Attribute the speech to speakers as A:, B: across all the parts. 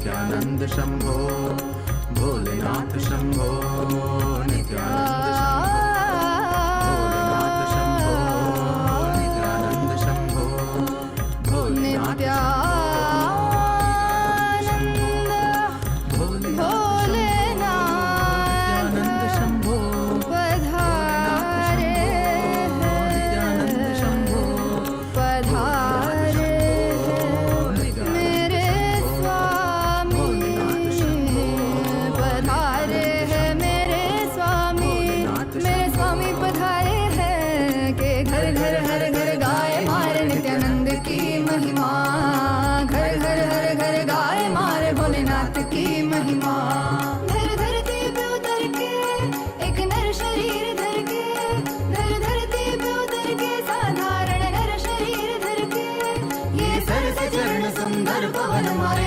A: नित्यानंद शंभो भोलेनाथ शंभो नित्यानंद शंभो नित्यानंद शंभो भोलेनाथ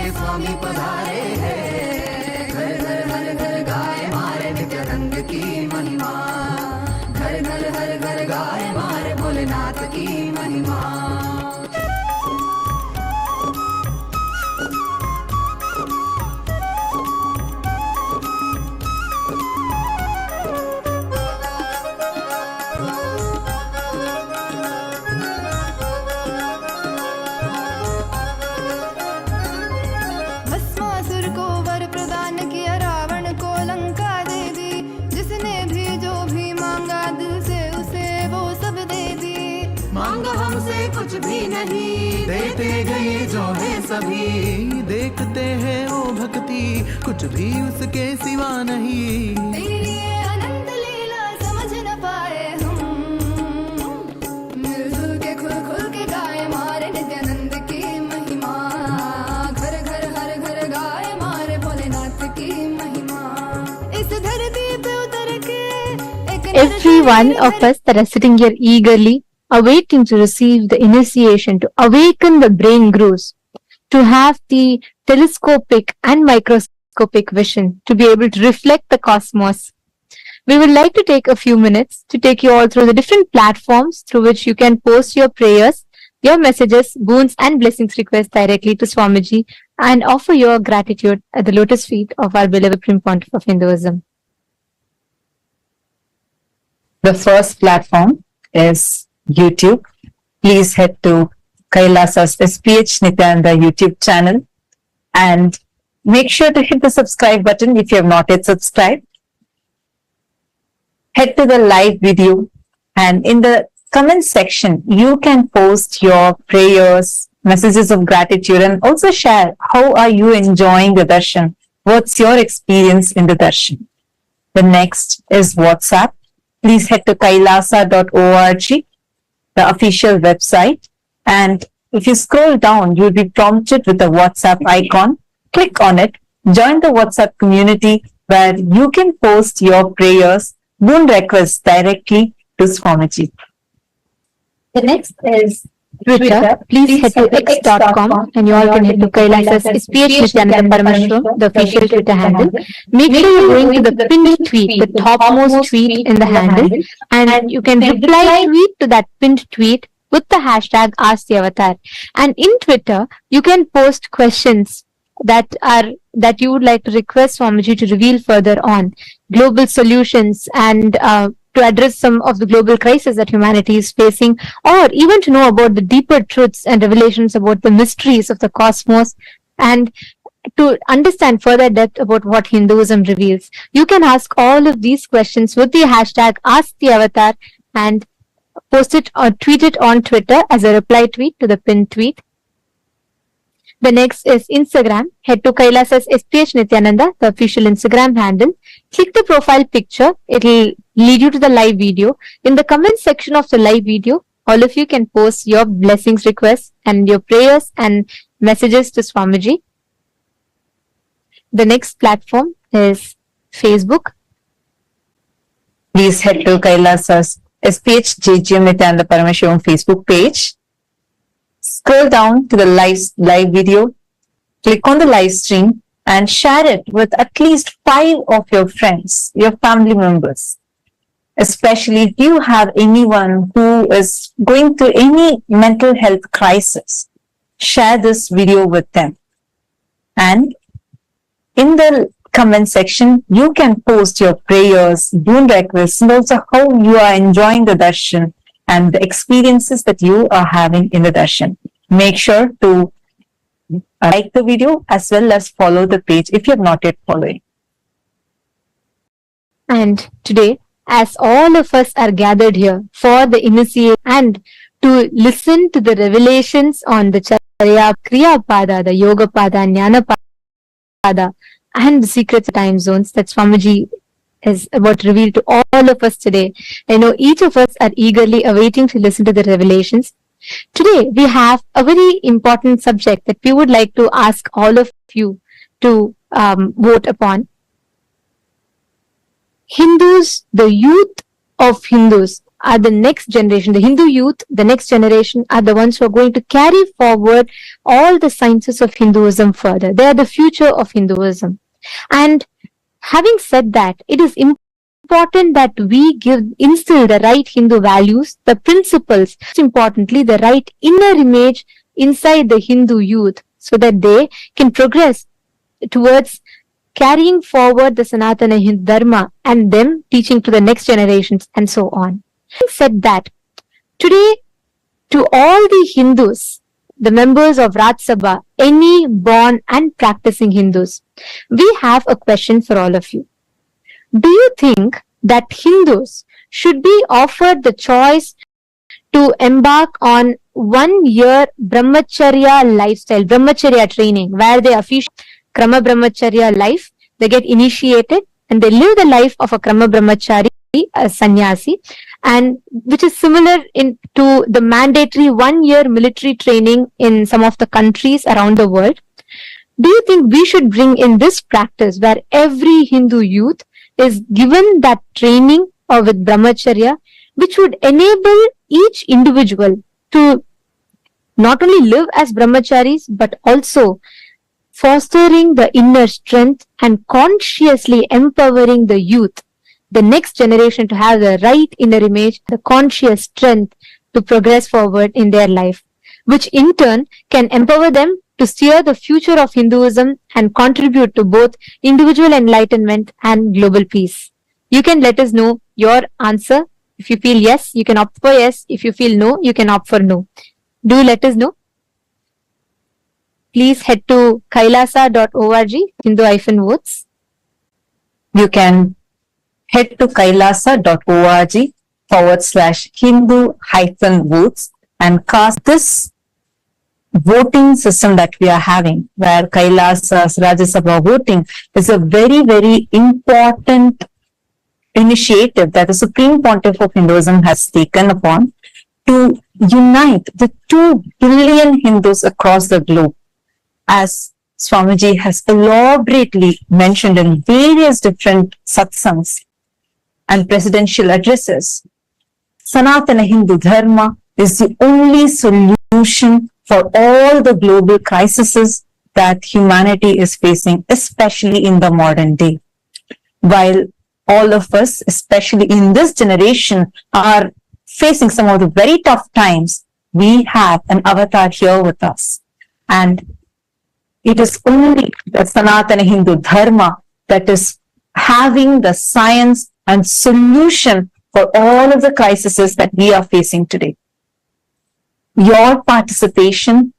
A: स्वामी पधारे हैं। घर घर हर घर गाए मारे नित्यानंद की महिमा। घर घर हर घर गाए मारे भोलेनाथ की महिमा। कुछ भी नहीं देते गए जो है सभी। देखते हैं वो भक्ति कुछ भी उसके सिवा नहीं। तेरी ये अनंत लीला समझ न पाए हम। मिलजुल के खुल खुल के गाए मारे नित्यानंद की महिमा। घर घर हर घर गाए मारे भोलेनाथ की महिमा। इस धरती पे उतर के
B: Every one of us that are sitting here eagerly awaiting to receive the initiation, to awaken the brain grooves, to have the telescopic and microscopic vision, to be able to reflect the cosmos. We would like to take a few minutes to take you all through the different platforms through which you can post your prayers, your messages, boons and blessings requests directly to Swamiji and offer your gratitude at the lotus feet of our beloved Supreme Pontiff of Hinduism.
C: The first platform is YouTube. Please head to Kailasa's SPH Nityananda YouTube channel and make sure to hit the subscribe button if you have not yet subscribed. Head to the live video and in the comment section you can post your prayers, messages of gratitude and also share how are you enjoying the darshan. What's your experience in the darshan? The next is WhatsApp. Please head to kailasa.org, the official website, and if you scroll down, you'll be prompted with the WhatsApp icon. Click on it, join the WhatsApp community where you can post your prayers, boon requests directly to Swamiji.
B: The next is Twitter. Please head to x.com and you all can head to Kailasa's SPH Nityananda Parameshwaram, the official Twitter handle. Make sure you're going to the pinned tweet, the topmost tweet in the handle, and you can reply tweet to that pinned tweet with the hashtag #AskTheAvatar. And in Twitter, you can post questions that you would like to request Swamiji to reveal further on, global solutions and to address some of the global crises that humanity is facing, or even to know about the deeper truths and revelations about the mysteries of the cosmos, and to understand further depth about what Hinduism reveals. You can ask all of these questions with the hashtag #AskTheAvatar and post it or tweet it on Twitter as a reply tweet to the pinned tweet. The next is Instagram. Head to Kailasa's SPH Nityananda, the official Instagram handle. Click the profile picture. It will lead you to the live video. In the comment section of the live video, all of you can post your blessings requests and your prayers and messages to Swamiji. The next platform is Facebook.
C: Please head to Kailasa's SPH JGM Nityananda Parameshwaram Facebook page. Scroll down to the live video, click on the live stream and share it with at least 5 of your friends, your family members. Especially if you have anyone who is going through any mental health crisis, share this video with them. And in the comment section, you can post your prayers, boon requests, and also how you are enjoying the darshan and the experiences that you are having in the darshan. Make sure to like the video as well as follow the page if you have not yet followed.
B: And today, as all of us are gathered here for the initiation and to listen to the revelations on the Charya Kriya Pada, the Yoga Pada, Jnana Pada, and the secrets of time zones that Swamiji is about to reveal to all of us today. I know each of us are eagerly awaiting to listen to the revelations. Today, we have a very important subject that we would like to ask all of you to vote upon. Hindus, the youth of Hindus are the next generation. The Hindu youth, the next generation, are the ones who are going to carry forward all the sciences of Hinduism further. They are the future of Hinduism. And having said that, it is important that we instill the right Hindu values, the principles, most importantly, the right inner image inside the Hindu youth so that they can progress towards carrying forward the Sanatana Hindu Dharma and them teaching to the next generations and so on. Having said that, today to all the Hindus, the members of Raj Sabha, any born and practicing Hindus, we have a question for all of you. Do you think that Hindus should be offered the choice to embark on 1 year brahmacharya lifestyle, brahmacharya training, where they officially Krama Brahmacharya life, they get initiated and they live the life of a Krama Brahmachari, a sannyasi, and which is similar to the mandatory 1 year military training in some of the countries around the world? Do you think we should bring in this practice where every Hindu youth is given that training with Brahmacharya, which would enable each individual to not only live as Brahmacharis, but also fostering the inner strength and consciously empowering the youth, the next generation, to have the right inner image, the conscious strength to progress forward in their life, which in turn can empower them to steer the future of Hinduism and contribute to both individual enlightenment and global peace. You can let us know your answer. If you feel yes, you can opt for yes. If you feel no, you can opt for no. Do let us know. Please head to kailasa.org, Hindu-votes.
C: You can head to kailasa.org/Hindu-votes and cast this voting system that we are having, where Kailasa's Rajya Sabha voting is a very, very important initiative that the Supreme Pontiff of Hinduism has taken upon to unite the 2 billion Hindus across the globe. As Swamiji has elaborately mentioned in various different satsangs and presidential addresses, Sanatana Hindu Dharma is the only solution for all the global crises that humanity is facing, especially in the modern day. While all of us, especially in this generation, are facing some of the very tough times, we have an avatar here with us. And it is only the Sanatana Hindu Dharma that is having the science and solution for all of the crises that we are facing today. Your participation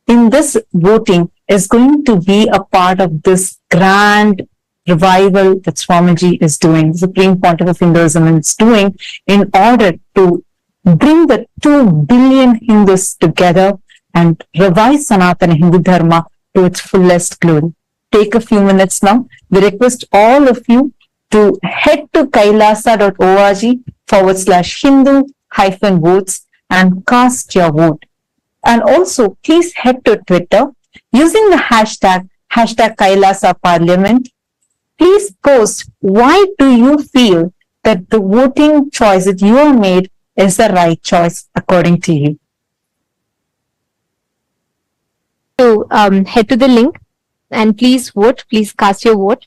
C: in this voting is going to be a part of this grand revival that Swamiji is doing, the Supreme Pontiff of Hinduism is doing, in order to bring the 2 billion Hindus together and revive Sanatana Hindu Dharma to its fullest glory. Take a few minutes now. We request all of you to head to kailasa.org/Hindu-votes and cast your vote. And also, please head to Twitter using the hashtag Kailasa Parliament. Please post why do you feel that the voting choice that you have made is the right choice according to you.
B: To head to the link and please vote, please cast your vote.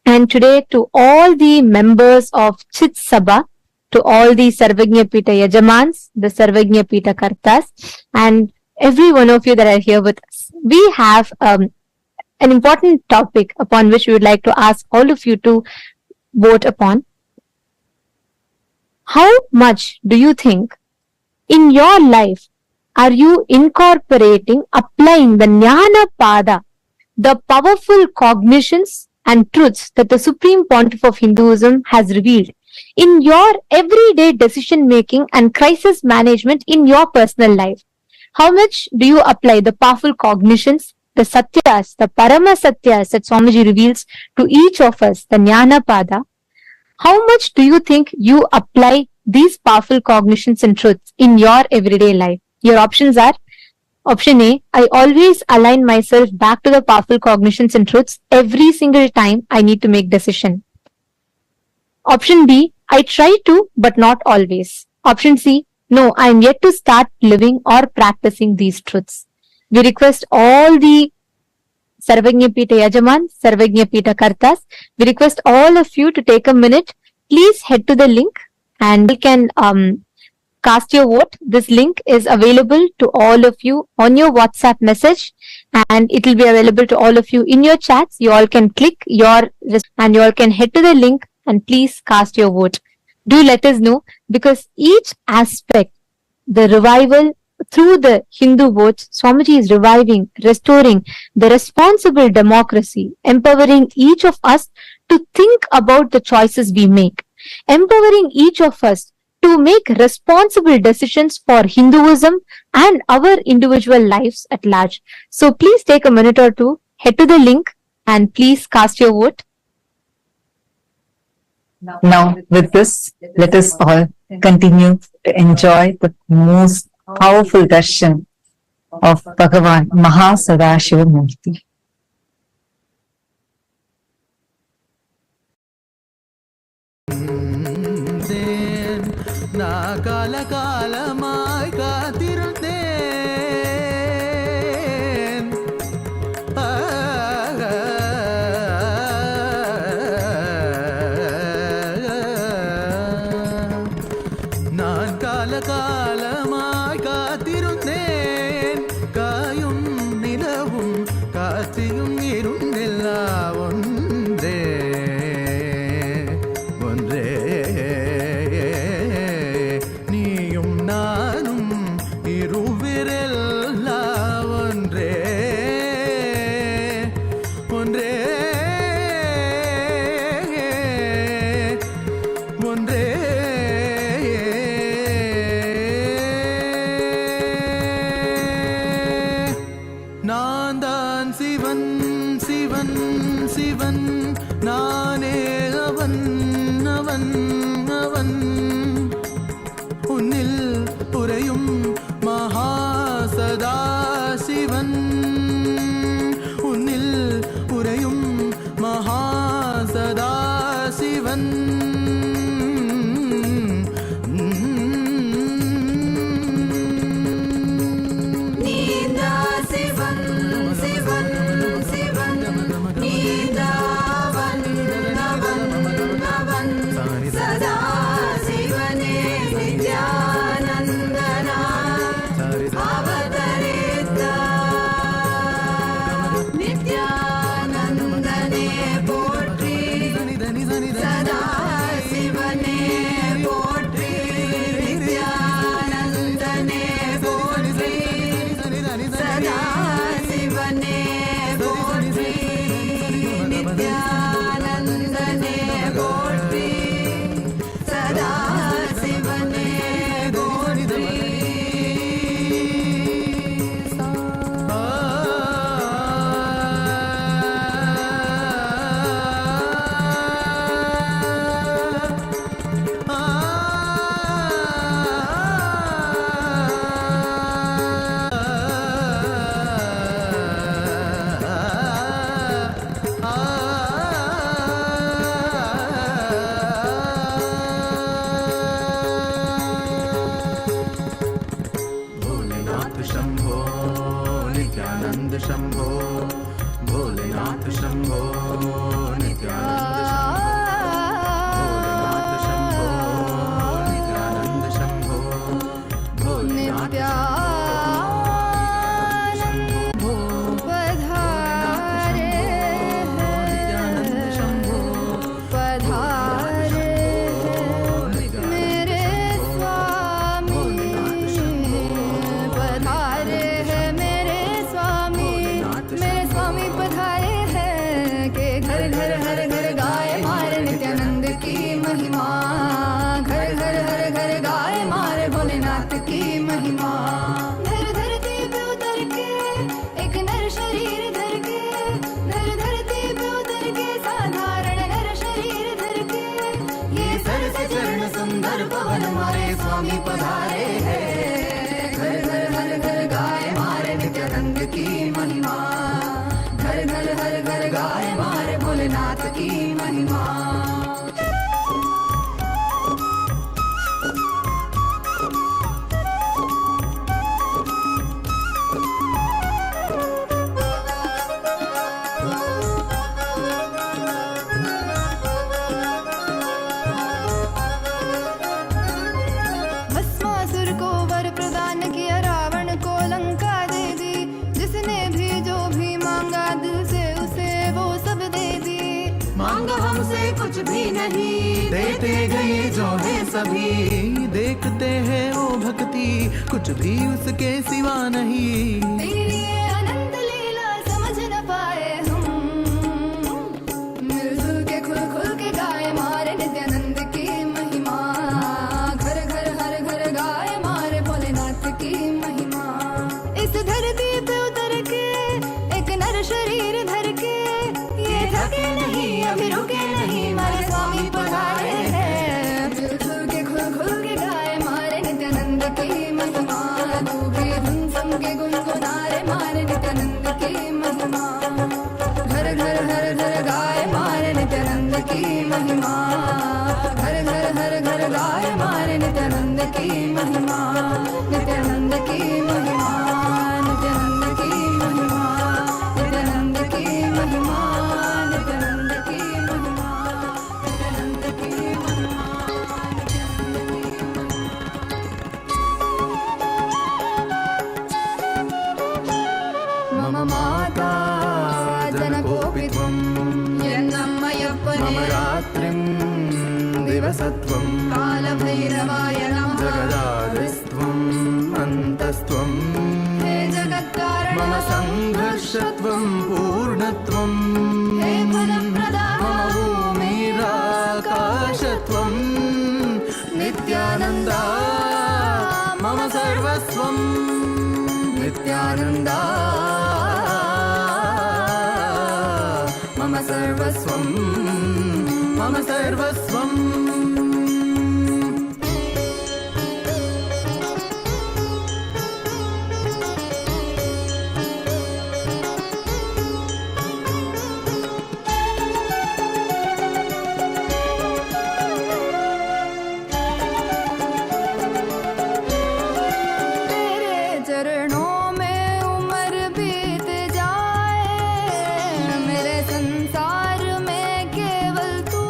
B: And today, to all the members of Chit Sabha, to all the Sarvagnya Pita Yajamans, the Sarvagnya Pita Kartas, and every one of you that are here with us, we have an important topic upon which we would like to ask all of you to vote upon. How much do you think in your life are you incorporating, applying the Jnana Pada, the powerful cognitions and truths that the Supreme Pontiff of Hinduism has revealed in your everyday decision making and crisis management in your personal life? How much do you apply the powerful cognitions, the Satyas, the Parama Satyas that Swamiji reveals to each of us, the Jnana Pada? How much do you think you apply these powerful cognitions and truths in your everyday life? Your options are: option A, I always align myself back to the powerful cognitions and truths every single time I need to make decision. Option B, I try to, but not always. Option C, no, I am yet to start living or practicing these truths. We request all the Sarvagnya Pita Yajaman, Sarvagnya Pita Kartas, we request all of you to take a minute. Please head to the link and you can cast your vote. This link is available to all of you on your WhatsApp message, and it will be available to all of you in your chats. You all can click and you all can head to the link and please cast your vote. Do let us know, because each aspect, the revival through the Hindu votes, Swamiji is reviving, restoring the responsible democracy, empowering each of us to think about the choices we make, empowering each of us to make responsible decisions for Hinduism and our individual lives at large. So please take a minute or two, head to the link and please cast your vote.
C: Now, with this, let us all continue to enjoy the most powerful darshan of Bhagavan MahaSadashiva Murthy.
A: நான் காலகாலமாய் காத்திருந்தேன். நான் காலகாலமாய் காத்திருந்தேன். காயும் நிலவும் காட்சியும் இருந்தெல்லா ஒன்றே ஒன்றே. நீயும் நானும் இருவிரல்லா ஒன்றே ஒன்றே ஒன்றே. நான் தான் சிவன் சிவன் சிவன், நானே அவன் அவன் அவன். உன்னில் உறையும் மகாசதாசிவன், உன்னில் உறையும் மகாசதாசிவன்.
D: நீதா சிவன் சிவன் சிவன், நீதாவன் அவன் அவன். சதா சிவனே நித்யானந்தனா அவதரித்தார். நித்யானந்தனே போற்றி, சதா சிவனே போற்றி. நித்யானந்தனே போற்றி, சதா சிவனே போற்றி. நித்யானந்தனே போற்றி, சதா சிவனே போற்றி.
A: भोलेनाथ शंभो नित्यानंद शंभो, भोलेनाथ शंभो नित्यानंद शंभो, भोलेनाथ शंभो नित्यानंद शंभो, भोलेनाथ शंभो
D: पधारे घर हर घर गाए मारे नित्यानंद की महिमा, घर घर हर घर गाए मारे भोलेनाथ की महिमा। धरती पे उतर के एक नर शरीर धर के, धरती पे उतर के साधारण नर शरीर धर के, ये सर से चरण सुंदर पवन मारे स्वामी पधारे हैं। घर घर हर घर गाए मारे नित्यानंद की महिमा, घर घर हर घर गाए मारे भोलेनाथ की महिमा। भस्मासुर को वर प्रदान किया, रावण को लंका दे दी, जिसने भी जो भी मांगा दिल से उसे वो सब दे दी। मांगा हमसे कुछ भी नहीं,
A: देते गए जो है सभी, देखते हैं वो भक्ति कुछ भी उसके सिवा नहीं।
D: तेरी ये अनंत लीला समझ न पाए हम, मिलजुल के खुल खुल के गाए मारे नित्यानंद की महिमा, घर घर हर घर गाए मारे भोलेनाथ की महिमा। इस धरती पे उतर के एक नर शरीर धर के, ये थके नहीं अभी रुके नहीं मारे स्वामी पधारे हैं। मिलजुल के खुल खुल के गाए मारे नित्यानंद की महिमा, तू भी धुन सम के गुनगुनारे मारे नित्यानंद की महिमा। घर घर हर घर गाए मारे नित्यानंद की महिमा, घर घर हर घर गाए मारे नित्यानंद की महिमा, नित्यानंद की महिमा, नित्यानंद की महिमा, नित्यानंद की महिमा, नित्यानंद की महिमा, नित्यानंद की महिमा। मम माता जनकोऽपि त्वं यन्नम्मयप्पने,
A: मम रात्रिं दिवसत्वं
D: कालभैरवाय नमः।
A: जगदादिस्त्वम् अन्तस्त्वं
D: हे जगत्कारण
A: मम संघर्षत्वं पूर्णत्वं
D: हे फलप्रदाः
A: मम भूमिराकाशत्वं नित्यानन्दा मम सर्वस्वं नित्यानन्दा मम सर्वस्वं मम सर्वस्वम्।
D: तेरे चरणों में उम्र बीत जाए, मेरे संसार में केवल तू,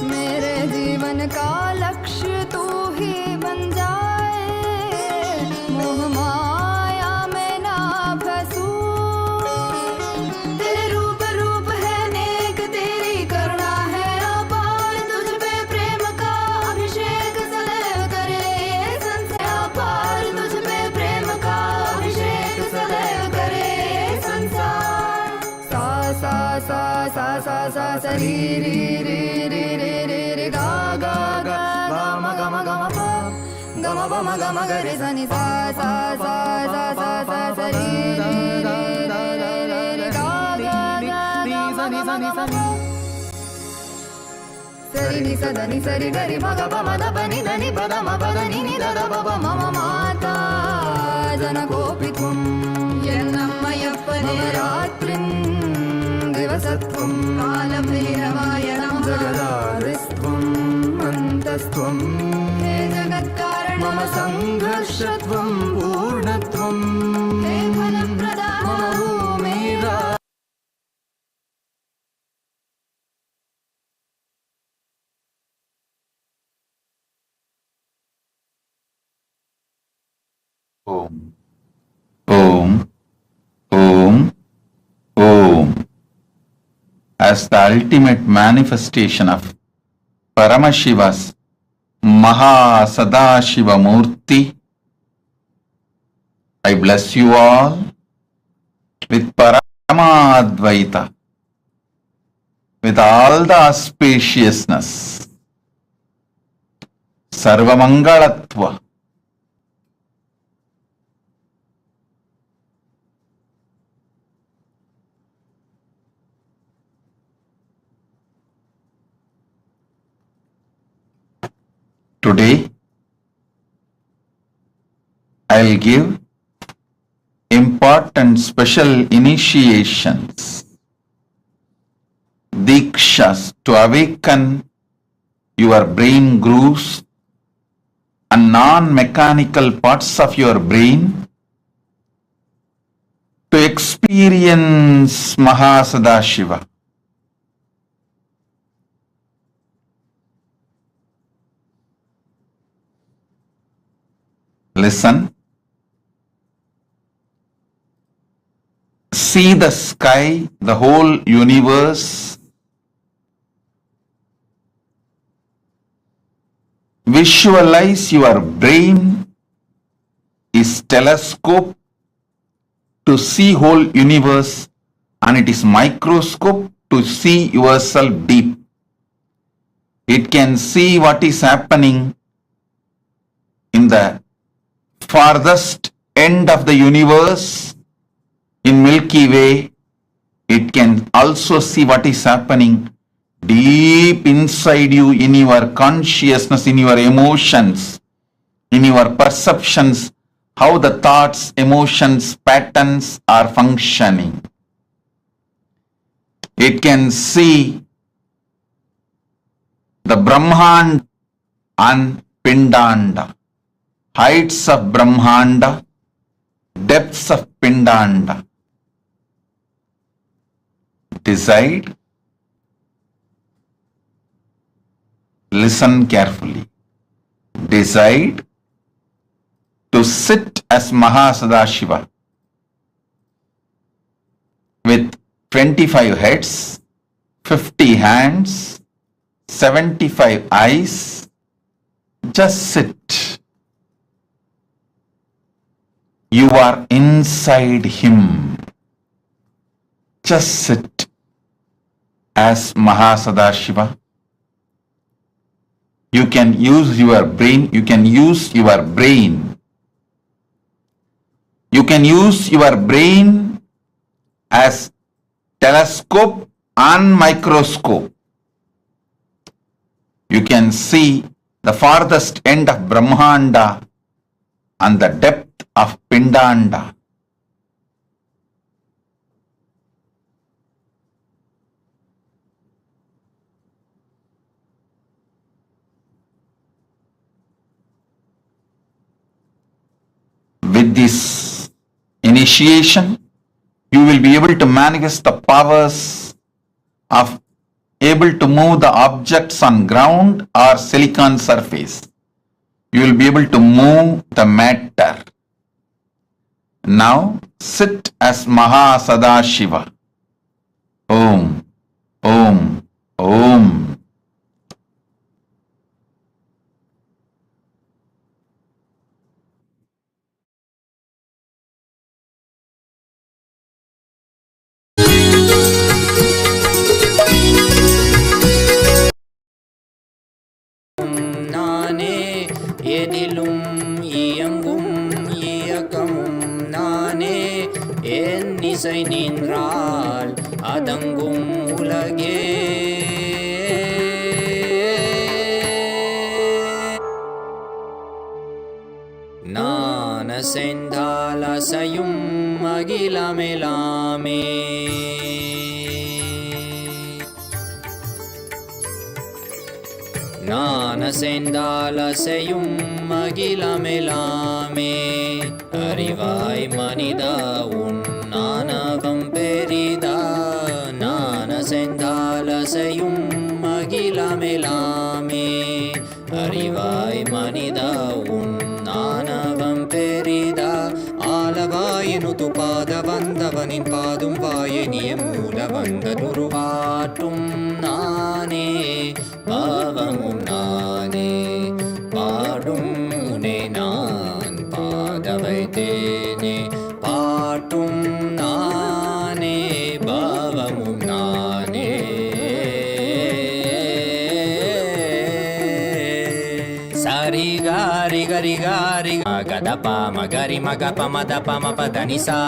D: मेरे जीवन का लक्ष्य तू ही बन जाए। मोह माया में ना फंसूं, तेरे रूप रूप है नेक, तेरी करुणा है अपार, तुझ पे प्रेम का अभिषेक सदैव करे संसार पार, तुझ पे प्रेम का अभिषेक सदैव करे संसार। सा सा सा सा सा सा सा री री री री री री री गा गा गा गा म ग म ग म प ग म प म ग म ग रे सा नि सा सा सा सा सा सा सा री री री री री री गा गा गा गा म ग म ग म प सरि नि स द नि सरि ग रि म ग प म द प नि द नि प द म प द नि नि द द प प मम माता जनकोऽपि त्वं यन्नम्मयप्पने, मम रात्रिं दिवसत्वं कालभैरवाय नमः।
A: जगदादिस्त्वम् अन्तस्त्वं
D: हे जगत्कारण
A: मम संघर्षत्वं पूर्णत्वं
D: हे फलप्रदाः
A: मम भूमिरा
E: Om. Om. Om. Om. As the ultimate manifestation of Paramashiva's MahaSadashiva Murthy, I bless you all with Paramadvaita. with all the auspiciousness, Sarvamangalatva. Today, I'll give important special initiations, Dikshas, to awaken your brain grooves and non-mechanical parts of your brain to experience MahaSadashiva. Listen. See the sky, the whole universe. Visualize your brain is telescope to see whole universe, and it is microscope to see yourself deep. It can see what is happening in the farthest end of the universe in Milky Way. It can also see what is happening deep inside you, in your consciousness, in your emotions, in your perceptions, how the thoughts, emotions, patterns are functioning. It can see the Brahmanda and Pindanda, heights of Brahmanda, depths of Pindanda. Decide. Listen carefully. Decide to sit as MahaSadashiva with 25 heads, 50 hands, 75 eyes. Just sit. You are inside him. Just sit as MahaSadashiva. You can use your brain. You can use your brain. You can use your brain as telescope and microscope. You can see the farthest end of Brahmanda and the depth of Pindanda. With this initiation, you will be able to manifest the powers of able to move the objects on ground or silicon surface. You will be able to move the matter. Now sit as MahaSadashiva. Om, Om, Om.
F: எதிலும் இயங்கும் இயக்கமும் நானே என் இசை நின்றால் அதங்கும் உலகே நான் அசைந்தால் அசையும் அகிலமெலாமே நான் அசைந்தால் அசையும் அகிலமெலாமே அறிவாய் மனிதா உன் ஆணவம் பெரிதா நான் அசைந்தால் அசையும் அகிலமெலாமே அறிவாய் மனிதா உன் ஆணவம் பெரிதா ஆலவாயினுது பாத வந்தவனின் பாதும் வாயினிய மூல வந்ததுருவாட்டும் நானே பாவமும் நானே பாடும் உனை நான் பாத வைத்தேனே பாட்டும் நானே பாவமும் நானே గరి గారి గద పమ గరి మగ పమ ద పమ పద ని సా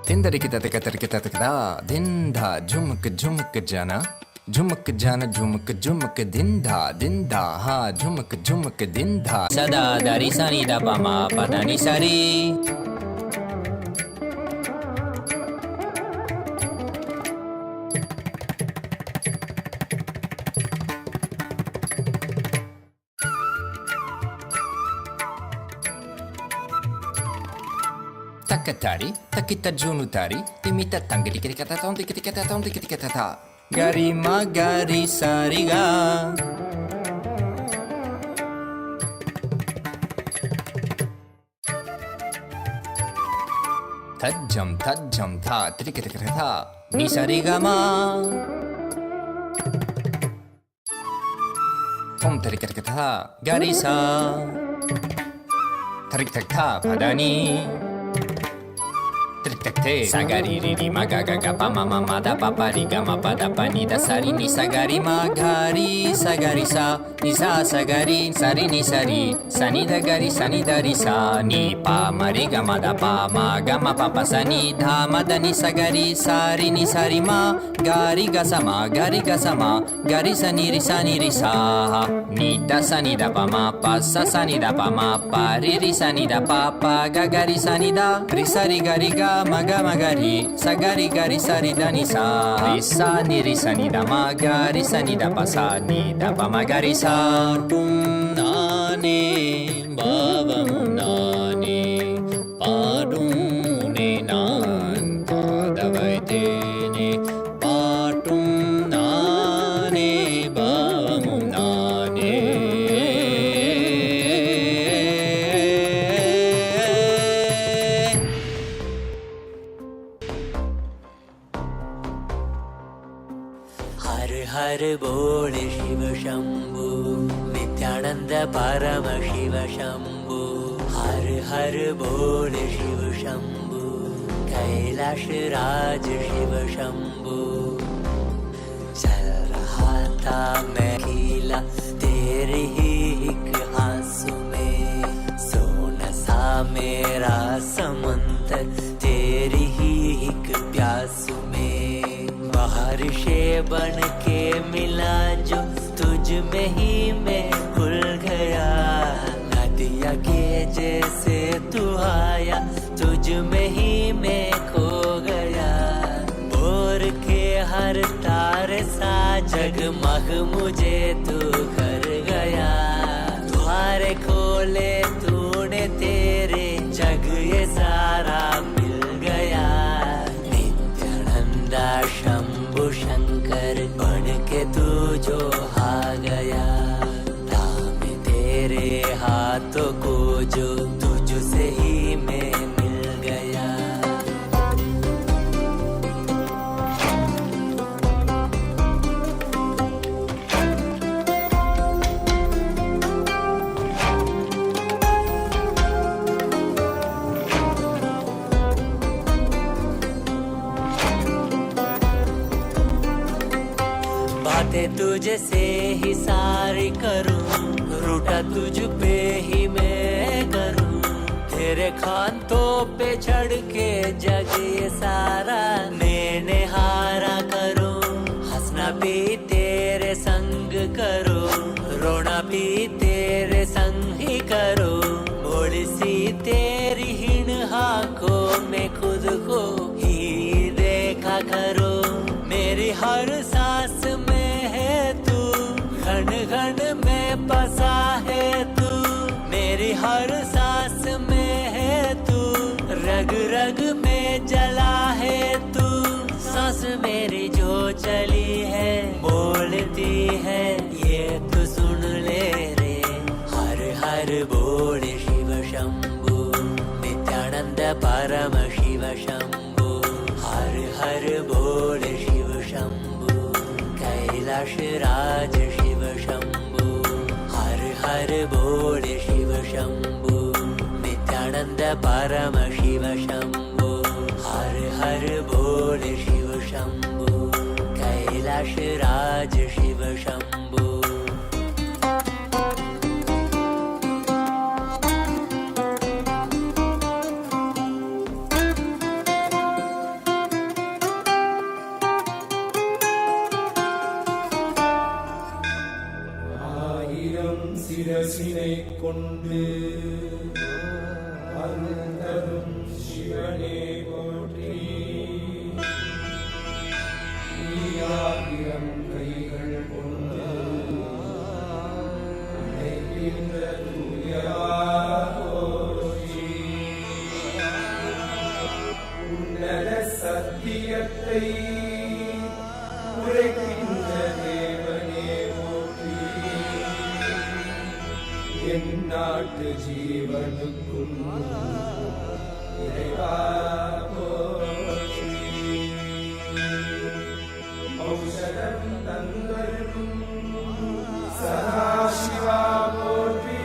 F: తిందరికి తతకి తతకదా దిందా ఝుమక్ ఝుమక్ జన ఝుమక్ జన ఝుమక్ ఝుమక్ దిందా దిందా హా ఝుమక్ ఝుమక్ దిందా సదా దరి సని ద పమ పదని సరి takatari takita junutari timita tangri kata ta gari magari sariga tajam tha trikita tha ni sariga ma tom trikita tha gari sa tarik tak tha padani sagari riri maga ga pa mama da papa ri ga ma pa da pa ni da sari ni sagari magari sagari sa ni sa sagari sari ni sari sani da gari sani da ri sa ni pa ma ri ga ma da pa ma ga ma pa pa sani dha ma da ni sagari sari ni sari ma gari ga sama gari sani ri sa ni da sani da pa ma pa sa sani da pa ma pa ri sani da pa pa ga gari sani da ri sari gari ga maga magari sagari gari sari dani sa ri sani da magari sani da pa sa ni da pa magari sa tum nane bavam nane padum ne nan padavaite ne patum nane bavam nane
G: हर बोल शिव शंभु नित्यानंद परम शिव शंभु हर हर बोल शिव शंभु कैलाश राज शिव शंभु चल रहा था मैं खीला तेरे ही एक आंसू में सोना सा मेरा समंदर तेरी ही एक प्यासू में बारिशे बन के मिला जो तुझ में ही मैं खुल गया नदिया के जैसे तू आया तुझ में ही मैं खो गया बोर के हर तारे सा जगमग मुझे तू कर गया द्वारे खोले तूने तेरे जग ये सारा मिल गया नित्यानंदा शंभु शंकर बन के तू जो आ गया थामे तेरे हाथों को जो तुझसे ही मैं मिल गया बातें तुझे से ही सारी करूं रूठा तुझ पे ही मैं करूं तेरे खानों पे चढ़ के जग ये सारा मैंने हारा करूं हंसना भी तेरे संग करूं रोना भी तेरे संग ही करूं भोली सी तेरी हीन आंखों में खुद को ही देखा करूं मेरी हर सांस में है तू घन घन में बसा है तू मेरी हर सांस में है तू रग रग में जला है तू सांस मेरी जो चली है बोलती है ये तू सुन ले रे हर कैलाश राज शिव शंभु, हर हर बोल शिव शंभु, नित्यानंद परम शिव शंभु, हर हर बोल शिव शंभु, कैलाश राज शिव शंभु.
H: சிரசினை கொண்டு அருந்தரும் சிவனே போற்றி. ஆயிரம் கைகள் கொண்டு அழைக்கின்ற தூயவா போற்றி. உன்னத சத்தியத்தை உரைக்கின்ற தேவனே போற்றி. என் நாட்டு ஜீவனுக்கும் இறைவா போற்றி. ஔஷதம் தந்தருளும் சதாசிவா போற்றி.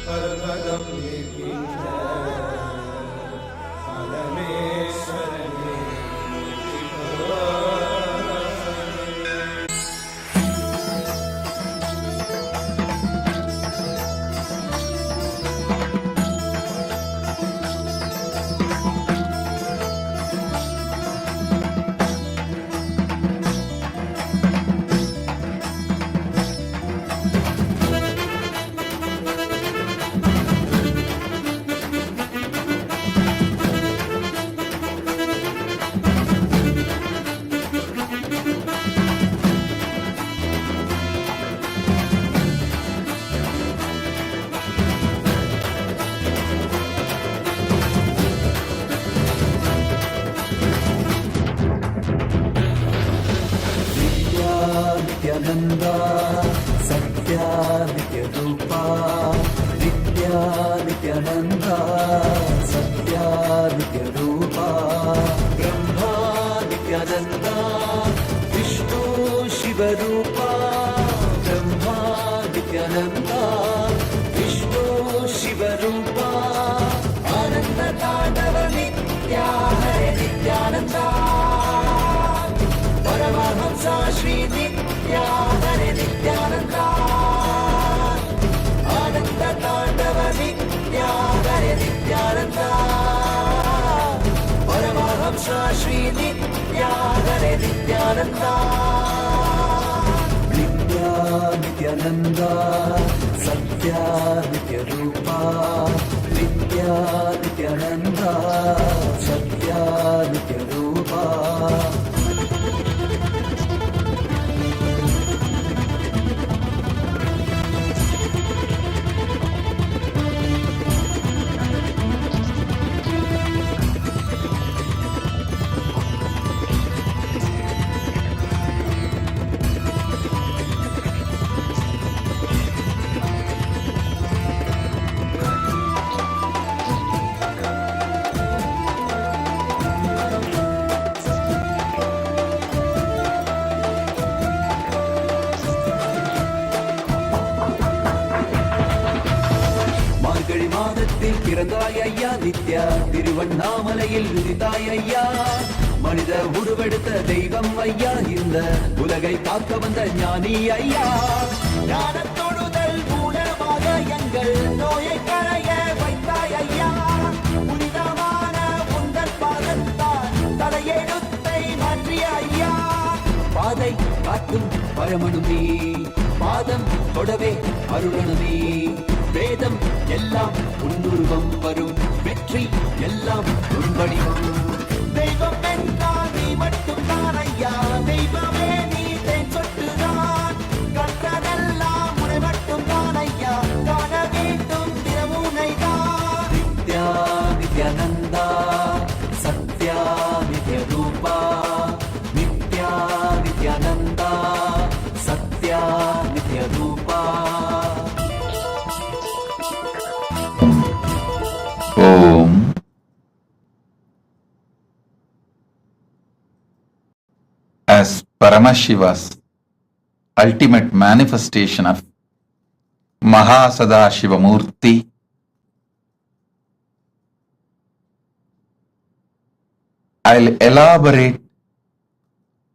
H: பர்வதம் இருக்கின்ற பரமேஸ்வரனே
A: नित्यानंदा सत्या नित्य रूपा. नित्या नित्यानंदा सत्या नित्य रूपा. ब्रह्मा नित्यानंदा विष्णु शिव रूपा. ब्रह्मा नित्यानंदा विष्णु शिव रूपा. आनंद तांडव नित्या हरे नित्यानंदा. परमहंसा श्री नित्या हरे नित्यानंदा. आनंद तांडव नित्या हरे नित्यानंदा. परमहंसा श्री नित्या हरे नित्यानंदा. नित्या नित्यानंदा सत्या नित्य रूपा. नित्या नित्यानंदा सत्या नित्य रूपा. பிறந்தாய் ஐயா நித்யா. திருவண்ணாமலையில் உதித்தாய் ஐயா. மனித உருவெடுத்த தெய்வம் ஐயா. இந்த உலகை காக்க வந்த ஞானி ஐயா. ஞானத்தொழுதல் மூலமாக எங்கள் நோயை கரைய வைத்தாய் ஐயா. புனிதமான உந்தன் பாதத்தால் தலையெழுத்தை மாற்றிய ஐயா. பாதை காட்டும் பரமனும் நீ. பாதம் தொடவே அருளனுமே. வேதம் எல்லாம் உன்னுருவம் வரும். வெற்றி எல்லாம் உன் வடிவம். தெய்வம் என்றால் நீ மட்டும் தான் ஐயா. தெய்வமே நீ தேன் சொட்டுதான். கற்றதெல்லாம் உன்னை மட்டும் தான் ஐயா. காண வேண்டும் தினமுனை தான். நித்யா நித்யானந்தா சத்யா நித்ய ரூபா. நித்யா நித்யானந்தா சத்யா நித்ய ரூபா.
E: ஓம் as Paramashiva's ultimate manifestation of MahaSadashiva Murthy, I'll elaborate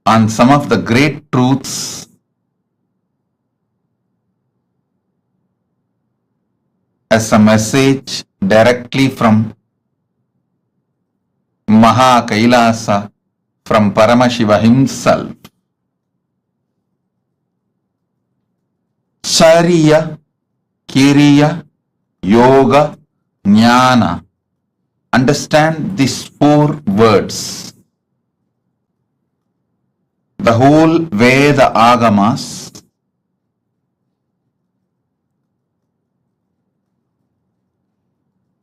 E: on some of the great truths as a message directly from Maha Kailasa, from Paramashiva himself. Charya, Kiriya, Yoga, Jnana. Understand these 4 words. The whole Veda Agamas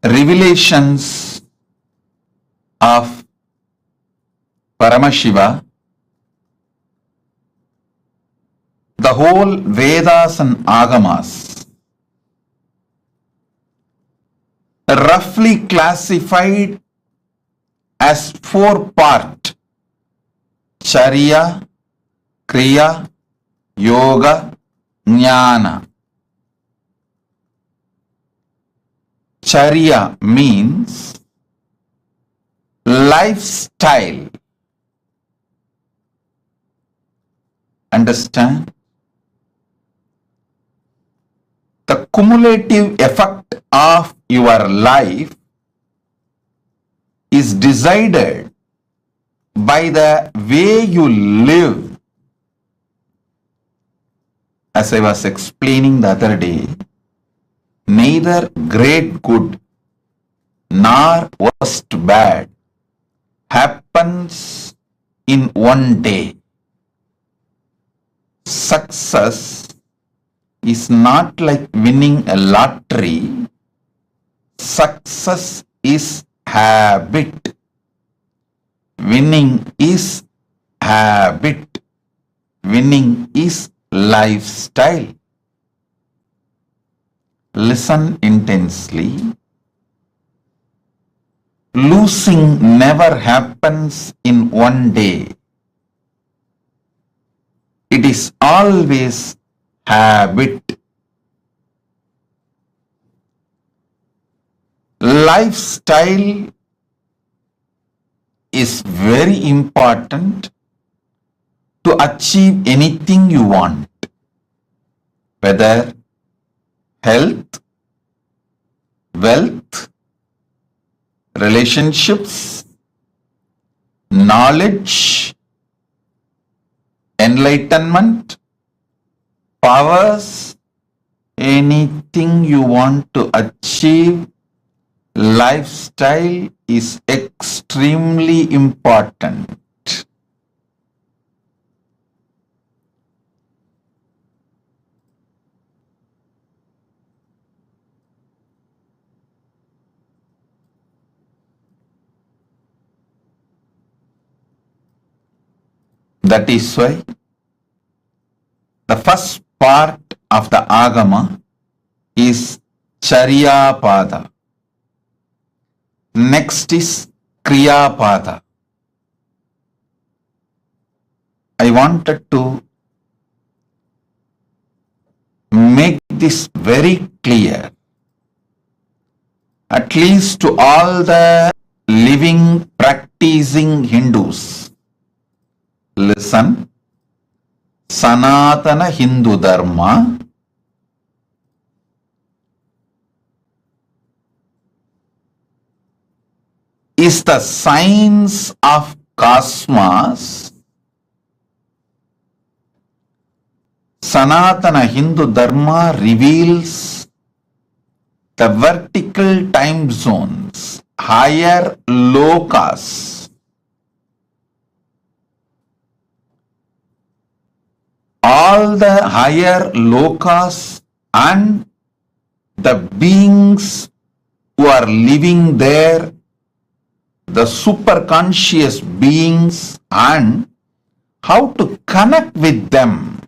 E: revelations of Paramashiva, the whole Vedas and Agamas roughly classified as 4 parts: Charya, Kriya, Yoga, Jnana. Charya means lifestyle. Understand? The cumulative effect of your life is decided by the way you live. As I was explaining the other day, neither great good nor worst bad happens in one day. Success is not like winning a lottery. Success is habit. Winning is habit. Winning is lifestyle. Listen intensely. Losing never happens in one day. It is always habit. Lifestyle is very important to achieve anything you want, whether health, wealth, relationships, knowledge, enlightenment, powers, anything you want to achieve. Lifestyle is extremely important. That is why the first part of the Agama is Charya Pada. Next is Kriya Pada. I wanted to make this very clear, at least to all the living, practicing Hindus. Listen, Sanatana Hindu Dharma is the science of cosmos. Sanatana Hindu Dharma reveals the vertical time zones, higher lokas. All the higher lokas and the beings who are living there, the superconscious beings, and how to connect with them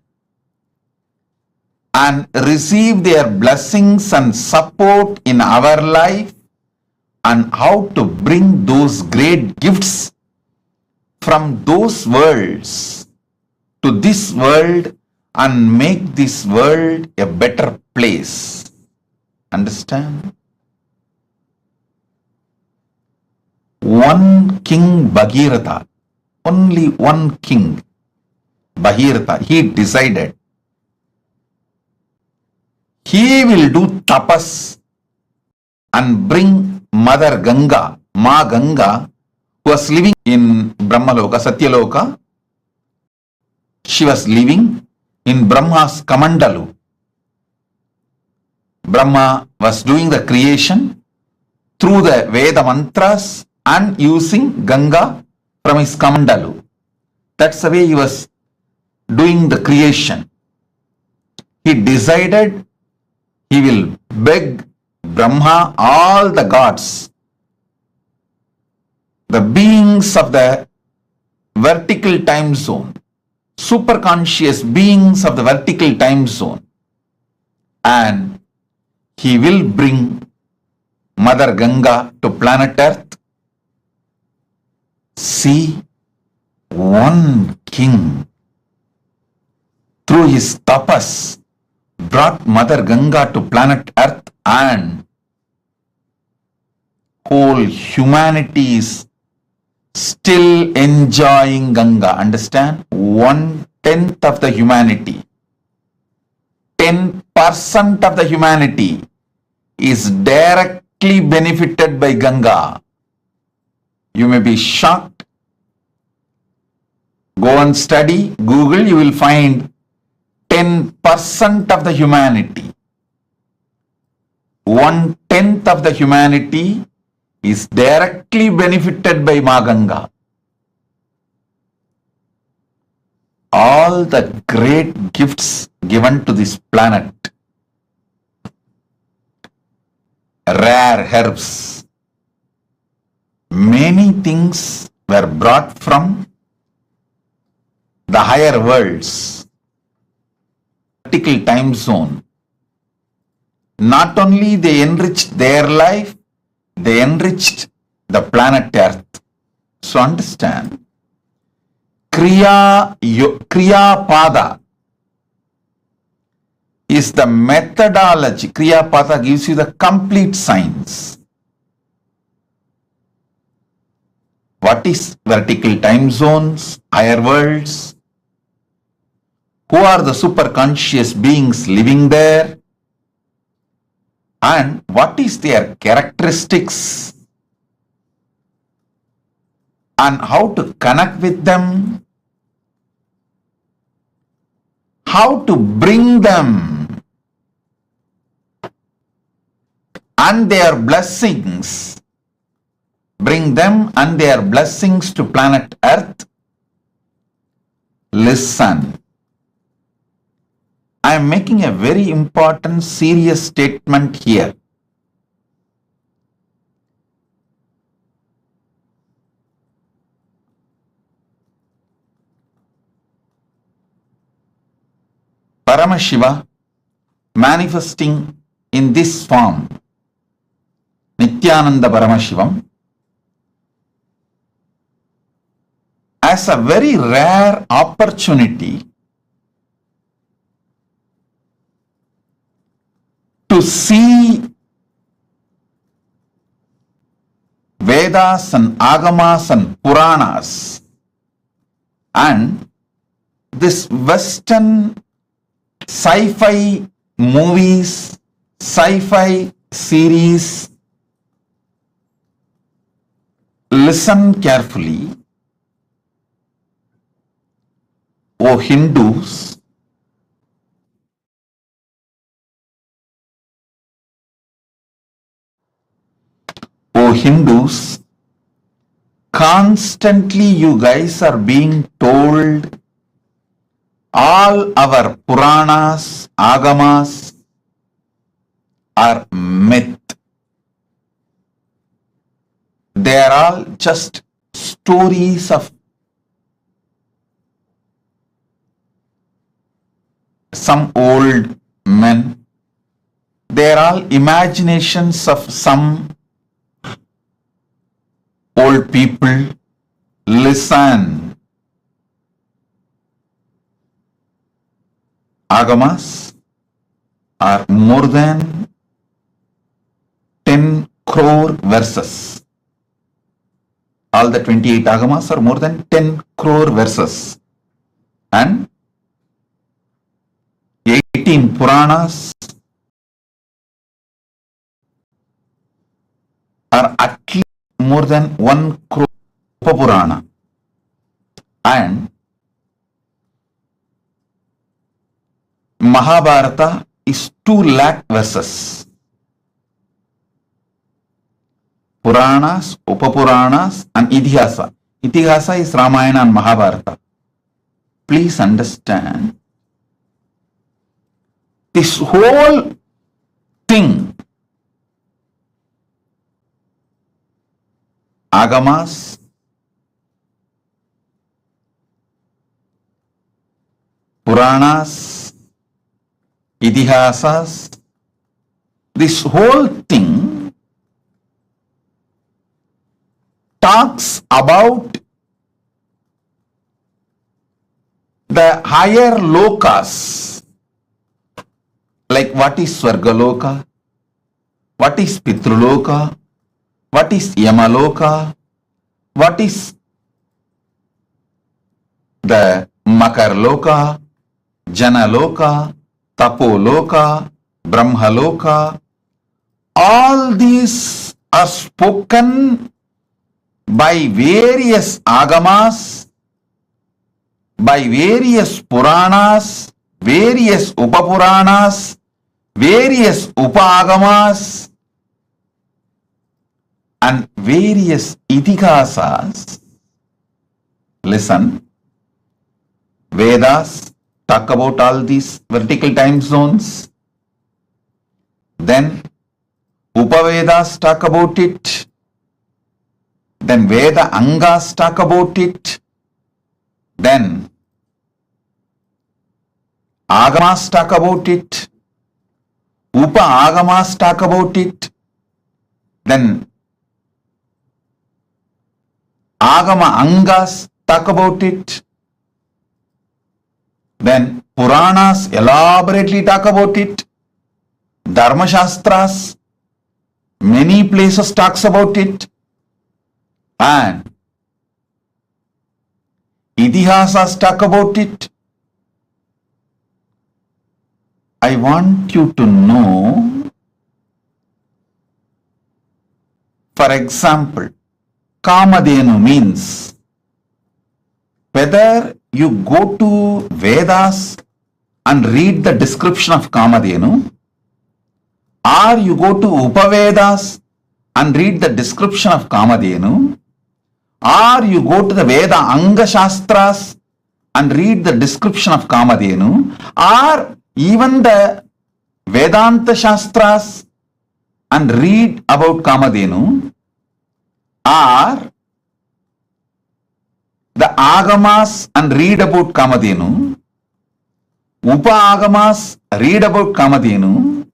E: and receive their blessings and support in our life, and how to bring those great gifts from those worlds to this world and make this world a better place. Understand? One king Bhagirath, only one king Bhagirath, he decided he will do tapas and bring Mother Ganga, Ma Ganga, who was living in Brahmaloka, Satyaloka. She was living in Brahma's Kamandalu. Brahma was doing the creation through the Veda mantras and using Ganga from his Kamandalu. That's the way he was doing the creation. He decided he will beg Brahma, all the gods, the beings of the vertical time zone, superconscious beings of the vertical time zone, and he will bring Mother Ganga to planet Earth. See, one king through his tapas brought Mother Ganga to planet Earth, and whole humanity is still enjoying Ganga. Understand? 1/10 of the humanity, 10% of the humanity is directly benefited by Ganga. You may be shocked. Go and study, Google, you will find 10% of the humanity. 1/10 of the humanity is directly benefited by Ma Ganga. All the great gifts given to this planet, rare herbs, many things were brought from the higher worlds, vertical time zone. Not only they enriched their life, they enriched the planet Earth. So understand, Kriya Pada is the methodology. Kriya Pada gives you the complete science. What is vertical time zones, higher worlds? Who are the superconscious beings living there? And what is their characteristics? And how to connect with them? How to bring them and their blessings, bring them and their blessings to planet Earth? Listen. I am making a very important, serious statement here. Paramashiva manifesting in this form, Nityananda Paramashivam, as a very rare opportunity to see Vedas and Agamas and Puranas and this Western sci-fi movies, sci-fi series. Listen carefully, O Hindus. O Hindus, constantly you guys are being told all our Puranas, Agamas are myth. They are all just stories of some old men. They are all imaginations of some old people. Listen. Agamas are more than 10 crore verses. All the 28 Agamas are more than 10 crore verses. And 18 Puranas are at least more than 1 crore Purana. And Mahabharata is 2 lakh verses. Puranas, Upapuranas and Itihasa. Itihasa is Ramayana and Mahabharata. Please understand, this whole thing, Agamas, Puranas, Itihasas, this whole thing talks about the higher lokas, like what is Swargaloka, what is Pitruloka, what is Yamaloka, what is the Makarloka, Janaloka, Tapoloka, Brahmaloka. All these are spoken by various Agamas, by various Puranas, various Upapuranas, various Upagamas, and various Itihasas. Listen, Vedas talk about all these vertical time zones. Then Upavedas talk about it. Then Veda Angas talk about it. Then Agamas talk about it. Upa Agamas talk about it. Then Agama Angas talk about it. Then Puranas elaborately talk about it. Dharma Shastras, many places talks about it. And Itihasas talk about it. I want you to know, for example, Kamadhenu means, whether you go to Vedas and read the description of Kamadhenu, or you go to Upavedas and read the description of Kamadhenu, or you go to the Veda Anga Shastras and read the description of Kamadhenu, or even the Vedanta Shastras and read about Kamadhenu, or the Agamas and read about Kamadhenu, Upa Agamas read about Kamadhenu,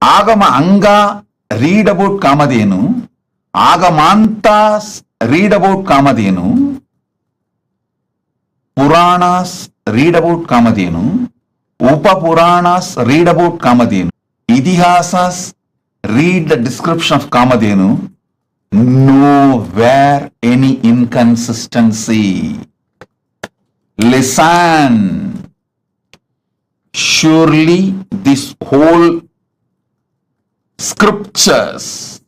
E: Agama Anga read about Kamadhenu, Agamantas read about Kamadhenu, Puranas read about Kamadhenu, Upa Puranas read about Kamadhenu, Itihasas read the description of Kamadhenu. Nowhere any inconsistency. Listen. Surely this whole scriptures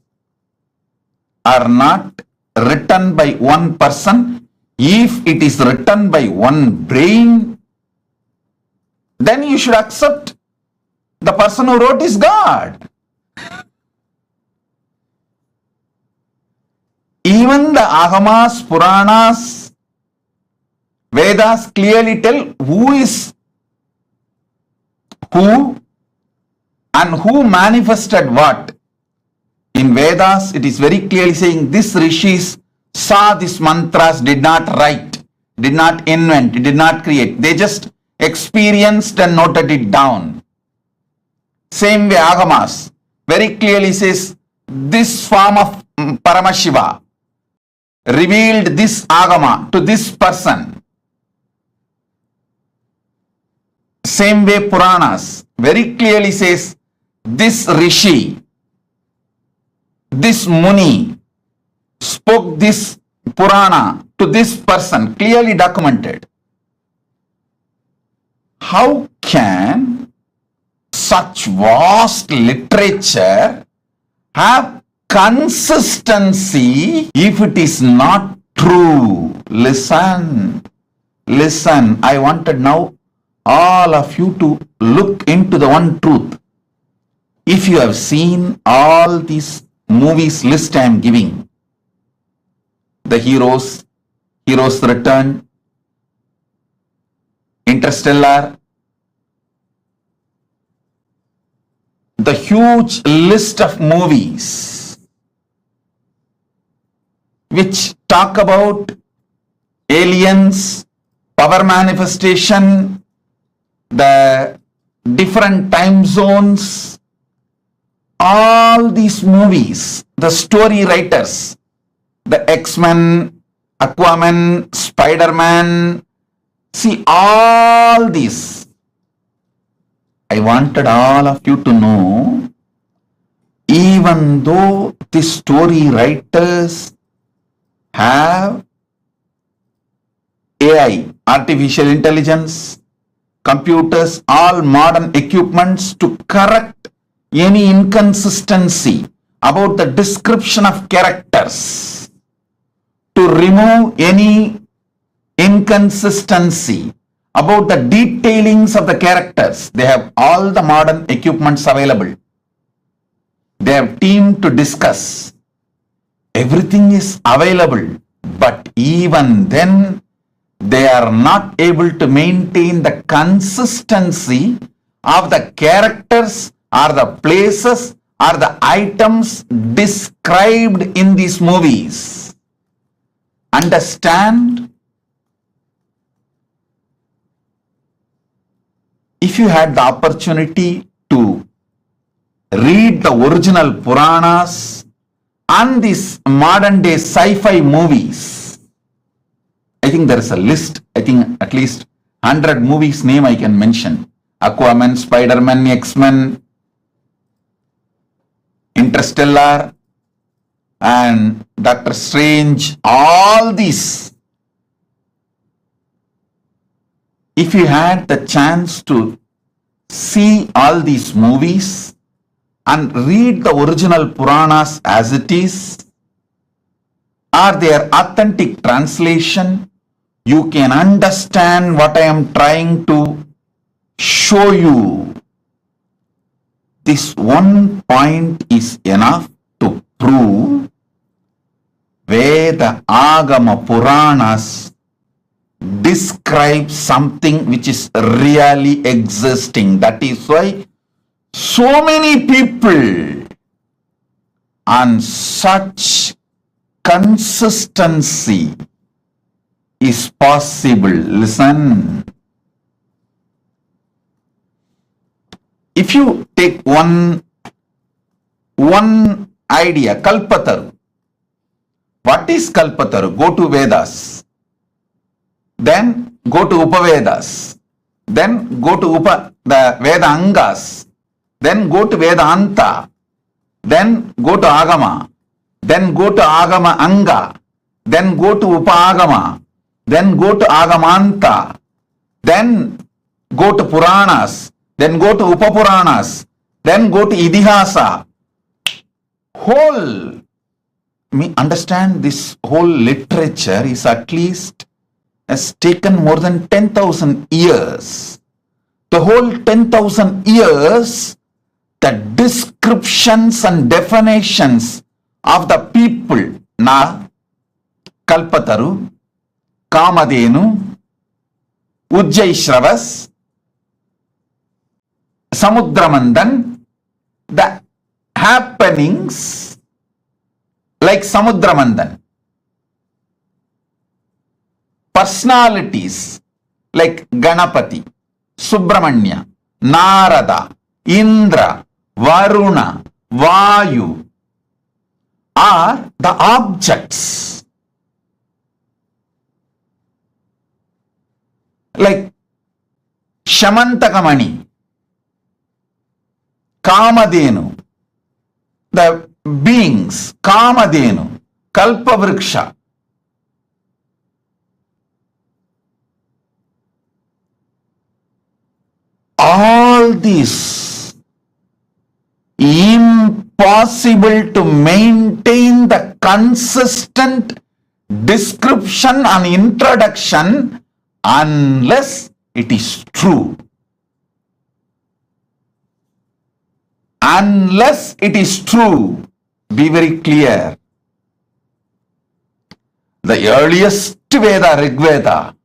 E: are not written by one person. If it is written by one brain, then you should accept the person who wrote is God. Even the Agamas, Puranas, Vedas clearly tell who is who and who manifested what. In Vedas, it is very clearly saying this rishis saw these mantras, did not write, did not invent, did not create. They just experienced and noted it down. Same way Agamas very clearly says this form of Paramashiva revealed this Agama to this person. Same way Puranas very clearly says, this Rishi, this Muni spoke this Purana to this person, clearly documented. How can such vast literature have consistency if it is not true? Listen, I wanted now all of you to look into the one truth. If you have seen all these movies list I am giving, the Heroes Return, Interstellar, the huge list of movies which talk about aliens, power manifestation, the different time zones, all these movies, the story writers, the X-Men, Aquaman, Spider-Man, see all these. I wanted all of you to know, even though the story writers have AI, artificial intelligence, computers, all modern equipments to correct any inconsistency about the description of characters, to remove any inconsistency about the detailings of the characters. They have all the modern equipments available. They have team to discuss. Everything is available, but even then they are not able to maintain the consistency of the characters or the places or the items described in these movies. Understand? If you had the opportunity to read the original Puranas and these modern day sci-fi movies, I think there is a list, I think at least 100 movies name I can mention. Aquaman, Spider-Man, X-Men, Interstellar, and Doctor Strange, all these. If you had the chance to see all these movies and read the original Puranas as it is, or their authentic translation, you can understand what I am trying to show you. This one point is enough to prove Veda, Agama, Puranas describe something which is really existing. That is why so many people on such consistency is possible. Listen. If you take one idea, Kalpataru. What is Kalpataru? Go to Vedas. Then go to Upavedas. Then go to the Veda Angas. Then go to Vedanta. Then go to Agama. Then go to Agama Anga. Then go to Upagama. Then go to Agamanta. Then go to Puranas. Then go to Upapuranas. Then go to Idihasa. Understand, this whole literature is at least has taken more than 10,000 years. The whole 10,000 years, the descriptions and definitions of the people, Kalpataru, Kamadenu, Ujjaishravas, Samudramandan, the happenings like Samudramandan, personalities like Ganapati, Subramanya, Narada, Indra, Varuna, Vayu are the objects. Like Shamantakamani, Kamadenu, the beings, Kamadenu, Kalpavriksha. All these impossible to maintain the consistent description and introduction unless it is true. Unless it is true, be very clear. The earliest Veda, Rig Veda,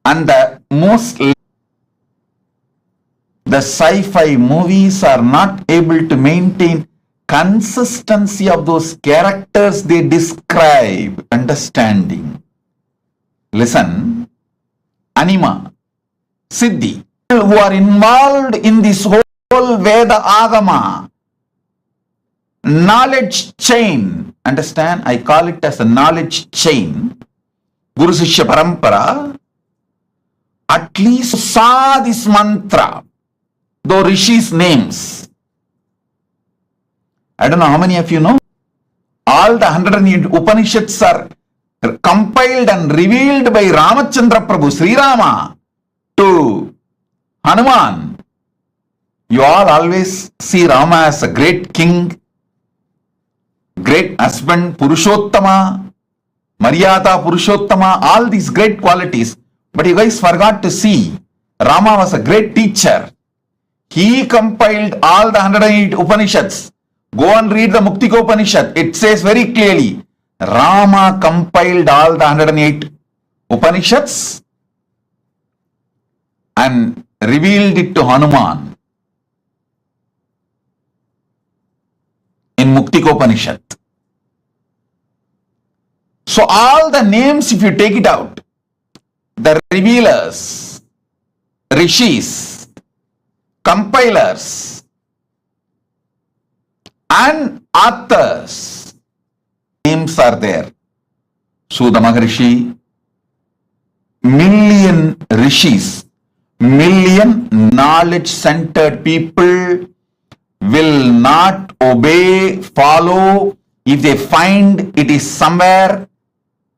E: and the most the sci-fi movies are not able to maintain consistency of those characters they describe. Understanding. Listen, Anima, Siddhi, who are involved in this whole Veda Agama, knowledge chain. Understand? I call it as a knowledge chain. Guru Sishya Parampara at least saw this mantra, though Rishi's names. I don't know how many of you know. All the 108 Upanishads are compiled and revealed by Ramachandra Prabhu, Sri Rama, to Hanuman. You all always see Rama as a great king, great husband, Purushottama, Maryada Purushottama, all these great qualities. But you guys forgot to see Rama was a great teacher. He compiled all the 108 Upanishads. Go and read the Muktiko Upanishad. It says very clearly, Rama compiled all the 108 Upanishads and revealed it to Hanuman in Muktiko Upanishad. So all the names, if you take it out, the revealers, rishis, compilers, and authors, names are there. Sudha Maharishi, million rishis, million knowledge-centered people will not obey, follow if they find it is somewhere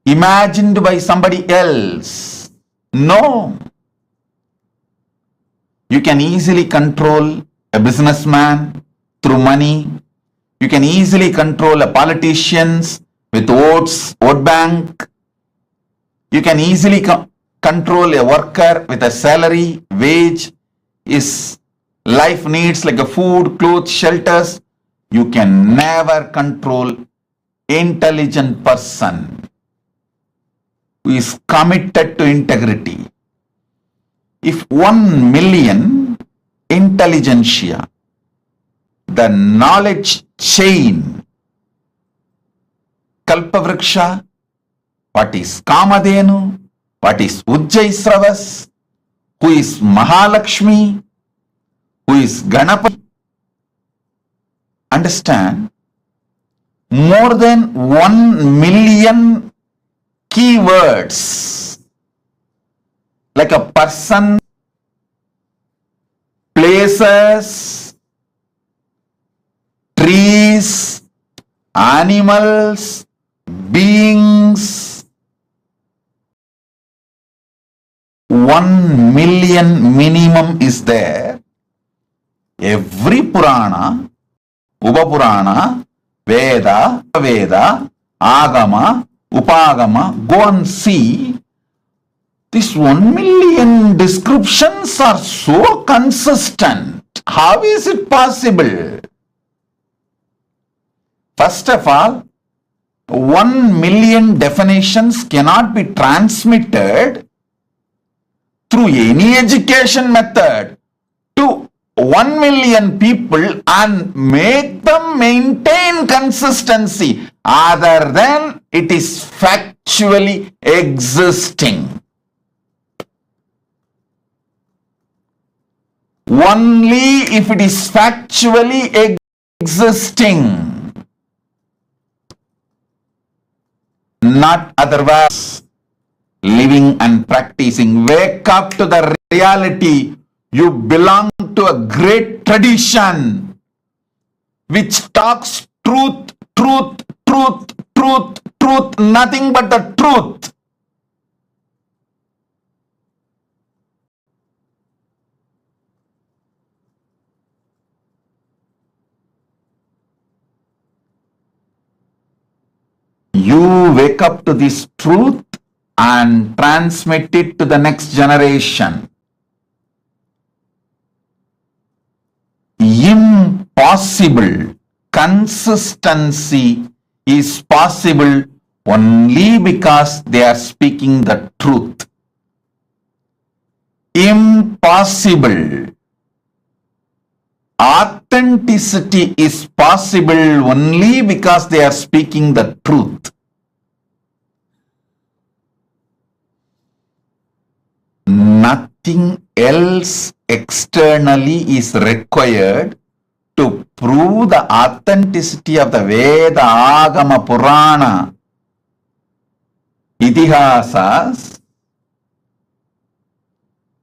E: imagined by somebody else. No. You can easily control a businessman through money. You can easily control a politicians with votes, vote bank. You can easily control a worker with a salary, wage, his life needs like a food, clothes, shelters. You can never control intelligent person who is committed to integrity. If 1 million intelligentsia, the knowledge chain, Kalpavriksha, what is Kamadenu, what is Ujjaisravas, who is Mahalakshmi, who is Ganapati. Understand, more than 1 million keywords, like a person, places, trees, animals, beings. 1 million minimum is there. Every Purana, Upapurana, Veda, Veda, Agama, Upagama, go and see. These 1 million descriptions are so consistent. How is it possible? First of all, 1 million definitions cannot be transmitted through any education method to 1 million people and make them maintain consistency other than it is factually existing. Only if it is factually existing, not otherwise. Living living and practicing. Wake up to the reality. You belong to a great tradition which talks truth, truth, truth, truth, truth, nothing but the truth. You wake up to this truth and transmit it to the next generation. Impossible. Consistency is possible only because they are speaking the truth. Impossible. Authenticity is possible only because they are speaking the truth. Nothing else externally is required to prove the authenticity of the Veda, Agama, Purana, Itihasas.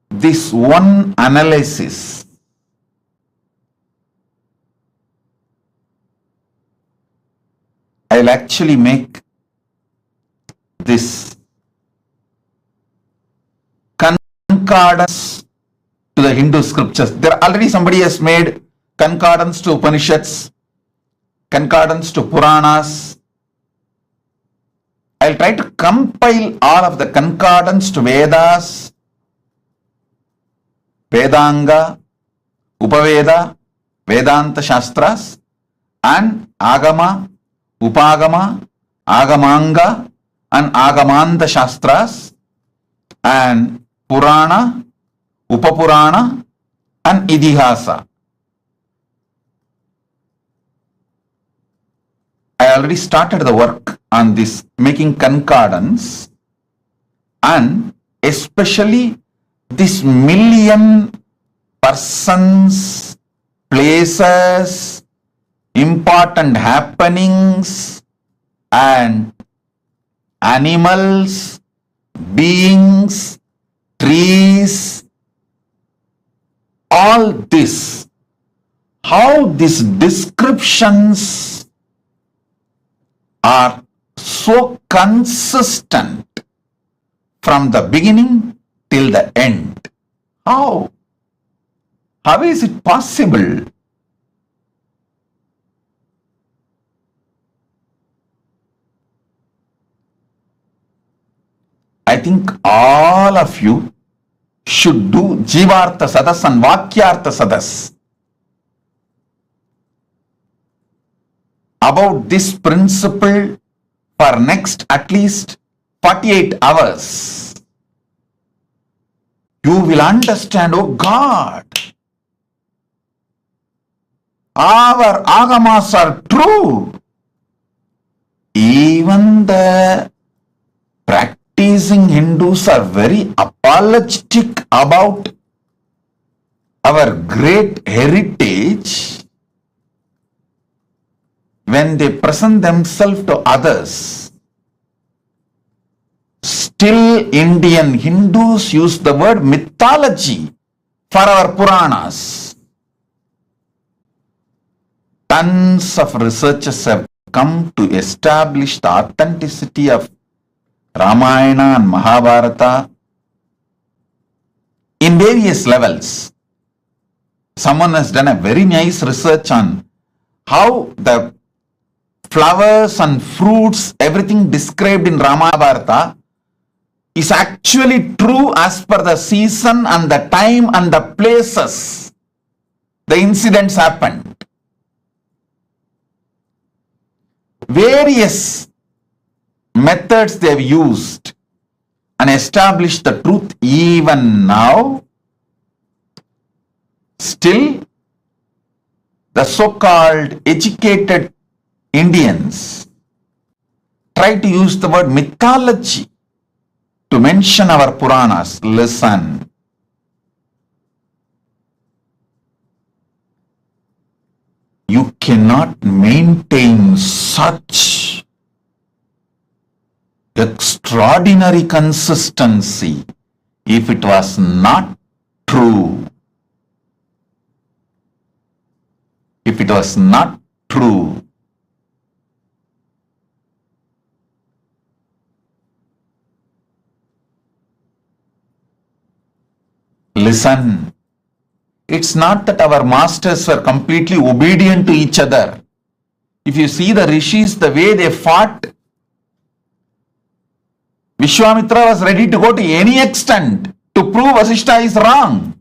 E: This one analysis I'll actually make this concordance to the Hindu scriptures. There already somebody has made concordance to Upanishads, concordance to Puranas. I'll try to compile all of the concordance to Vedas, Vedanga, Upaveda, Vedanta Shastras, and Agama, Upagama, Agamanga, and Agamanta Shastras, and Purana, Upapurana, and Idihasa. I already started the work on this, making concordance, and especially this million persons, places, important happenings, and animals, beings, trees, all this, how these descriptions are so consistent from the beginning till the end. How? How is it possible? I think all of you should do Jivartha Sadas and Vakyartha Sadas about this principle for next at least 48 hours. You will understand, oh God, our agamas are true. Even the practicing Hindus are very apologetic about our great heritage when they present themselves to others. Still, Indian Hindus use the word mythology for our Puranas. Tons of researchers have come to establish the authenticity of Ramayana and Mahabharata in various levels. Someone has done a very nice research on how the flowers and fruits, everything described in Ramayana is actually true as per the season and the time and the places the incidents happened. Various methods they have used and established the truth. Even now, still the so-called educated Indians try to use the word mythology to mention our Puranas. Listen. You cannot maintain such extraordinary consistency. If it was not true, if it was not true, listen, it's not that our masters were completely obedient to each other. If you see the rishis, the way they fought, Vishwamitra was ready to go to any extent to prove Vasishta is wrong.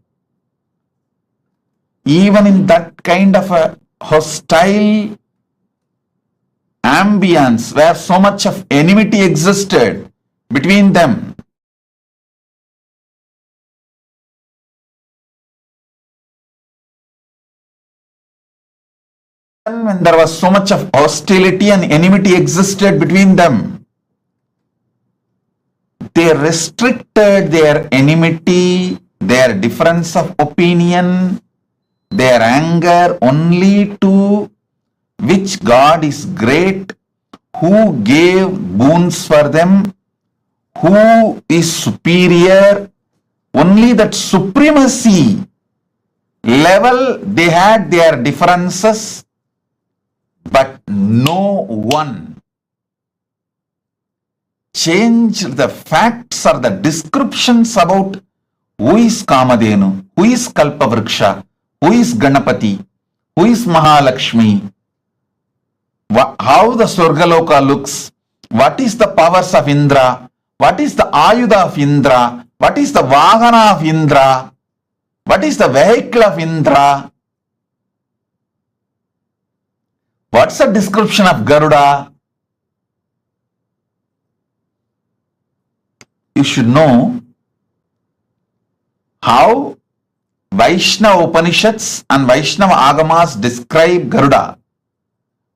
E: Even in that kind of a hostile ambience where so much of enmity existed between them, when there was so much of hostility and enmity existed between them, they restricted their enmity, their difference of opinion, their anger only to which God is great, who gave boons for them, who is superior. Only that supremacy level they had their differences, but no one changed the facts or the descriptions about who is Kamadhenu, who is Kalpavriksha, who is Ganapati, who is Mahalakshmi, how the Swargaloka looks, what is the powers of Indra, what is the Ayudha of Indra, what is the Vahana of Indra, what is the vehicle of Indra, what's the description of Garuda. You should know how Vaishnava Upanishads and Vaishnava Agamas describe Garuda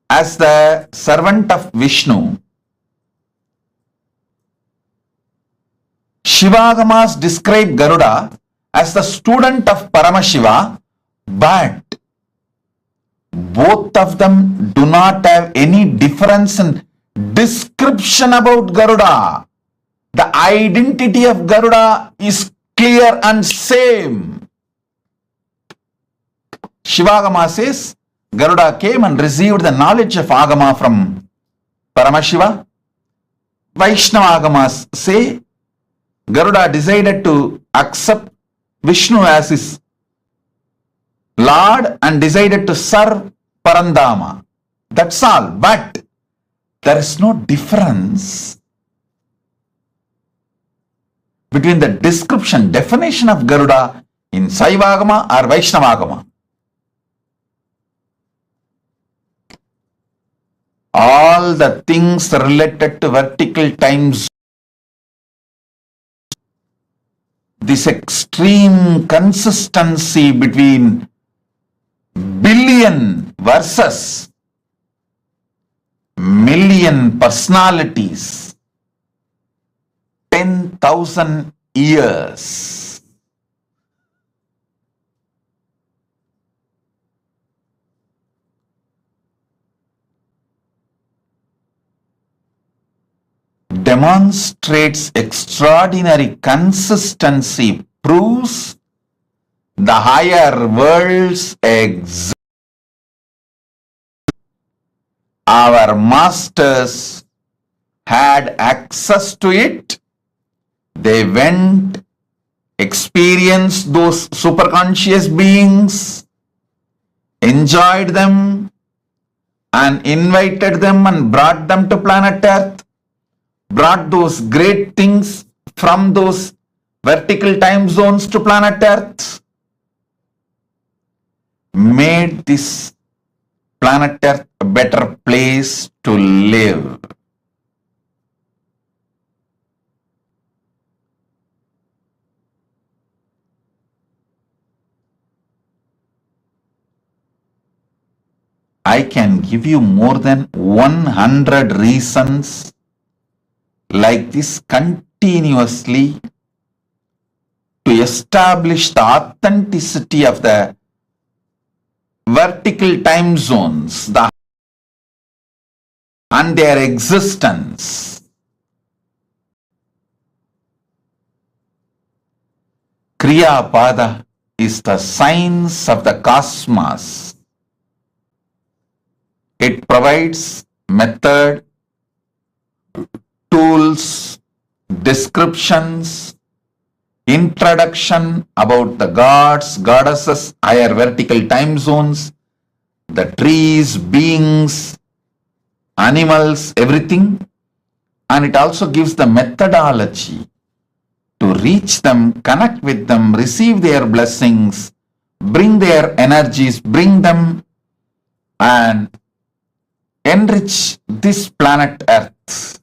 E: as the servant of Vishnu. Shivagamas describe Garuda as the student of Paramashiva, but both of them do not have any difference in description about Garuda. The identity of Garuda is clear and same. Shivagama says Garuda came and received the knowledge of Agama from Paramashiva. Vaishnava Agamas say Garuda decided to accept Vishnu as his Lord and decided to serve Parandama. That's all. But there is no difference between the description, definition of Garuda in Saivagama or Vaishnavagama. All the things related to vertical times, this extreme consistency between billion versus million personalities, 10,000 years. Demonstrates extraordinary consistency, proves the higher worlds exist. Our masters had access to it. They went, experienced those superconscious beings, enjoyed them, and invited them and brought them to planet Earth, brought those great things from those vertical time zones to planet Earth, made this planet Earth a better place to live. I can give you more than 100 reasons like this continuously to establish the authenticity of the vertical time zones and their existence. Kriya Pada is the science of the cosmos. It provides method, tools, descriptions, introduction about the gods, goddesses, higher vertical time zones, the trees, beings, animals, everything. And it also gives the methodology to reach them, connect with them, receive their blessings, bring their energies, bring them and enrich this planet Earth.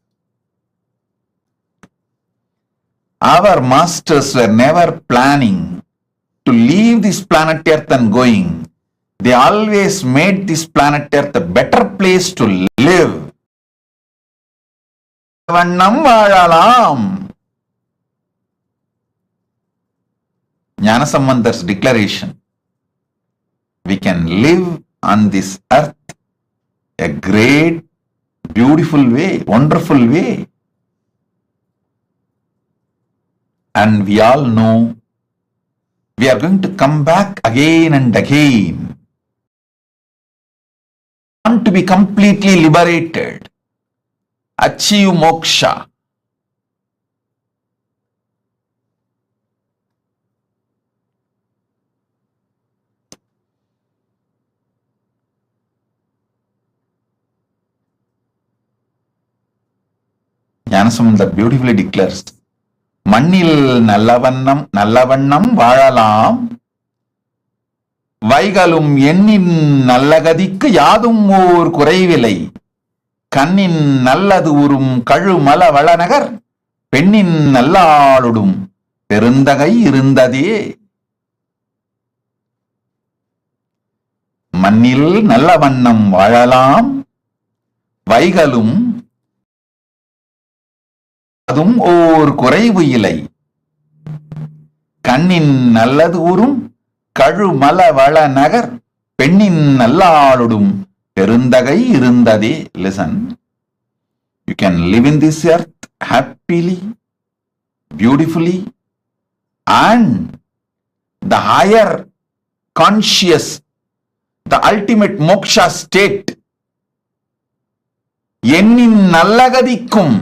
E: Our masters were never planning to leave this planet Earth and going. They always made this planet Earth a better place to live. வண்ணம் வாழலாம். Jnanasambandar's declaration. We can live on this earth a great, beautiful way, wonderful way. And we all know we are going to come back again and again. Want to be completely liberated, achieve moksha. Jnanasamandar beautifully declares, மண்ணில் நல்லவண்ணம் வாழலாம், வைகளும் எண்ணின் நல்லகதிக்கு யாதும் ஓர் குறைவில்லை, கண்ணின் நல்லது உறும் கழுமல வளநகர் பெண்ணின் நல்லாளுடும் பெருந்தகை இருந்ததே. மண்ணில் நல்ல வண்ணம் வாழலாம், வைகளும் அதும் ஓர் குறைவு இல்லை, கண்ணின் நல்லது உறும் கழுமல வளநகர் பெண்ணின் நல்லாளுடும் பெருந்தகை இருந்ததே. Listen, you can live in this earth happily, beautifully, and the higher conscious, the ultimate moksha state, எண்ணின் நல்லகதிக்கும்,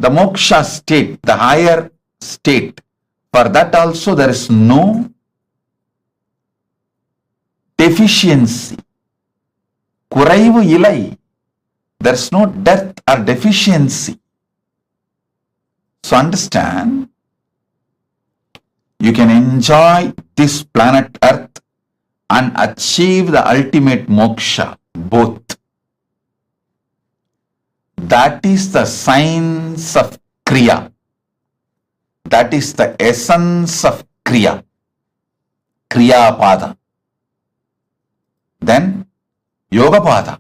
E: the moksha state, the higher state, for that also there is no deficiency. குறைவு இல்லை. There is no death or deficiency. So understand, you can enjoy this planet Earth and achieve the ultimate moksha, both. That is the science of Kriya. That is the essence of Kriya. Kriya Pada. Then Yoga Pada.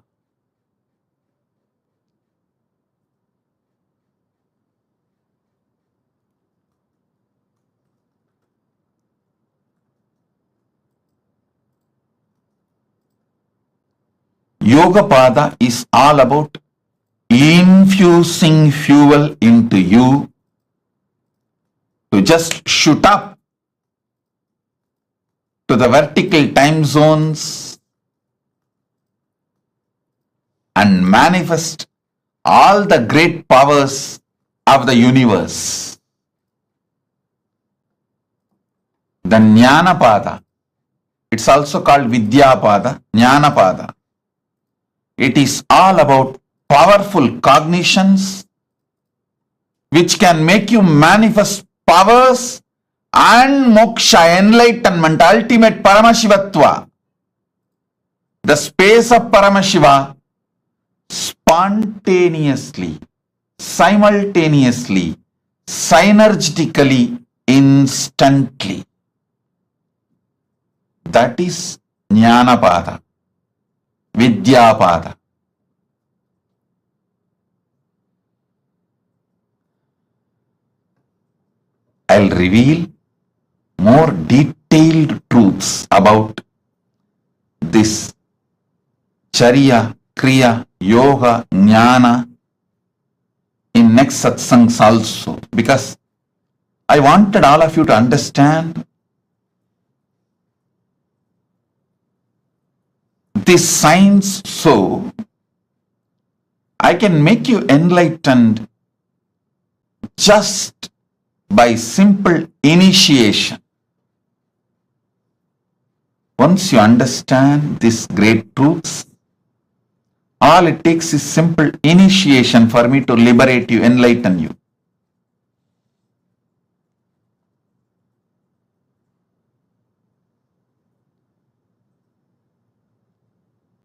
E: Yoga Pada is all about infusing fuel into you to just shoot up to the vertical time zones and manifest all the great powers of the universe. The Jnana Pada, it's also called Vidya Pada, Jnana Pada. It is all about powerful cognitions which can make you manifest powers and moksha, enlightenment, ultimate Paramashivatva. The space of Paramashiva spontaneously, simultaneously, synergetically, instantly. That is Jnana Pada, Vidya Pada. I'll reveal more detailed truths about this Charya, Kriya, Yoga, Jnana in next satsangs also, because I wanted all of you to understand this science so I can make you enlightened just by simple initiation. Once you understand these great truths, all it takes is simple initiation for me to liberate you, enlighten you.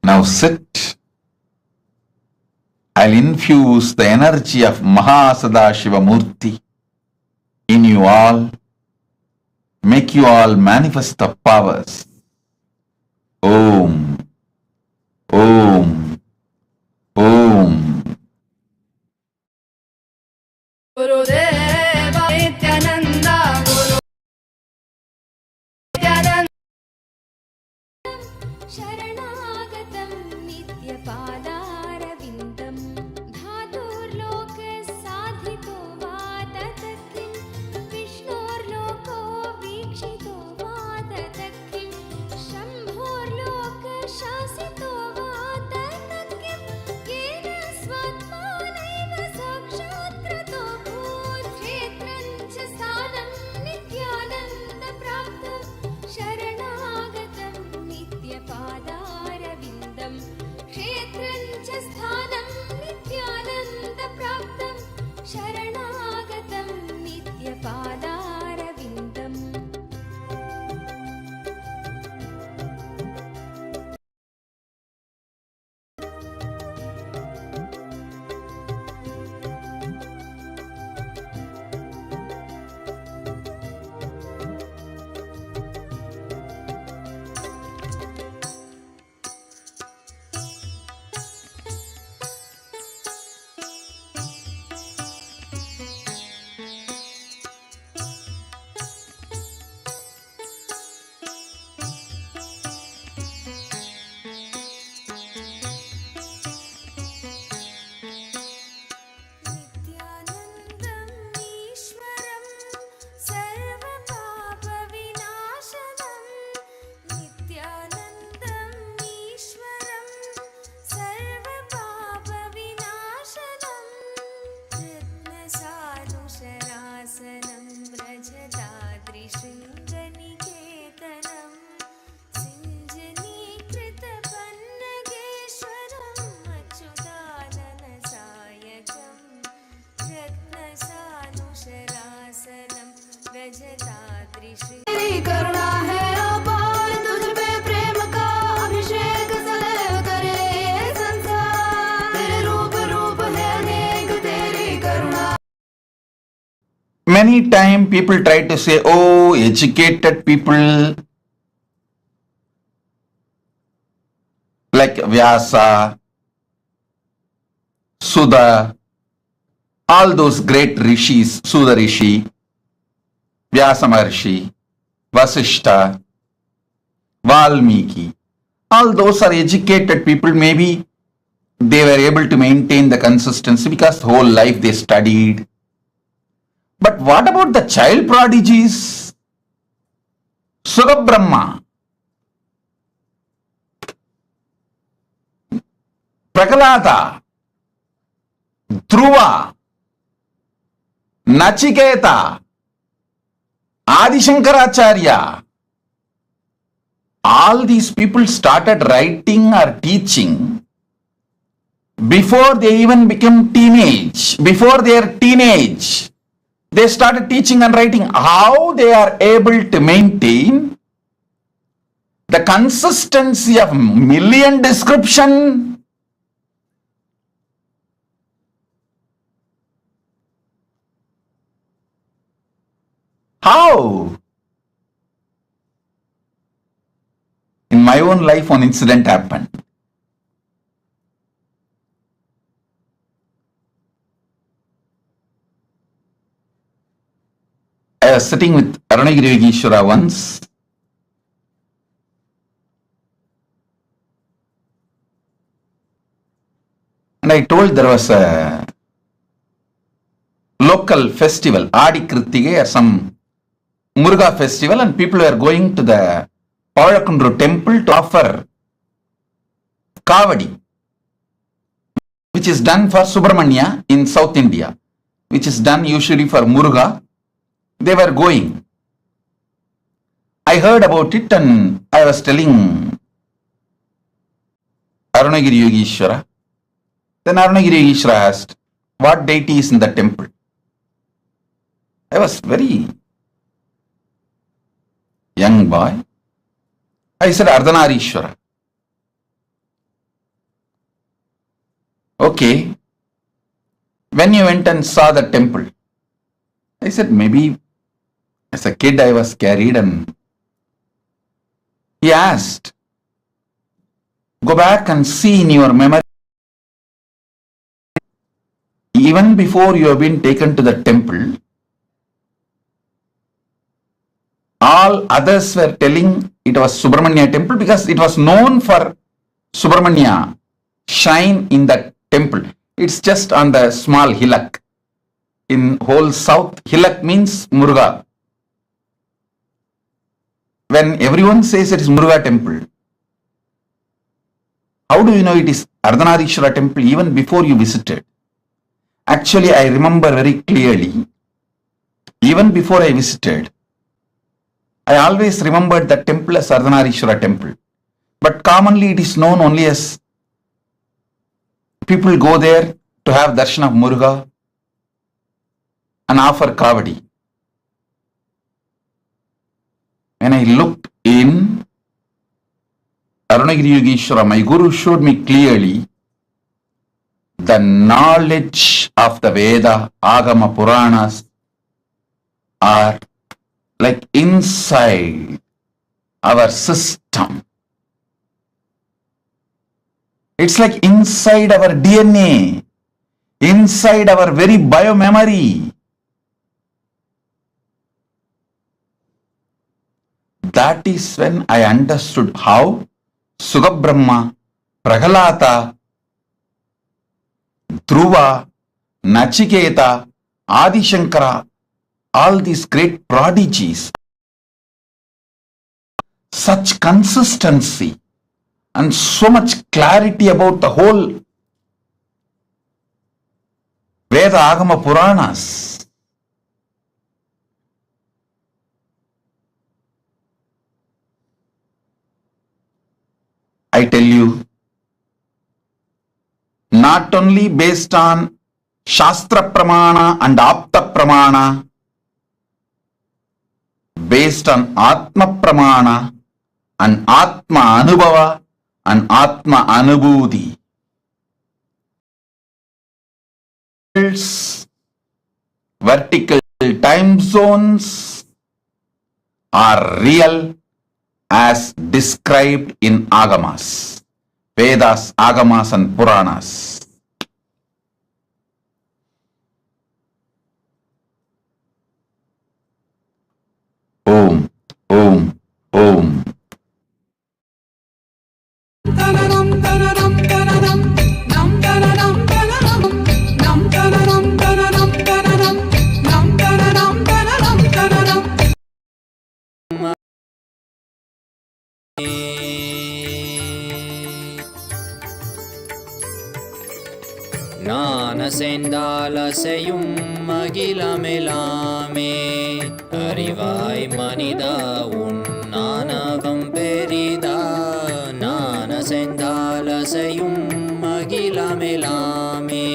E: Now sit. I'll infuse the energy of MahaSadashiva Murthy in you all, make you all manifest the powers. Om, Om, Om.
D: गुरुदेव नित्यानन्द गुरु नित्यानन्द शरणागतं नित्यपादारविन्दं धातुर्लोक साधितो वा तत् किं विष्णोर्लोको वीक्षितो वा तत् किं शम्भोर्लोक शासितो वा तत् किं येन स्वात्मानैव साक्षात् कृतो भूत्क्षेत्रं च स्थानं नित्यानन्दप्राप्तं शरणागतं नित्यपादारविन्दं क्षेत्रं च स्थानं नित्यानन्दप्राप्तं शरणागतं नित्यपादारविन्दम् नित्यानन्दम् ईश्वरं सर्वपापविनाशनं नित्यानन्दम् ईश्वरं सर्वपापविनाशनं रत्नसानुशरासनं व्रजदाद्रिशृङ्गनिकेतनं सिञ्जनीकृतपन्नगेश्वरम् अच्युताननसायकम् रत्नसानुशरासनं व्रजदाद्रिशृङ्ग तेरी करुणा है अपार तुझ पे प्रेम का अभिषेक सदैव करे ये संसार तेरे रूप रूप है अनेक तेरी करुणा
E: Many times people try to say, oh, educated people like Vyasa, Sudha, all those great rishis, Sudha Rishi, Vyasa Maharshi, Vasishta, Valmiki, all those are educated people. Maybe they were able to maintain the consistency because the whole life they studied. But what about the child prodigies? Sugabrahma, Prakalata, Dhruva, Nachiketa, Adi Shankaracharya. All these people started writing or teaching before they even became teenage. Before their teenage, they started teaching and writing. How they are able to maintain the consistency of million description? How? In my own life, one incident happened. I was sitting with Arunagiri Yogeshwara once, and I told there was a local festival, Adi Krittige, or some Muruga festival, and people were going to the Pavakundru temple to offer Kavadi, which is done for Subramanya in South India, which is done usually for Muruga. They were going. I heard about it and I was telling Arunagiri Yogeshwara. Then Arunagiri Yogeshwara asked, what deity is in the temple? I was very young boy. I said Ardhanarishwara. Okay. When you went and saw the temple, I said maybe as a kid I was carried, and he asked, go back and see in your memory, even before you have been taken to the temple, all others were telling it was Subramanya temple because it was known for Subramanya shrine in that temple. It's just on the small hillock. In whole south, hillock means Muruga. When everyone says it is Muruga temple, how do you know it is Ardhanarishwara temple even before you visited? Actually, I remember very clearly, even before I visited, I always remembered the temple as Ardhanarishwara temple. But commonly it is known only as people go there to have darshan of Muruga and offer Kavadi. When I looked in Arunagiri Yogeshwara, my Guru showed me clearly the knowledge of the Veda, Agama, Puranas are like inside our system. It's like inside our DNA, inside our very biomemory. That is when I understood how Sugabrahma, Prahalata, Dhruva, Nachiketa, Adi Shankara, all these great prodigies, such consistency and so much clarity about the whole Veda, Agama, Puranas. I tell you, not only based on Shastra Pramana and Apta Pramana, based on Atma Pramana and Atma Anubhava and Atma Anubhuti. Vertical time zones are real as described in Agamas, Vedas, Agamas and Puranas. Om, Om, Om.
F: ஞானசெந்தாலசையும் அகிலமெலாமே அறிவாய் மனிதா உன் ஞானகம் பெரிதா. ஞானசெந்தாலசையும் அகிலமெலாமே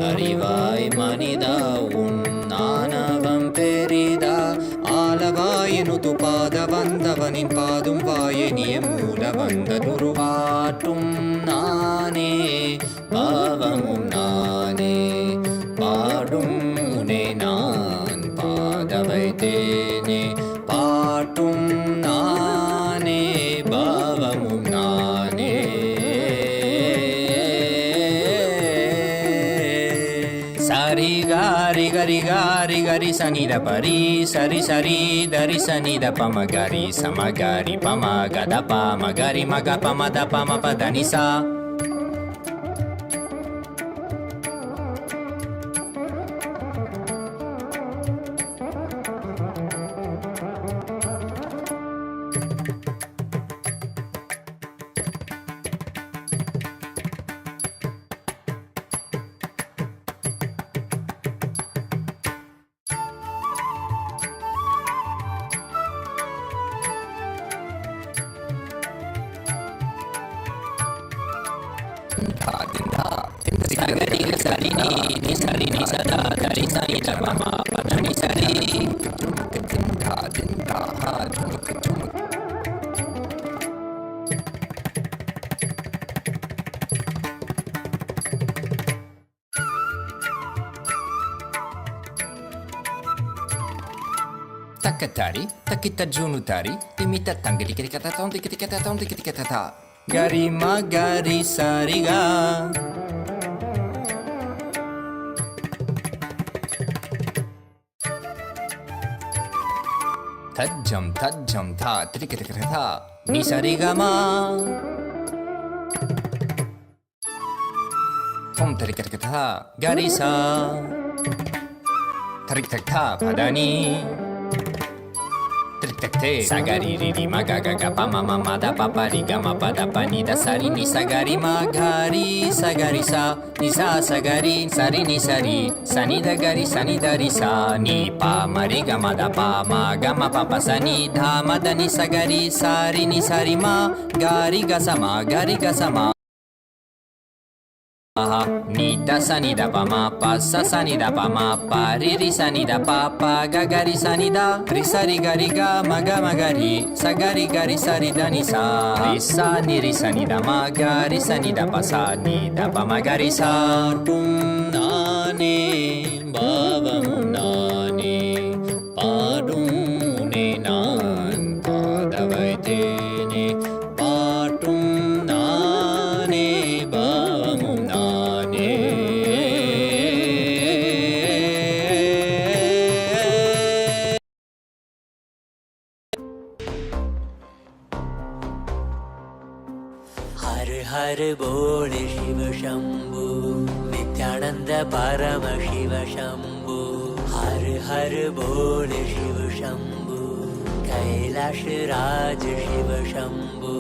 F: அறிவாய் மனிதா உன் ஞானகம் பெரிதா. ஆலவாயினுது பாத வந்தவனின் பாதும் வாயனிய மூல வந்த துருவாட்டும் நானே பாவமும் நானே பாடும் உனை நான் பாத வைத்தேனே. பாட்டும் நானே பாவமும் நானே. சரி காரி கரி காரி கரி சனித பரி சரி சரி தரி சனித பம கரி சமகரி பம கத பம கரி மக பம த பம பதனிசா. Sagari sari ni sari ni sada dari sani dapa ma pada ni sari. Takatari, takita junutari, timita tanggali kata tom tikita ta. Gari ma gari sariga. Tajam tha trikita tha ni sarigama. Tom trikita tha garisa. Tarik tak tha padani. Sagari riri magaga pa mama da papa riga ma pada pani da sari ni sagari magari sagari sa ni sa sagari sari ni sari sani da gari sani da ri sa ni pa mariga ma da pa ma ga ma papa sani dha ma da ni sagari sari ni sari ma gari ga sama ni da sani da pa ma pa sa sani da pa ma pa ri ri sani da pa pa ga ga ri sani da ri sari ga ma ga ri sa gari sari da ni sa ri sa ni ri sani da ma ga ri sani da pa sa ni da pa ma ga ri sa tum na ne baba mu na ne pa dum ne nan pa da vai te ne pa tum na ne baba mu
G: हर बोल शिव शंभु नित्यानंद परम शिव शंभु हर बोल शिव शंभु कैलाश राज शिव शंभु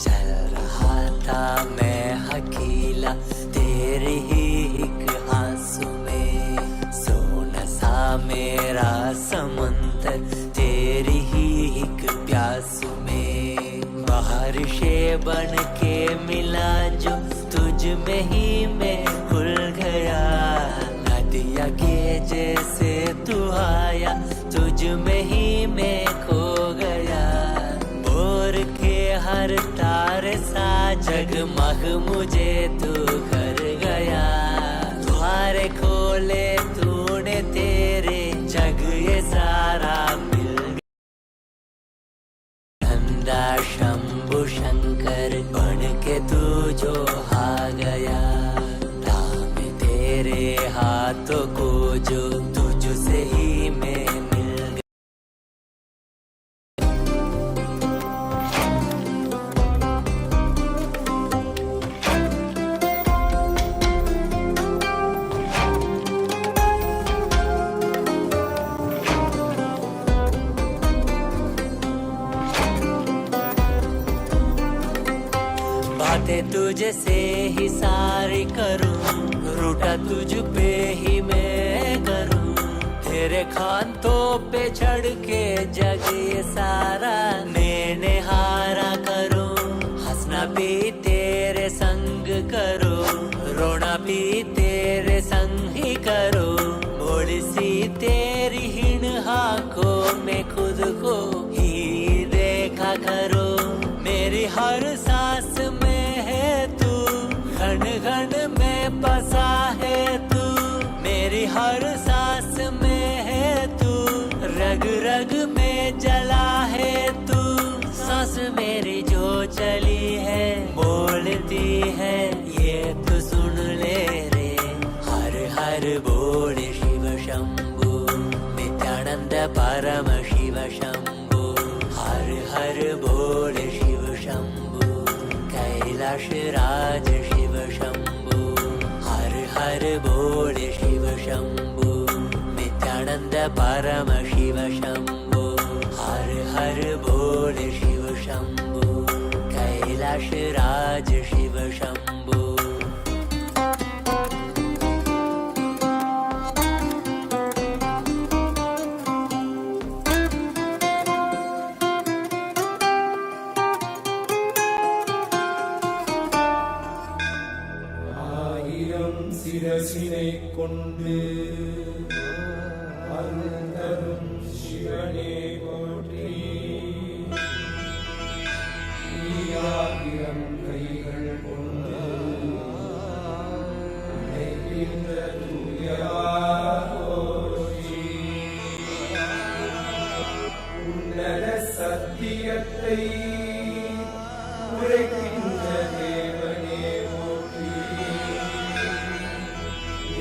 G: चल रहा था मैं अकेला तेरे ही एक आंसू में सोना सा मेरा समंदर तेरी ही एक प्यासू में बारिशे बन के मिला जो तुझ में ही मैं खुल गया नदिया के जैसे तू आया तुझ में ही मैं खो गया बोर के हर तार सा जगमग मुझे तू कर गया द्वारे खोले तूने तेरे जग ये सारा शंभु शंकर बन के तू जो आ गया थामे तेरे हाथों को जो तुझसे ही मैं मिल गया बातें तुझसे ही सारी करूं रूठा तुझ पे ही मैं करूं तेरे खानों पे चढ़ के जग ये सारा मैंने हारा करूं हंसना भी तेरे संग करूं रोना भी तेरे संग ही करूं भोली सी तेरी हिण आंखों में खुद को ही देखा करूं मेरी हर सांस में है तू घन घन में बसा है तू मेरी हर सांस में है तू रग रग में जला है तू सांस मेरी जो चली है बोलती है ये तो सुन ले रे हर बोल शिव शंभु नित्यानंद परम शिव शंभु हर बोल शिव शंभु कैलाश राज शिव शंभु हर बोल शिव शंभु नित्यानंद परम शिव शंभु हर बोल शिव शंभु कैलाश राज शिव शंभु
H: கொண்டு அருந்தரும் சிவனே போற்றி. ஈயாயிரம் கைகள் கொண்டு நினைக்கின்ற தூயவா போற்றி. உன்னத சத்தியத்தை உரைக்கின்ற தேவனே போற்றி.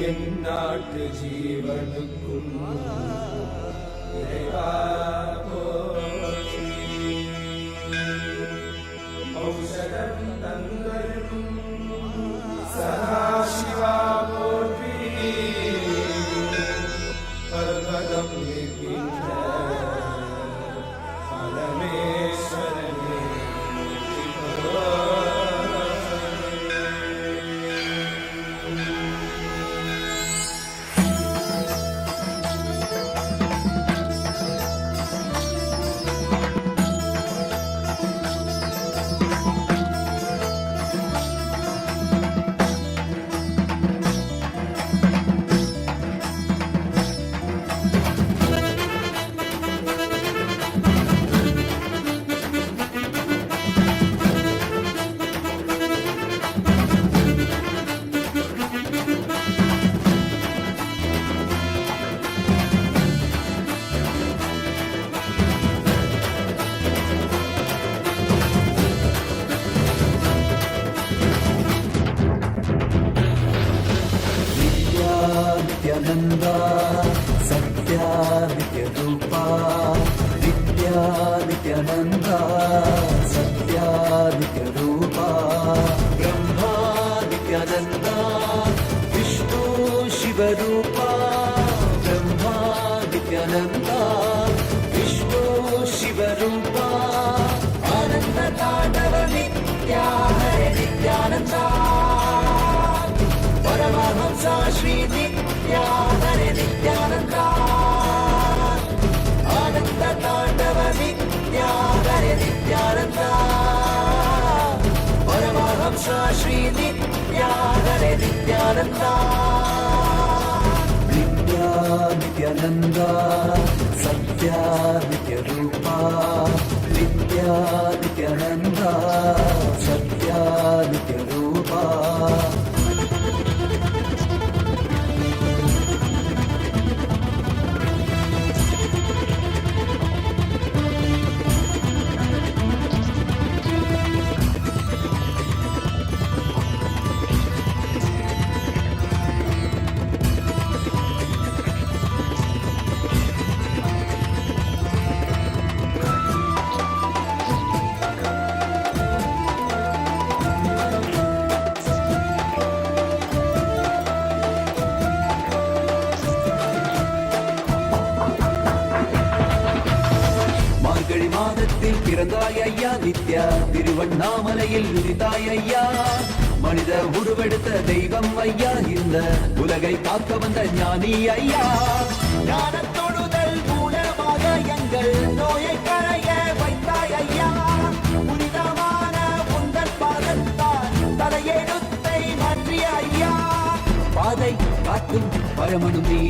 H: என் நாட்டு ஜீவனுக்கும் இறைவா போற்றி. ஔஷதம் தந்தருளும் சதாசிவா போற்றி. பர்வதம் நிற்கின்ற பரமேஸ்வரனே
I: नित्यानंदा सत्या नित्य रूपा. नित्या नित्यानंदा सत्या नित्य रूपा. ब्रह्मा नित्यानंदा विष्णु शिव रूपा. ब्रह्मा नित्यानंदा विष्णु शिव रूपा. आनंद तांडव नित्या हरे नित्यानंदा. परमहंसा श्री नित्या हरे नित्यानंदा. आनंद तांडव नित्या हरे नित्यानंदा. परमहंसा श्री नित्या हरे नित्यानंदा. नित्या नित्यानंदा सत्या नित्य रूपा. नित्या नित्यानंदा सत्या नित्य रूपा. மாதத்தில் பிறந்தாய் ஐயா நித்யா. திருவண்ணாமலையில் உதித்தாய் ஐயா. மனித உருவெடுத்த தெய்வம் ஐயா. இந்த உலகை காக்க வந்த ஞானி ஐயா. ஞான தொழுதல் மூலமாக எங்கள் நோயை கரைய வைத்தாய் ஐயா. புனிதமான உந்தன் பாதத்தால் தலையெழுத்தை மாற்றிய ஐயா. பாதை காட்டும் பரமனுமே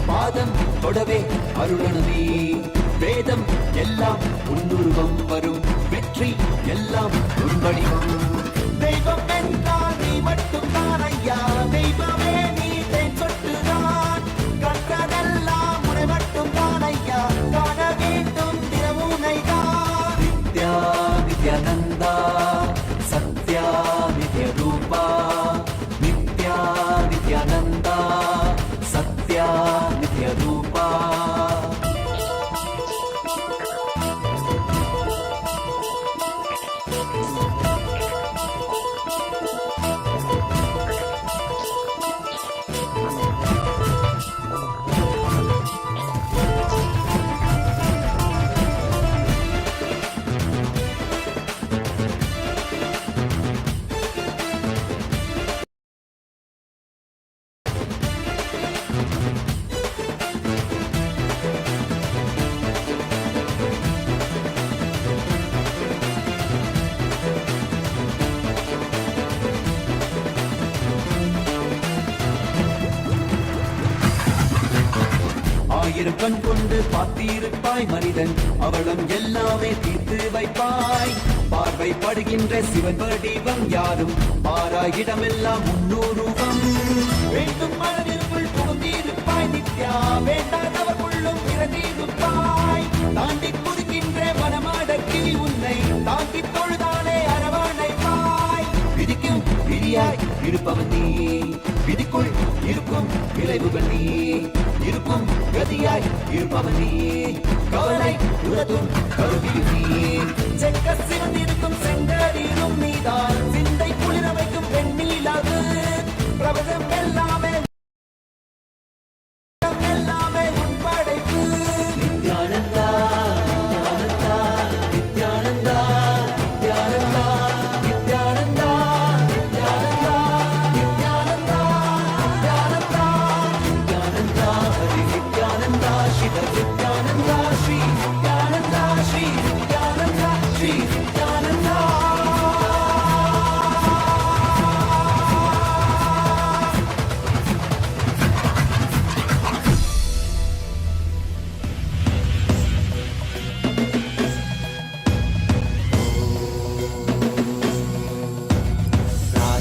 I: பாதம் தொடவே அருளனுமே. வேதம் எல்லாம் உன்னுருவம் வரும். வெற்றி எல்லாம் உன்படிவம். தெய்வம் என்றால் நீ மட்டும் தான் ஐயா. தெய்வமே நீ தேன் சொட்டுதான். கற்றதெல்லாம் உனை மட்டும் தான் ஐயா. காண வேண்டும் தினமுனைதான். நித்யா நித்யானந்தா சத்யா நித்ய ரூபா. நித்யா நித்யானந்தா சத்யா நித்ய ரூபா. ஆயிரம் கண் கொண்டு பார்த்திருப்பாய் மனிதன் அவளும் எல்லாமே தீர்த்து வைப்பாய் பார்வை படுகின்ற சிவன் வடிவம் யாரும் பாராயிடமெல்லாம் முன்னூறுவம் வேண்டும் மனதிற்குள் புகுந்திருப்பாய் நித்யா வேண்டாதவர்களும் இறந்திருப்பாய் தாண்டி குதிக்கின்ற மனமடக்கி உன்னை தாங்கி தொழுதானே அரவணைப்பாய் விதிக்கும் விதியாய் இருப்பவன் நீ விதிக்குள் இருக்கும் விளைவுகள் நீ இருக்கும் கதியாய் இருப்பவன் நீ கவலை உலதும் கருவியும் நீ செக்க சிவந்திருக்கும் செங்கரிலும் நீதான் சிந்தை குளிர வைக்கும் பெண்ணிலாது பிரபஞ்சம் எல்லாமே எல்லாமே உன் படைப்பு நித்யானந்தா நித்யானந்தா நித்யானந்தா நித்யானந்தா நித்யானந்தா நித்யானந்தா நித்யானந்தா நித்யானந்தா நித்யானந்தா ஹரி நித்யானந்தா சிவ நித்யானந்தா ஸ்ரீ நித்யானந்தா ஸ்ரீ நித்யானந்தா ஸ்ரீ நித்யானந்தா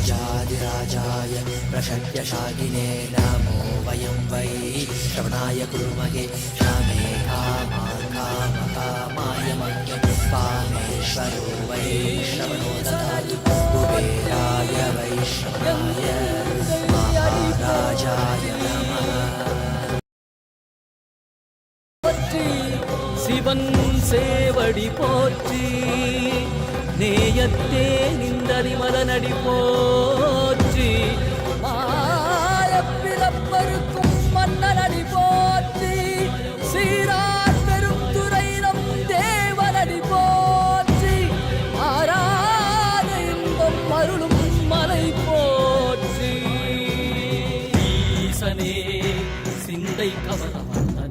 G: राजाधिराजाय प्रशक्यशालिने नमो वयं वै श्रवणाय कुर्महे श्यामे कामाय मह्यं कामेश्वरो वै श्रवणो ददातु कुबेराय वैश्रवणाय महाराजाय नमः சிவன் சேவடி போற்றி நேயத்தே நிந்தரி மலனடி போற்றி மாயப்பிறப்பருக்கும் மன்னனடி போற்றி சீரார் பெரும் துறை நம் தேவனடி போற்றி ஆராத இன்பம் அருளும் மலை போற்றி ஈசனே சிந்தை கவல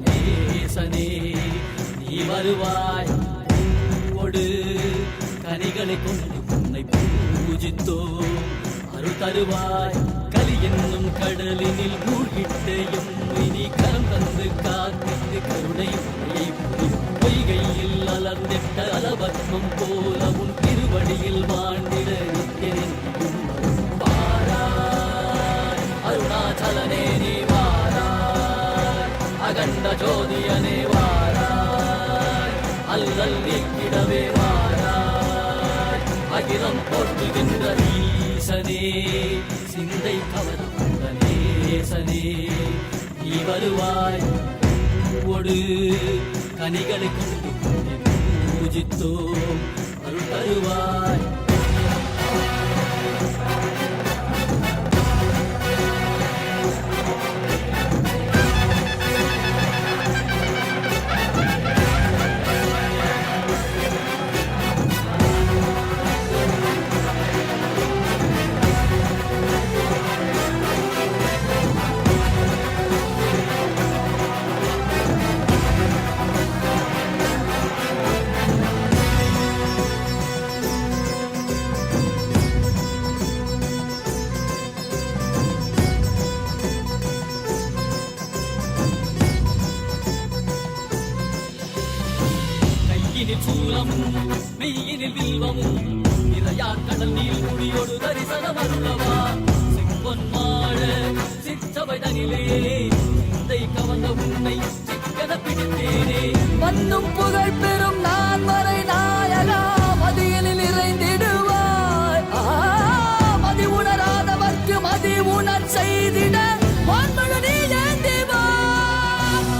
G: நேசனே நீ வருவாய் பூவோடு கனிகளை கொண்டு உன்னை பூஜித்தோ அருள் தருவாய் கலி என்னும் கடலினில் மூழ்கிட்டையும் இனி கரம் தந்து காத்திட்டு கருணை மழையை பொய்கையில் அலர்ந்திட்ட அலவத்மம் போல உன் திருவடியில் வாழ்ந்திட நித்தியனின் வாராய் அருணாச்சலனே நீ வாராய் அகண்ட ஜோதியனே வாராய் அல்லல் நீக்கிடவே வாராய் அகிலம் போற்றுகின்ற ஈசனே சிந்தை கவர்ந்த நேசனே நீ வருவாய் பூவோடு கனிகளை கொண்டு உன்னை பூஜித்தோம் அருள் தருவாய் கையினில் சூலமும் மெய்யினில் வில்வமும் நிறையா கடல் நீர் குடியோடு தரிசனம் அருளவா செம்பொன் மாட சிற்றவை தனிலே சிந்தை கவர்ந்த உன்னை சிக்கன பிடித்தேனே மண்ணும் புகழ் பெறும் நான் வரை நாயகா மதியனில் இறைந்திடுவாய் மதி உணராதவர்க்கு மதி உணர் செய்திட வான்மழு நீ ஏந்திவா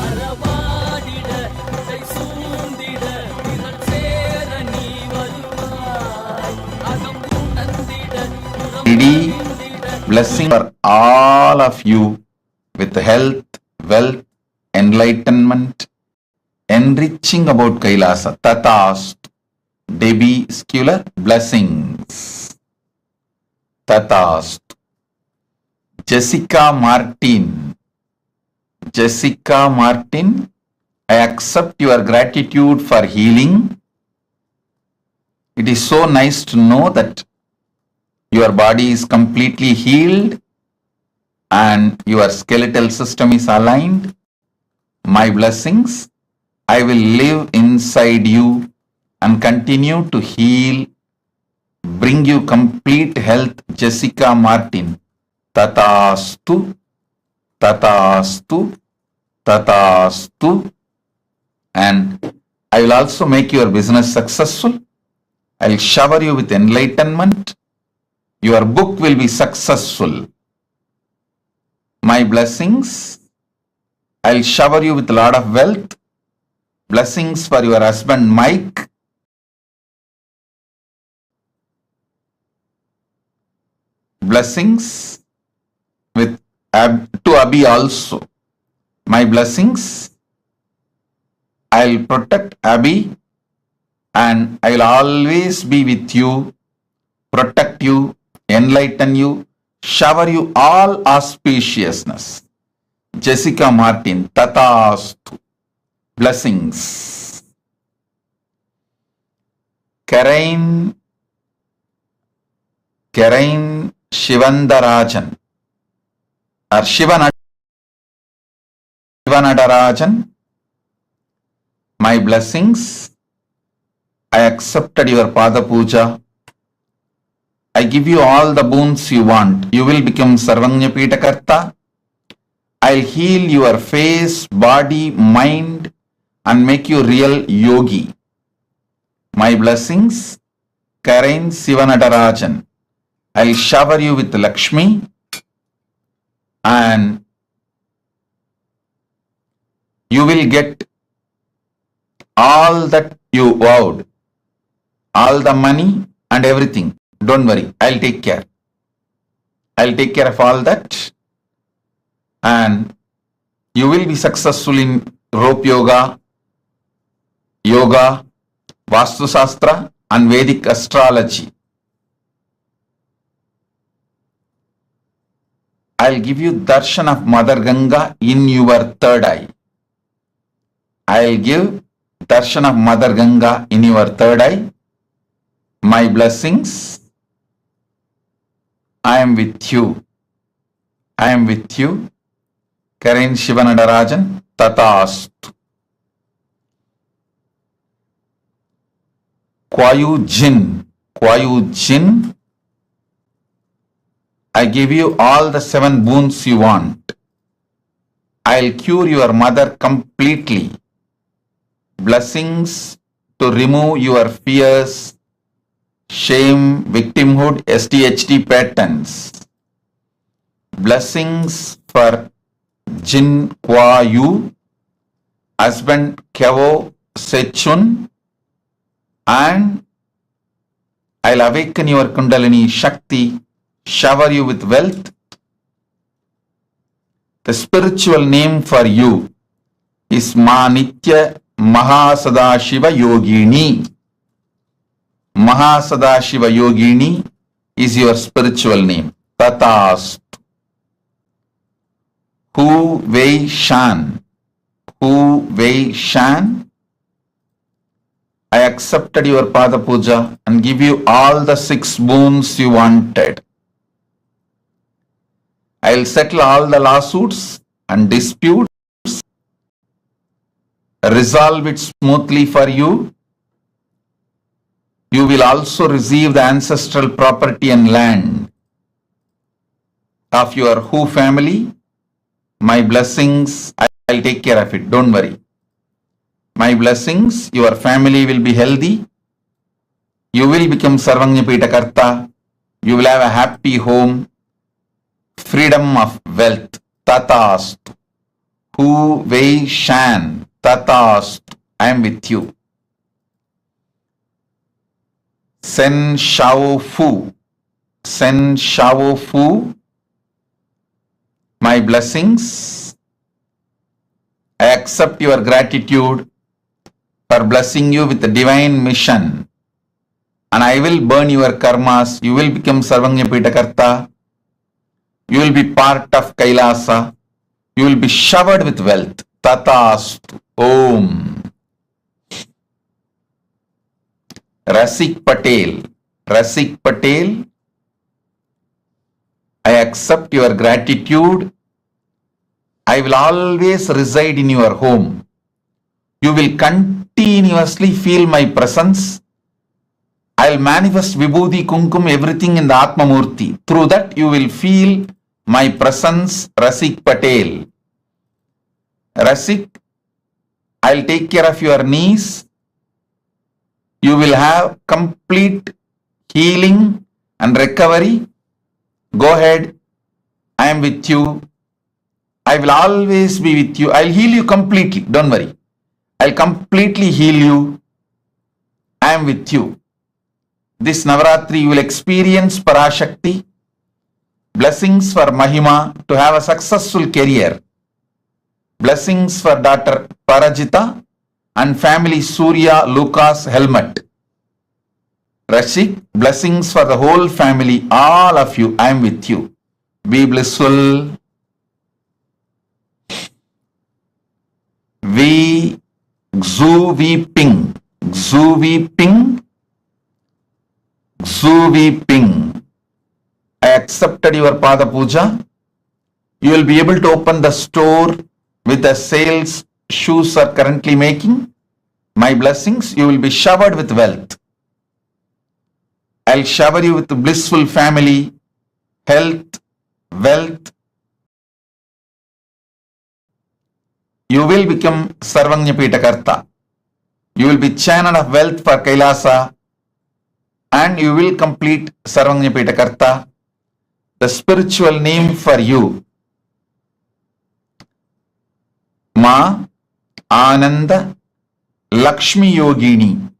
G: அறவாடிட இசை சூழ்ந்திட திரள் சேர நீ வருவாய் அகம் உணர்ந்திட
E: Didi, blessing for all of you with health, wealth, enlightenment, enriching about Kailasa. Tatast. Debbie Scular, blessings. Tatast. Jessica Martin. Jessica Martin, I accept your gratitude for healing. It is so nice to know that your body is completely healed and your skeletal system is aligned. My blessings, I will live inside you and continue to heal, bring you complete health, Jessica Martin. Tatastu, tatastu, tatastu. And I will also make your business successful. I will shower you with enlightenment. Your book will be successful. My blessings, I will shower you with a lot of wealth. Blessings for your husband Mike. Blessings with to Abhi also. My blessings, I'll protect Abhi and I'll always be with you, protect you, enlighten you, shower you all auspiciousness. Jessica Martin, Tatastu. Blessings. Karain Shivandarajan or Shivanadarajan. My blessings, I accepted your Pada Puja. I give you all the boons you want. You will become Sarvanya Pitakarta. I'll heal your face, body, mind and make you real yogi. My blessings, Karain Sivanadarajan. I'll shower you with Lakshmi and you will get all that you vowed, all the money and everything. Don't worry, I'll take care. I'll take care of all that and you will be successful in rope yoga, Vastu Shastra and Vedic astrology. I'll give you darshan of Mother Ganga in your third eye. I'll give darshan of Mother Ganga in your third eye. My blessings, I am with you. I am with you. Karain Shivanadarajan, Tatastu. Kwayu Jin, I give you all the 7 boons you want. I'll cure your mother completely. Blessings to remove your fears, shame, victimhood, SDHD patterns. Blessings for Jin Kwayu, husband Kevo Sechun, and I'll awaken your Kundalini Shakti, shower you with wealth. The spiritual name for you is Manitya MahaSadashiva Yogini. MahaSadashiva Yogini is your spiritual name. Tatastu. Hu Wei Shan. I accepted your Pada Puja and give you all the 6 boons you wanted. I'll settle all the lawsuits and disputes, resolve it smoothly for you. You will also receive the ancestral property and land of your Hu family. My blessings, I'll take care of it. Don't worry. My blessings, your family will be healthy. You will become Sarvanya Pitakarta. You will have a happy home. Freedom of wealth. Tatastu. Hu Wei Shan. Tatastu. I am with you. Sen Shao Fu. My blessings. I accept your gratitude for blessing you with the divine mission. And I will burn your karmas. You will become Sarvanya Pitakarta. You will be part of Kailasa. You will be showered with wealth. Tatastu. Om. Rasik Patel. I accept your gratitude. I will always reside in your home. You will continuously feel my presence. I will manifest Vibhuti, Kumkum, everything in the Atma Murthy. Through that you will feel my presence, Rasik Patel. Rasik, I will take care of your knees. You will have complete healing and recovery. Go ahead. I am with you. I will always be with you. I will heal you completely. Don't worry. I will completely heal you. I am with you. This Navaratri you will experience Parashakti. Blessings for Mahima to have a successful career. Blessings for daughter Parajita and family Surya Lucas Helmet. Rashik, blessings for the whole family, all of you. I am with you. Be blissful. Xu Vi Ping. Xu Vi Ping. Xu Vi Ping. I accepted your Pada Puja. You will be able to open the store with the sales shoes are currently making. My blessings, you will be showered with wealth. I'll shower you with blissful family, health, wealth. You will become Sarvanya Pitakarta. You will be channel of wealth for Kailasa and you will complete Sarvanya Pitakarta. The spiritual name for you, Ma Ananda Lakshmi Yogini.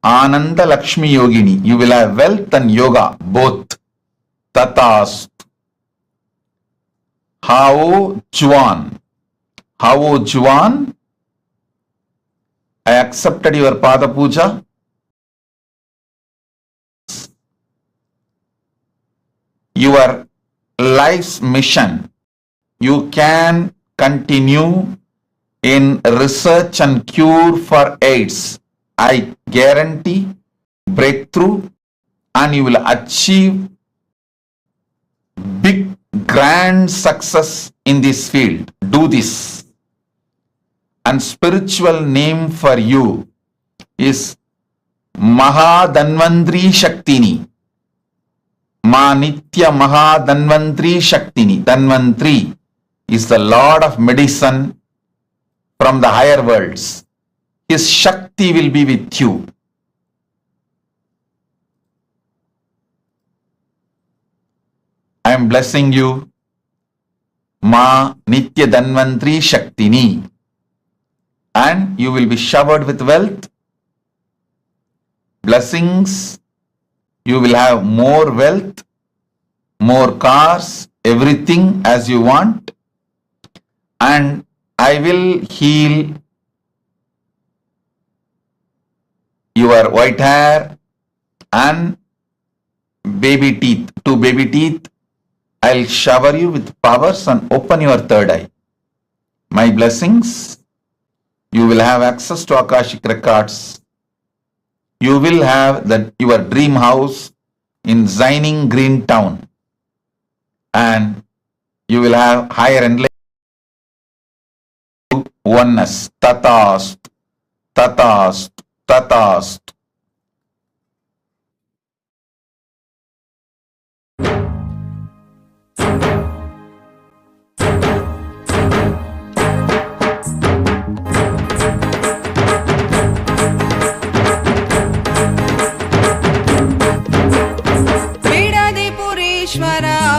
E: Ananda Lakshmi Yogini. You will have wealth and yoga both. Tatast. Hao Juan. Hao Juan. I accepted your Pada Puja. Your life's mission. You can continue in research and cure for AIDS. I guarantee breakthrough and you will achieve big grand success in this field. Do this. And spiritual name for you is Mahadanvantri Shaktini. Ma Nitya Mahadanvantri Shaktini. Danvantri is the Lord of medicine from the higher worlds. His Shakti will be with you. I am blessing you. Ma Nitya Danvantri Shaktini. And you will be showered with wealth. Blessings. You will have more wealth, more cars, everything as you want. And I will heal your white hair and baby teeth. 2 baby teeth. I'll shower you with powers and open your third eye. My blessings. You will have access to Akashic records. You will have your dream house in Zining Green Town. And you will have higher enlightenment. Oneness. Tatast. Tatast. Tatast.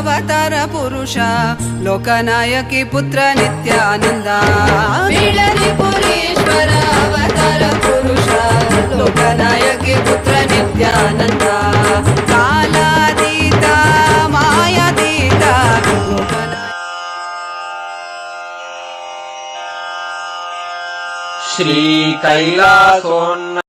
J: अवतार पुरुष लोकनायकी पुत्र नित्यानंद पुरीश्वर अवतार पुरुष लोकनायकी पुत्र नित्यानंद कालातीता मायातीता
G: श्री कैलासोन्न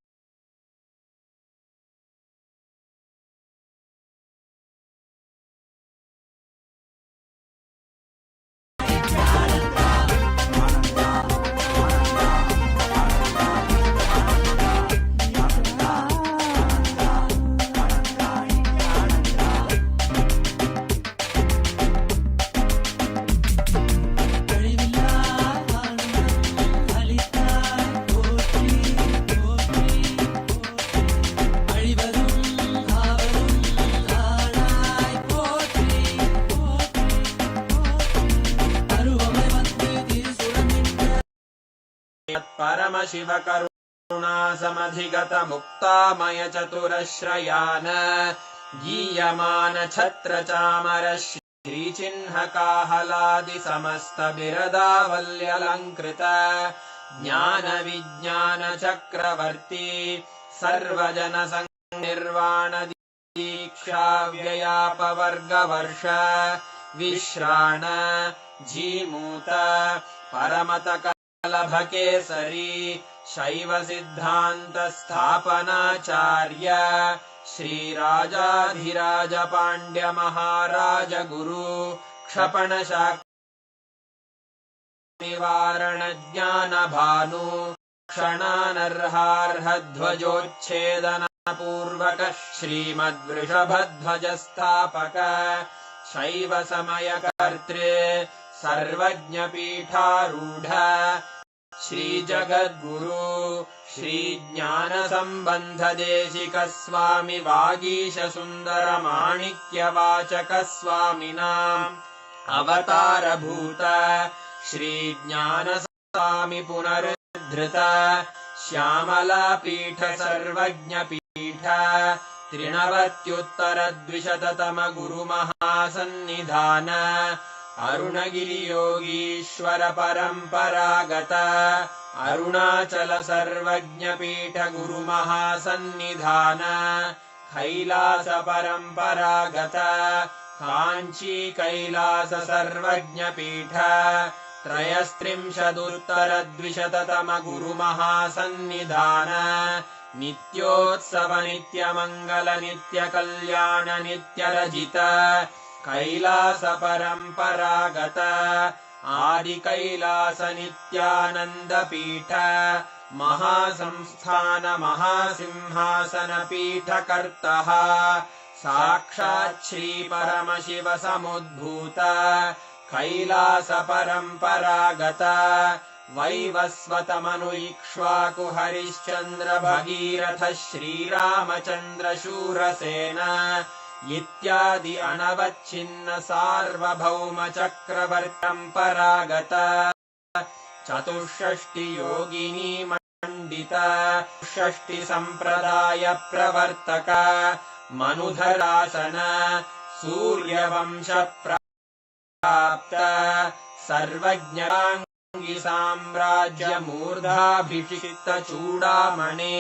F: परमशिव करुणा समधिगत मुक्तामय चतुरश्रयान् गीयमान छत्र चामर श्रीचिह्नकाहलादि समस्त बिरदावल्यलङ्कृत ज्ञान विज्ञान चक्रवर्ती सर्वजन निर्वाण दीक्षा व्ययापवर्गवर्ष विश्राण जीमूत परमत कलभ केसरी शैव सिद्धान्त स्थापनाचार्य श्रीराजाधिराज पाण्ड्य महाराज गुरु क्षपण निवारण ज्ञान भानु क्षणानर्हार्हध्वजोच्छेदन पूर्वक श्रीमद्वृषभध्वज स्थापक शैव समय कर्तृ सर्वज्ञ पीठारूढ़ श्री जगद्गुरु श्री ज्ञान संबंध देशिक स्वामी वागीश सुंदर माणिक्य वाचक स्वामिनाम् अवतार भूत श्री ज्ञान स्वामी पुनरुद्धृत श्यामला पीठ सर्वज्ञ पीठ त्रिनवत्युत्तरद्विशततम गुरु महासन्निधान अरुणगिरि योगीश्वर परम्परागत अरुणाचल सर्वज्ञ पीठ गुरु महासन्निधान कैलास परम्परागत काञ्ची कैलास सर्वज्ञ पीठ त्रयस्त्रिंशदुत्तरद्विशततम गुरु महासन्निधान नित्योत्सव नित्यमङ्गल नित्य कल्याण नित्यरजित कैलास परम्परागत आदि कैलास नित्यानन्द पीठ महासंस्थान महासिंहासन पीठ कर्तः साक्षात् श्री परमशिव समुद्भूत कैलास परम्परागत वैवस्वत मनु इक्ष्वाकु हरिश्चन्द्र भगीरथ श्रीरामचन्द्र शूरसेन इत्यादि अनवच्छिन्न सार्वभौम चक्रवर्तम्परागत चतुष्षष्टि योगिनी मण्डित षष्टि सम्प्रदाय प्रवर्तक मनुधरासन सूर्यवंश प्राप्त सर्वज्ञाङ्गि साम्राज्य मूर्धाभिषिक्त चूडामणे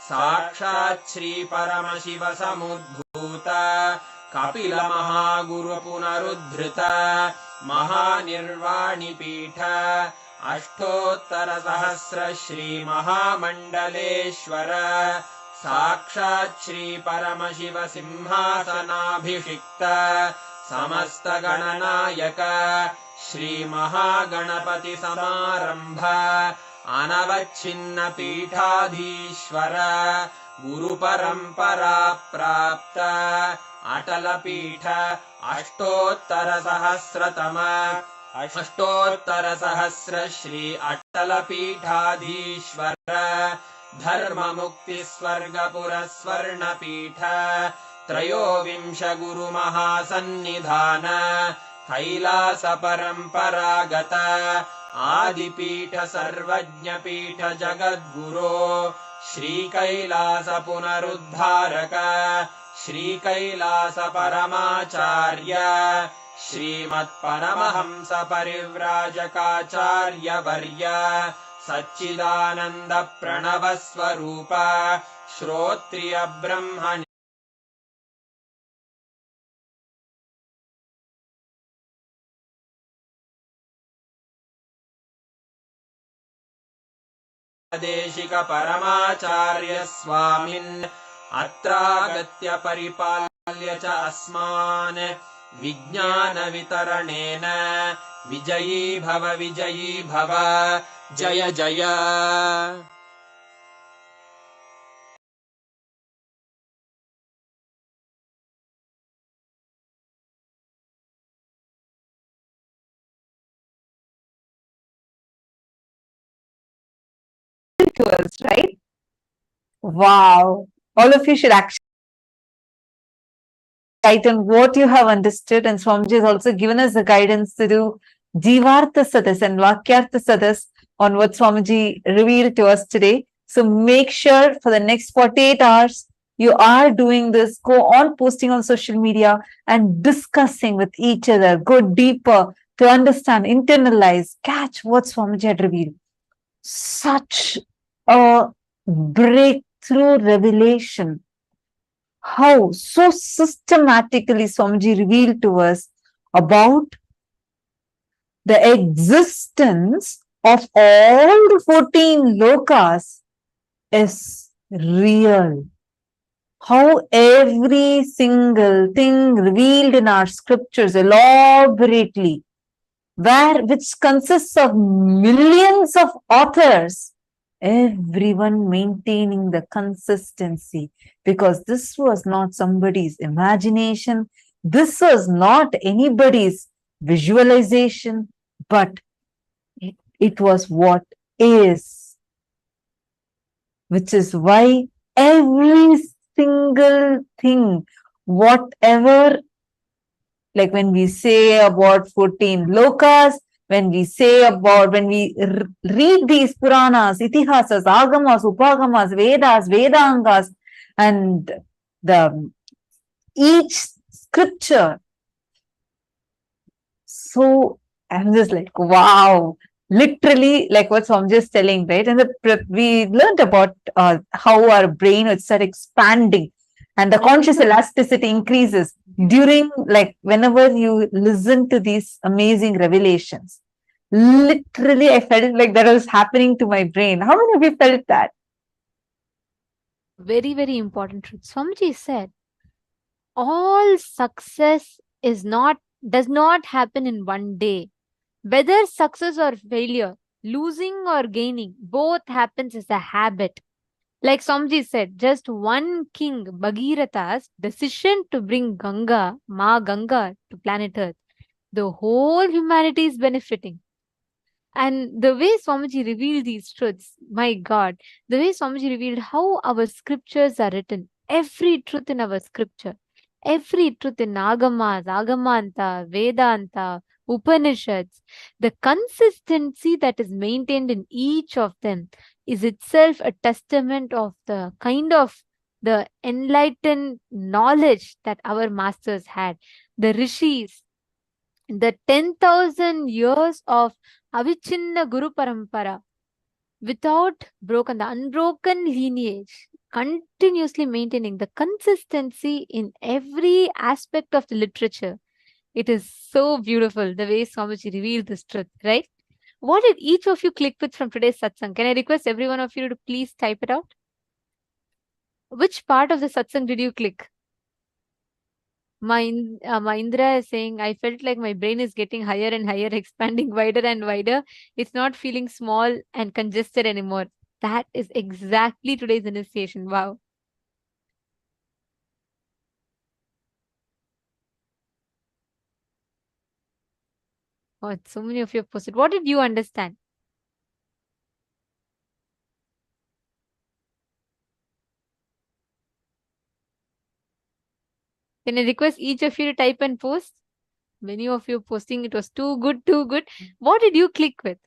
F: साक्षात् श्री परमशिव समुद्भूत कपिल महागुरु पुनरुद्धृत महानिर्वाणि पीठ अष्टोत्तर सहस्र श्री महामण्डलेश्वर साक्षात् श्री परमशिव सिंहासनाभिषिक्त समस्त गणनायक श्री महागणपति समारंभ अनवच्छिन्न पीठाधीश्वर गुरु परंपरा प्राप्त अटल पीठ अष्टोत्तर सहस्र श्री अटल पीठाधीश्वर धर्म मुक्ति स्वर्गपुर स्वर्ण पीठ त्रयोविंश गुरु महासन्निधान कैलास परम्परागत आदिपीठ सर्वज्ञ पीठ जगद्गुरो श्री कैलास पुनरुद्धारक श्री कैलास परमाचार्य श्रीमत्परमहंस परिव्राजकाचार्य वर्य सच्चिदानंद प्रणव स्वरूप श्रोत्रिय ब्रह्म देशिक परमाचार्य स्वामिन् अत्रागत्य परिपाल्य च अस्मान् विज्ञान वितरणेन विजयी भव जय जय।
C: To us, right? Wow. All of you should actually write on what you have understood, and Swamiji has also given us the guidance to do Jivartha Sadas and Vakyartha Sadas on what Swamiji revealed to us today. So make sure for the next 48 hours, you are doing this. Go on posting on social media and discussing with each other. Go deeper to understand, internalize, catch what Swamiji had revealed. Such a breakthrough revelation. How so systematically Swamiji revealed to us about the existence of all the 14 lokas is real. How every single thing revealed in our scriptures elaborately, which consists of millions of authors, everyone maintaining the consistency, because this was not somebody's imagination, this was not anybody's visualization, but it was what is, which is why every single thing, whatever, like when we say about 14 lokas, when we read these Puranas, Itihasas, Agamas, Upagamas, Vedas, Vedangas, and each scripture. So I'm just like, wow, literally like what Swamiji is telling, right? And we learned about how our brain would start expanding and the conscious elasticity increases during, like, whenever you listen to these amazing revelations. Literally, I felt like that was happening to my brain. How many of you felt that?
B: Very, very important truth. Swamiji said, all success does not happen in one day. Whether success or failure, losing or gaining, both happens as a habit. Like Swamiji said, just one king, Bhagiratha's decision to bring Ganga, Ma Ganga, to planet Earth, the whole humanity is benefiting. And the way Swamiji revealed these truths, my God, the way Swamiji revealed how our scriptures are written, every truth in our scripture, every truth in Agamas, Agamanta, Vedanta, Upanishads, the consistency that is maintained in each of them is itself a testament of the kind of the enlightened knowledge that our masters had. The rishis, the 10,000 years of Avichinna Guru Parampara, without broken, the unbroken lineage, continuously maintaining the consistency in every aspect of the literature. It is so beautiful the way Swamiji revealed this truth, right? What did each of you click with from today's satsang? Can I request every one of you to please type it out? Which part of the satsang did you click? Mahindra is saying, I felt like my brain is getting higher and higher, expanding wider and wider. It's not feeling small and congested anymore. That is exactly today's initiation. Wow. Oh, so many of you have posted. What did you understand? Can I request each of you to type and post? Many of you posting, it was too good, too good. What did you click with?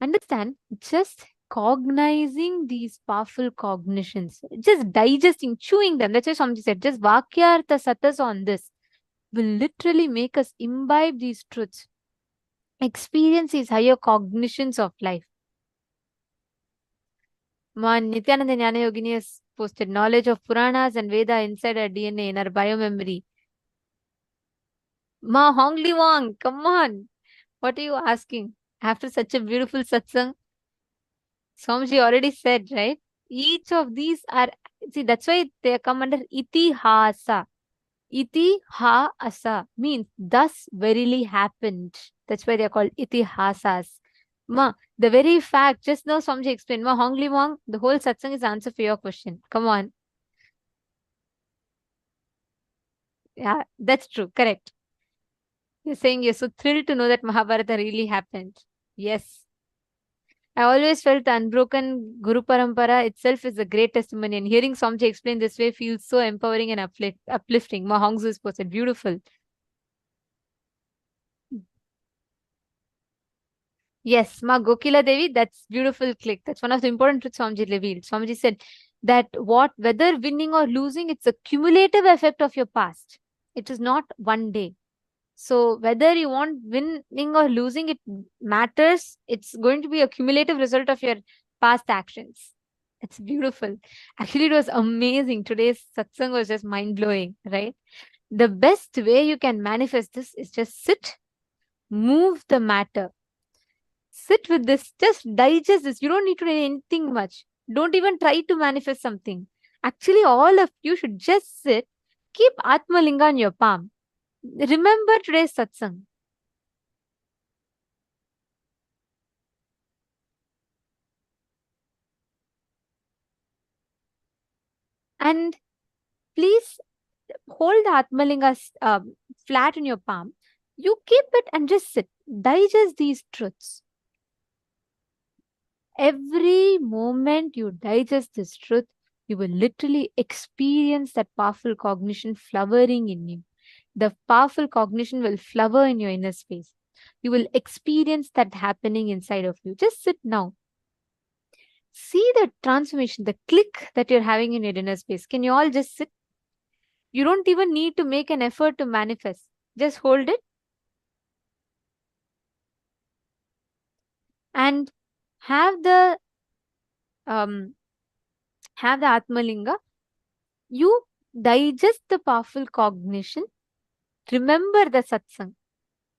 B: Understand, just cognizing these powerful cognitions, just digesting, chewing them. That's why Swamiji said, just Vakyartha Satas on this will literally make us imbibe these truths, experience these higher cognitions of life. Ma Nityananda Jnana Yogini has posted knowledge of Puranas and Veda inside our DNA, in our biomemory. Ma Hongli Wang, come on. What are you asking? After such a beautiful satsang, Swamiji already said, right? Each of these are, see, that's why they come under itihasa. Itihasa means thus verily happened. That's why they're called itihasas. Ma, the very fact, just now Swamiji explained, Ma Hongli Wang, the whole satsang is the answer for your question. Come on. Yeah, that's true. Correct. You're saying you're so thrilled to know that Mahabharata really happened. Yes. I always felt the unbroken Guru Parampara itself is a great testimony, and hearing Swamiji explain this way feels so empowering and uplifting. Ma Hongzu is posted. Beautiful. Yes, Ma Gokila Devi, that's beautiful click. That's one of the important truths Swamiji revealed. Swamiji said that whether winning or losing, it's a cumulative effect of your past. It is not one day. So whether you want winning or losing, it matters. It's going to be a cumulative result of your past actions. It's beautiful. Actually, it was amazing. Today's satsang was just mind blowing, right? The best way you can manifest this is just sit, move the matter. Sit with this, just digest this. You don't need to do anything much. Don't even try to manifest something. Actually, all of you should just sit, keep Atma Linga in your palm. Remember today's satsang. And please hold the Atmalinga flat in your palm. You keep it and just sit. Digest these truths. Every moment you digest this truth, you will literally experience that powerful cognition flowering in you. The powerful cognition will flower in your inner space. You will experience that happening inside of you. Just sit now. See the transformation, the click that you're having in your inner space. Can you all just sit? You don't even need to make an effort to manifest. Just hold it and have the Atmalinga. You digest the powerful cognition. Remember the satsang.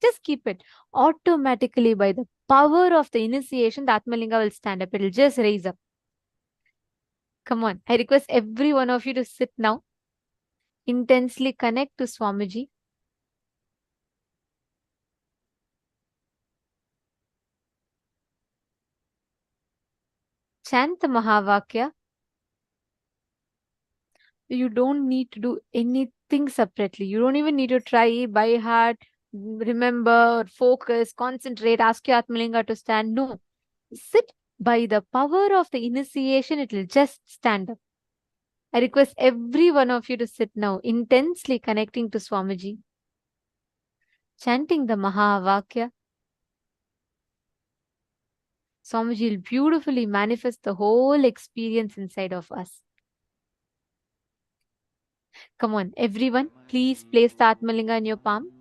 B: Just keep it. Automatically, by the power of the initiation, the Atmalinga will stand up. It will just raise up. Come on. I request every one of you to sit now. Intensely connect to Swamiji. Chant the Mahavakya. You don't need to do anything separately. You don't even need to try by heart, remember, focus, concentrate, ask your Atmalinga to stand. No. Sit by the power of the initiation, it will just stand up. I request every one of you to sit now, intensely connecting to Swamiji, chanting the Mahavakya. Swamiji will beautifully manifest the whole experience inside of us. Come on, everyone, please place the Atmalinga in your palm.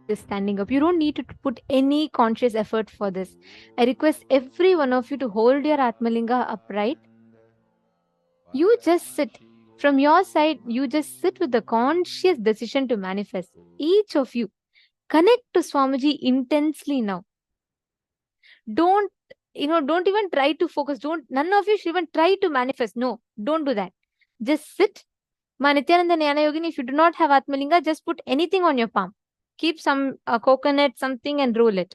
B: Just standing up. You don't need to put any conscious effort for this. I request every one of you to hold your Atmalinga upright. You just sit. From your side, you just sit with the conscious decision to manifest. Each of you, connect to Swamiji intensely now. Don't, don't even try to focus. None of you should even try to manifest. No, don't do that. Just sit. Ma Nityananda Jnana Yogini, if you do not have Atmalinga, just put anything on your palm. Keep some coconut, something, and roll it.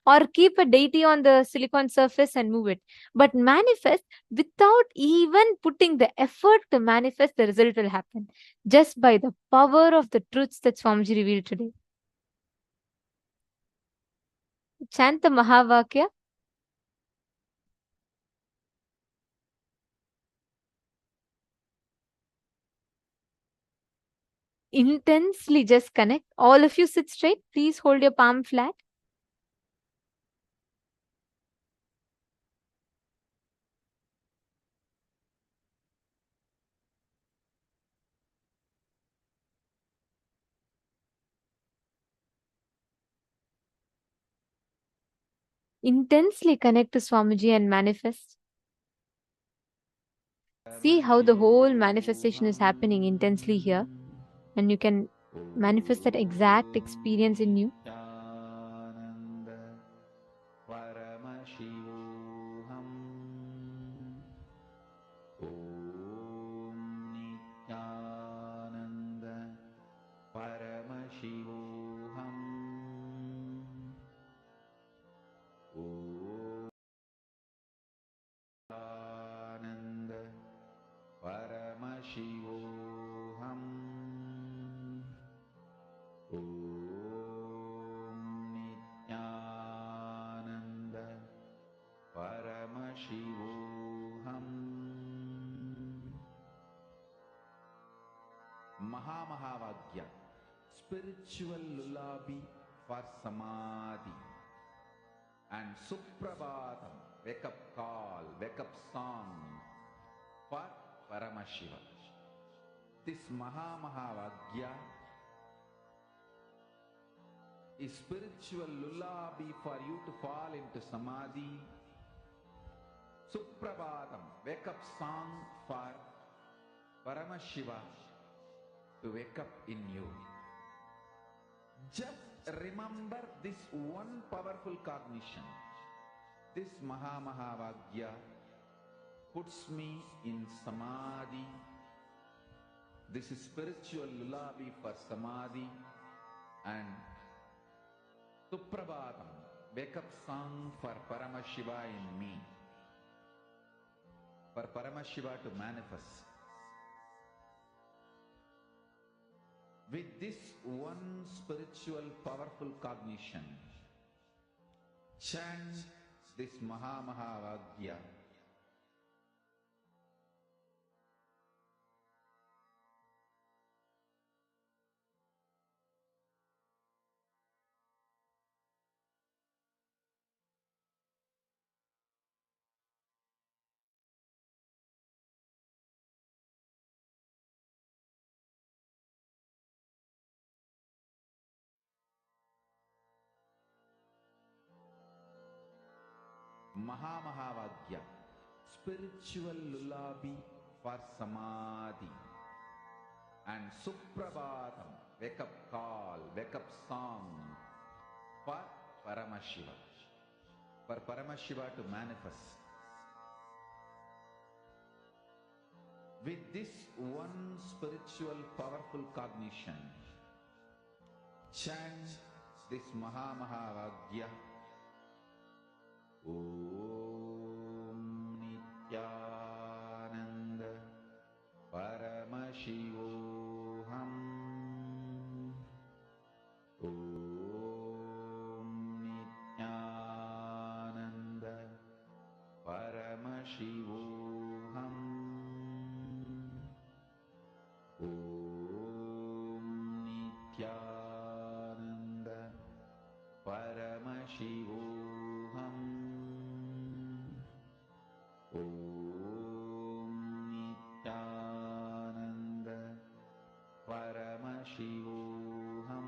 B: Or keep a deity on the silicon surface and move it. But manifest without even putting the effort to manifest, the result will happen. Just by the power of the truths that Swamiji revealed today. Chant the Mahavakya. Intensely just connect. All of you sit straight. Please hold your palm flat. Intensely connect to Swamiji and manifest. See how the whole manifestation is happening intensely here. And you can manifest that exact experience in you.
E: Mahavagya, spiritual lullaby for samadhi, and Suprabhatam, wake up call, wake up song for Paramashiva. This Mahavagya is spiritual lullaby for you to fall into samadhi. Suprabhatam, wake up song for Paramashiva to wake up in you. Just remember this one powerful cognition. This Mahavagya puts me in samadhi. This is spiritual lullaby for samadhi, and Suprabhatam, wake up song for Paramashiva in me. For Paramashiva to manifest. With this one spiritual powerful cognition, chant this Mahavagya. Mahavagya, spiritual lullaby for samadhi, and Suprabhatam, wake up call, wake up song for Paramashiva. For Paramashiva to manifest. With this one spiritual powerful cognition, chant this Mahavagya. Om Nityananda Paramashivoham. Om Nityananda Paramashivoham. Om Nityananda Paramashivoham. Om Nityananda Paramashivoham.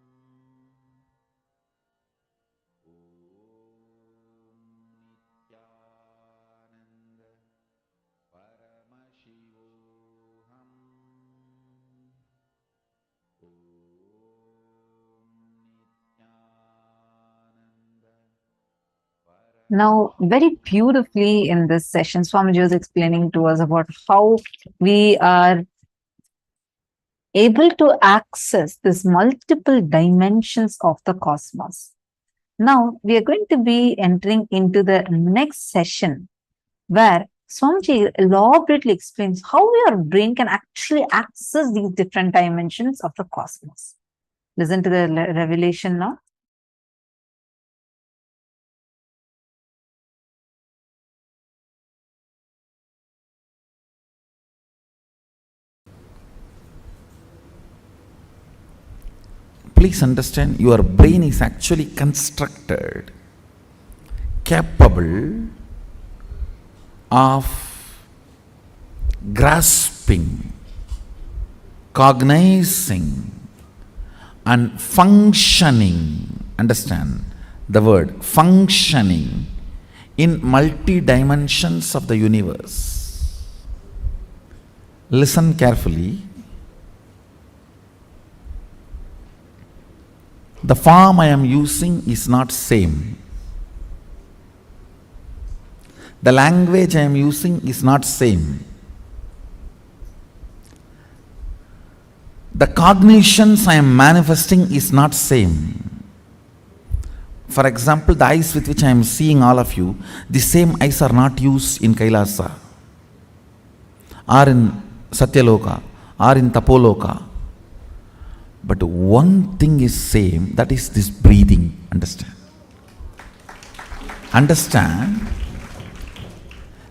C: Now, very beautifully in this session, Swamiji was explaining to us about how we are able to access these multiple dimensions of the cosmos. Now, we are going to be entering into the next session where Swamiji elaborately explains how your brain can actually access these different dimensions of the cosmos. Listen to the revelation now.
E: Please understand, your brain is actually constructed, capable of grasping, cognizing, and functioning. Understand the word functioning in multi dimensions of the universe. Listen carefully. The form I am using is not same. The language I am using is not same. The cognitions I am manifesting is not same. For example, the eyes with which I am seeing all of you, the same eyes are not used in Kailasa, or in Satyaloka, or in Tapoloka. But one thing is same, that is this breathing. Understand? Understand?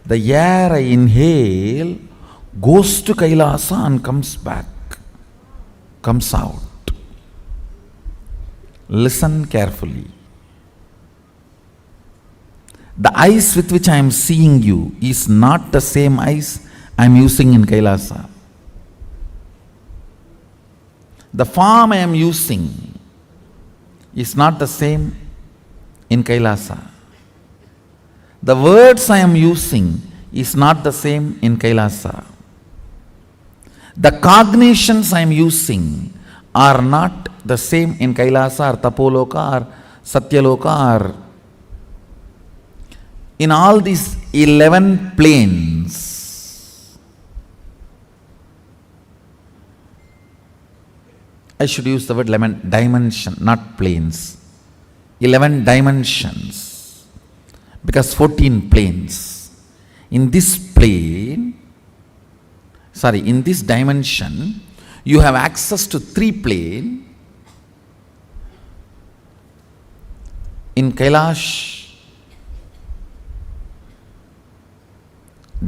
E: The air I inhale goes to Kailasa and comes back, comes out. Listen carefully. The eyes with which I am seeing you is not the same eyes I am using in Kailasa. The form I am using is not the same in Kailasa. The words I am using is not the same in Kailasa. The cognitions I am using are not the same in Kailasa or Tapoloka or Satyaloka or in all these 11 planes. I should use the word 11 dimension, not planes. 11 dimensions. Because 14 planes. In this plane, in this dimension, you have access to 3 planes. In Kailash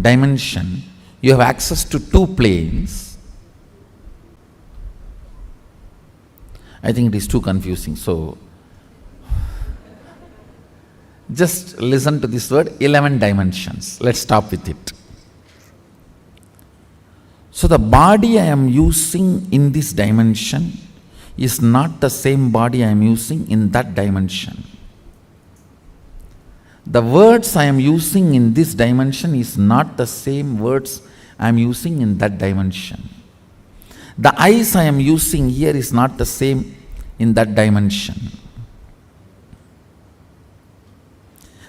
E: dimension, you have access to 2 planes. I think it is too confusing. So, just listen to this word, 11 dimensions. Let's stop with it. So, the body I am using in this dimension is not the same body I am using in that dimension. The words I am using in this dimension is not the same words I am using in that dimension. The eyes I am using here is not the same in that dimension.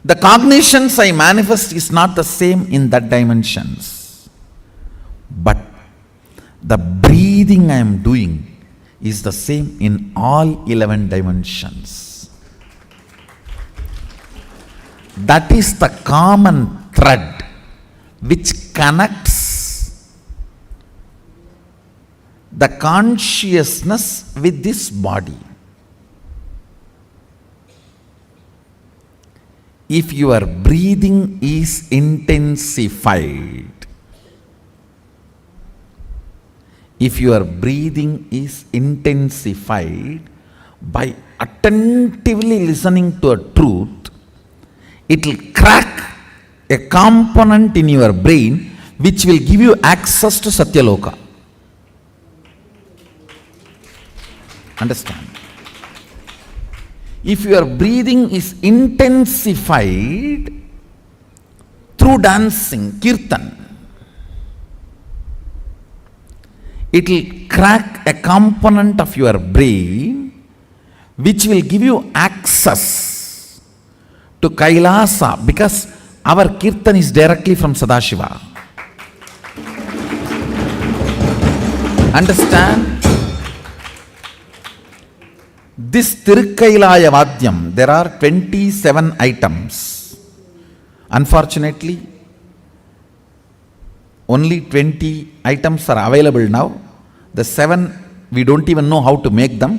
E: The cognitions I manifest is not the same in that dimensions. But the breathing I am doing is the same in all 11 dimensions. That is the common thread which connects the consciousness with this body. If your breathing is intensified, by attentively listening to a truth, it will crack a component in your brain which will give you access to Satyaloka. Understand? If your breathing is intensified through dancing, kirtan, it will crack a component of your brain which will give you access to Kailasa because our Kirtan is directly from Sadashiva. Understand? This Tirukkailaya Vadyam, there are 27 items. Unfortunately, only 20 items are available now. The 7, we don't even know how to make them.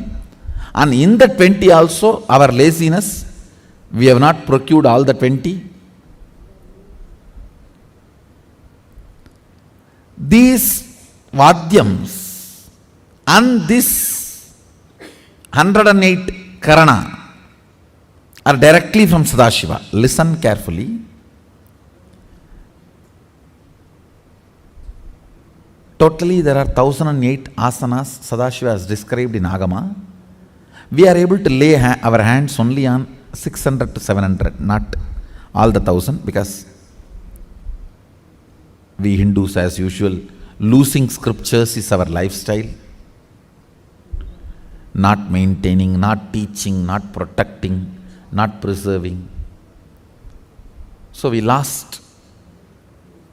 E: And in the 20 also, our laziness, we have not procured all the 20. These Vadyams and this 108 Karana are directly from Sadashiva. Listen carefully. Totally there are 1008 asanas Sadashiva has described in Agama. We are able to lay our hands only on 600 to 700, not all the 1000, because we Hindus as usual, losing scriptures is our lifestyle. Not maintaining, not teaching, not protecting, not preserving. So we lost,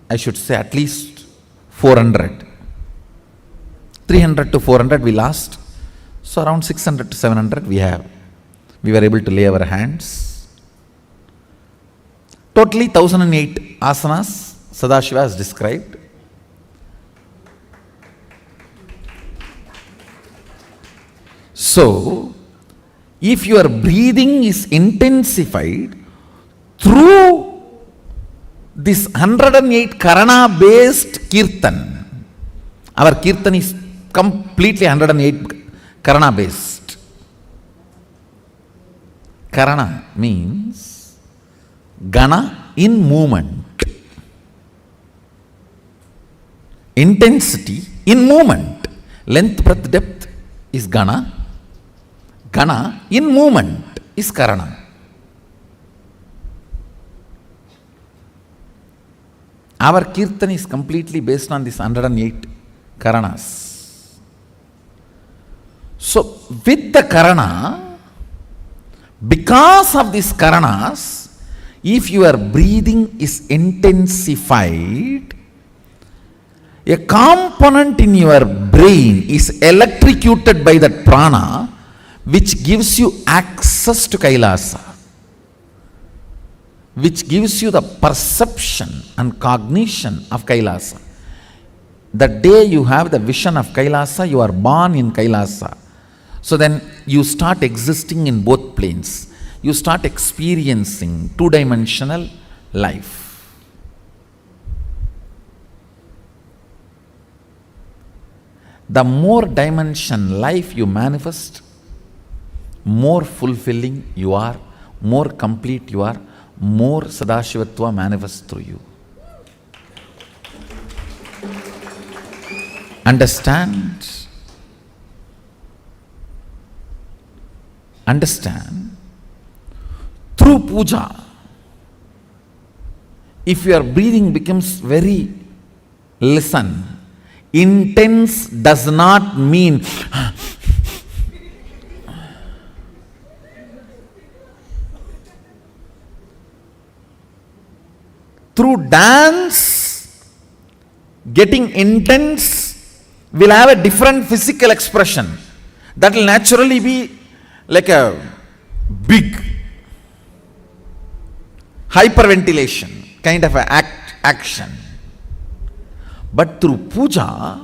E: I should say, at least 400. 300 to 400 we lost. So around 600 to 700 we were able to lay our hands. Totally 1008 asanas Sadashiva has described. So, if your breathing is intensified through this 108 Karana based Kirtan, our Kirtan is completely 108 Karana based. Karana means Gana in movement. Intensity in movement. Length, breadth, depth is Gana. Gana in movement is Karana. Our Kirtan is completely based on this 108 Karanas. So, with the Karana, because of these Karanas, if your breathing is intensified, a component in your brain is electrocuted by that prana, which gives you access to Kailasa, which gives you the perception and cognition of Kailasa. The day you have the vision of Kailasa, you are born in Kailasa. So then you start existing in both planes. You start experiencing two-dimensional life. The more dimension life you manifest, more fulfilling you are, more complete you are, more Sadashivatva manifests through you. Understand? Understand? Through puja, if your breathing becomes very, listen, intense does not mean through dance, getting intense will have a different physical expression. That will naturally be like a big hyperventilation kind of an action. But through puja,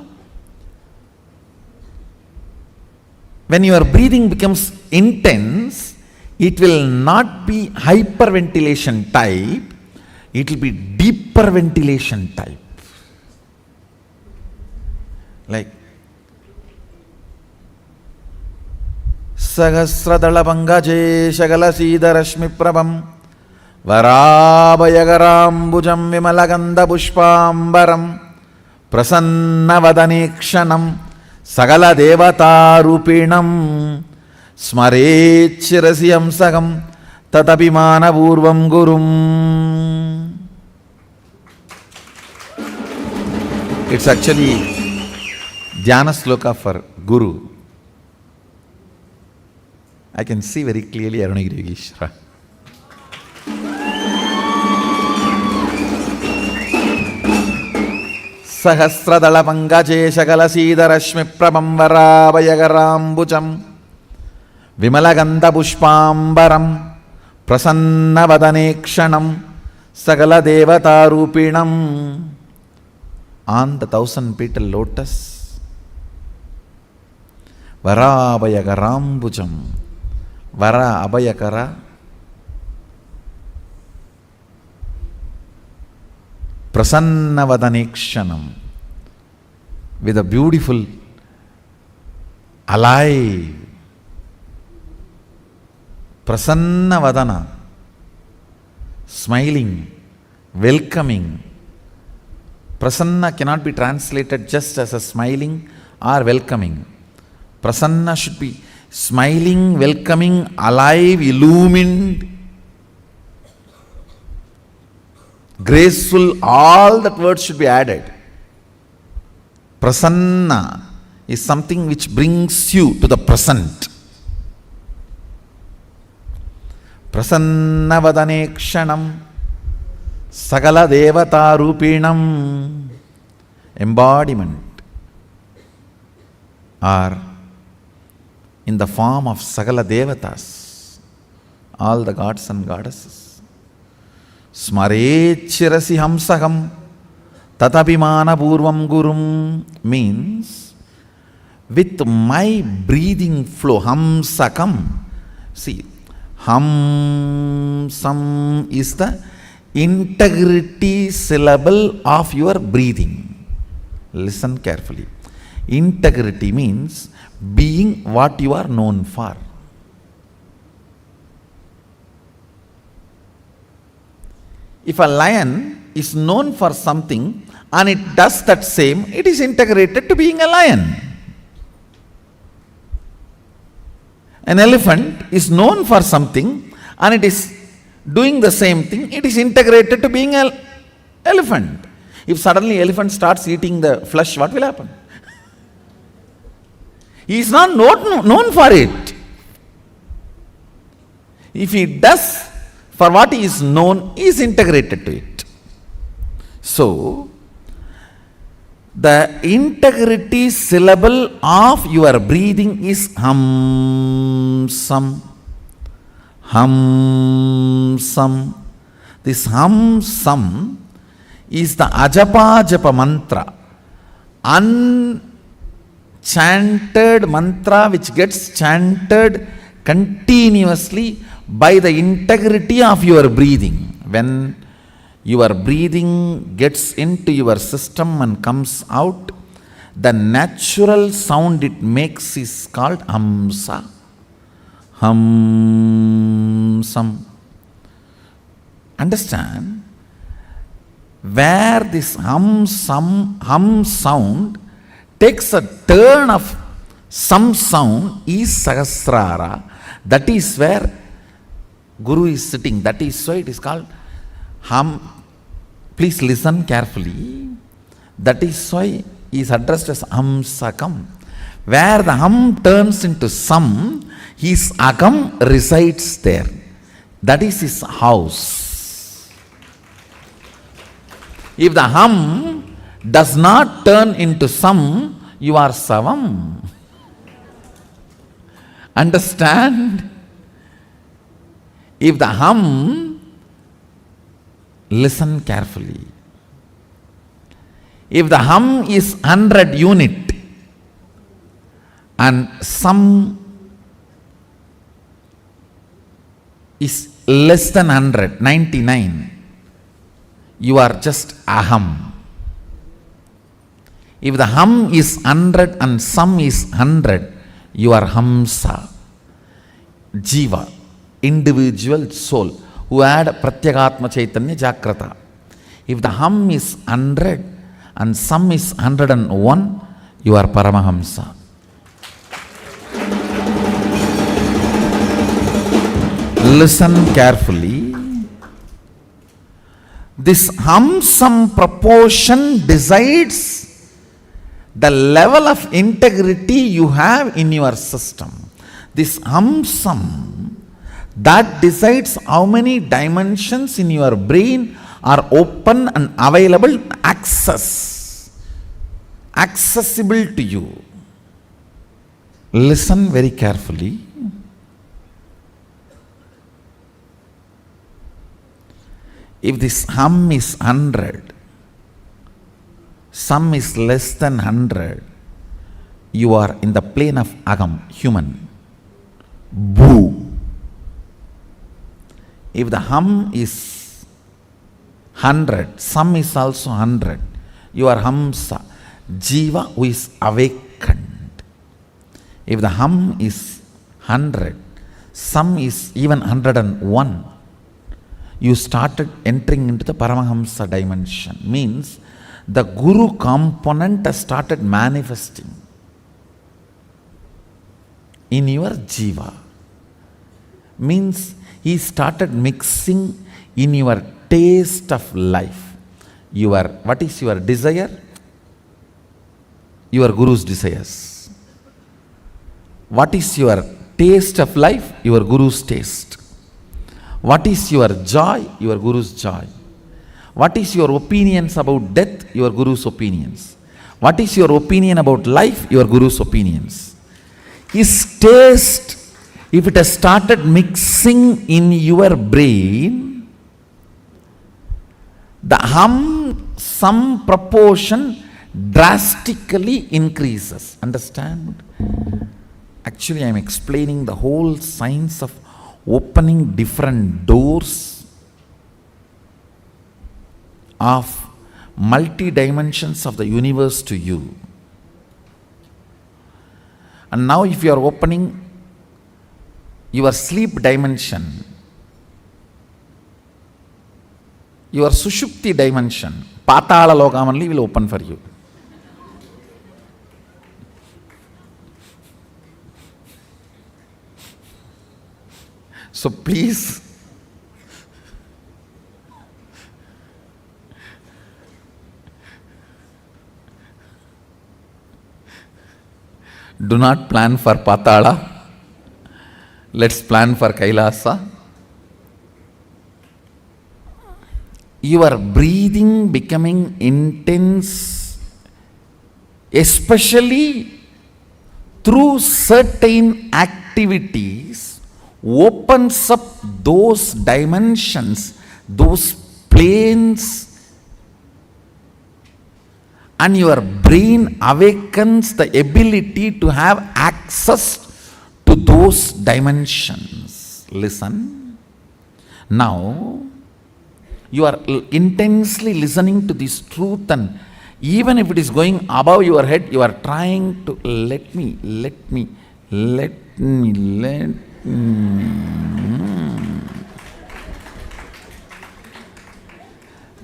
E: when your breathing becomes intense, it will not be hyperventilation type, it will be deeper ventilation type. Like Sahasradala Pangaje Shagala Siddharashmi Prabham Varabayagaram Vimalaganda Pushpambaram Prasanna Vadanekshanam Sagala Devata Rupinam Smarechirasiyam Sagam Tatapimana Purvam Gurum. It's actually Dhyana Sloka for Guru. I can see very clearly Arunagiri Yogeshwara. సహస్రదళ పంకజేశకలశీదరశ్మి ప్రభంవరాభయగరాంబుజం విమలగంధపుష్పాంబరం ప్రసన్నవదనేక్షణం సకల దేవతారూపిణం. On the 1000 petal lotus, వరాభయకరాంబుజం, వర అభయకర, ప్రసన్నవదనేక్షణం, with a beautiful, alive, prasannavadana, smiling, welcoming. Prasanna cannot be translated just as a smiling or welcoming. Prasanna should be smiling, welcoming, alive, illumined, graceful. All that words should be added. Prasanna is something which brings you to the present. Prasannavadanekshanam Sagala Devata Rupinam, embodiment, or in the form of Sagala Devatas, all the gods and goddesses. Smarechirasi Hamsaham Tatapimana Purvam Gurum means with my breathing flow, Hamsakam. See, Hamsam is the integrity syllable of your breathing. Listen carefully. Integrity means being what you are known for. If a lion is known for something and it does that same, it is integrated to being a lion. An elephant is known for something and it is doing the same thing, it is integrated to being an elephant. If suddenly elephant starts eating the flesh, what will happen? He is not known for it. If he does for what he is known, he is integrated to it. So, the integrity syllable of your breathing is hamsam. Hamsam. This hamsam is the ajapa japa mantra, unchanted mantra which gets chanted continuously by the integrity of your breathing. When your breathing gets into your system and comes out, the natural sound it makes is called hamsa. Hamsam. Understand? Where this hum sound takes a turn of some sound is Sahasrara. That is where Guru is sitting. That is why it is called hum. Please listen carefully. That is why he is addressed as Hamsakam. Where the hum turns into sam, his agam resides there. That is his house. If the hum does not turn into sam, you are savam. Understand? If the hum, listen carefully. If the hum is 100 unit and some is less than 100, 99, you are just aham. If the hum is 100 and some is 100, you are hamsa, jiva, individual soul who had pratyagatma chaitanya jagrata. If the hum is 100 and some is 101, you are paramahamsa. Listen carefully. This hum-sum proportion decides the level of integrity you have in your system. This hum-sum, that decides how many dimensions in your brain are open and available to access accessible to you. Listen very carefully. If this hum is 100, sum is less than 100, you are in the plane of agam, human. Boo. If the hum is 100, sum is also 100, you are hamsa, jiva who is awakened. If the hum is 100, sum is even 101, you started entering into the Paramahamsa dimension. Means the Guru component has started manifesting in your jiva. Means he started mixing in your taste of life. What is your desire? Your Guru's desires. What is your taste of life? Your Guru's taste. What is your joy? Your Guru's joy. What is your opinions about death? Your Guru's opinions. What is your opinion about life? Your Guru's opinions. His taste, if it has started mixing in your brain, the hum, some proportion drastically increases. Understand? Actually, I am explaining the whole science of opening different doors of multi-dimensions of the universe to you. And now if you are opening your sleep dimension, your sushupti dimension, patala lokam only will open for you. So please, do not plan for Patala. Let's plan for Kailasa. Your breathing becoming intense, especially through certain activities, opens up those dimensions, those planes, and your brain awakens the ability to have access to those dimensions. Listen. Now, you are intensely listening to this truth, and even if it is going above your head, you are trying to let me.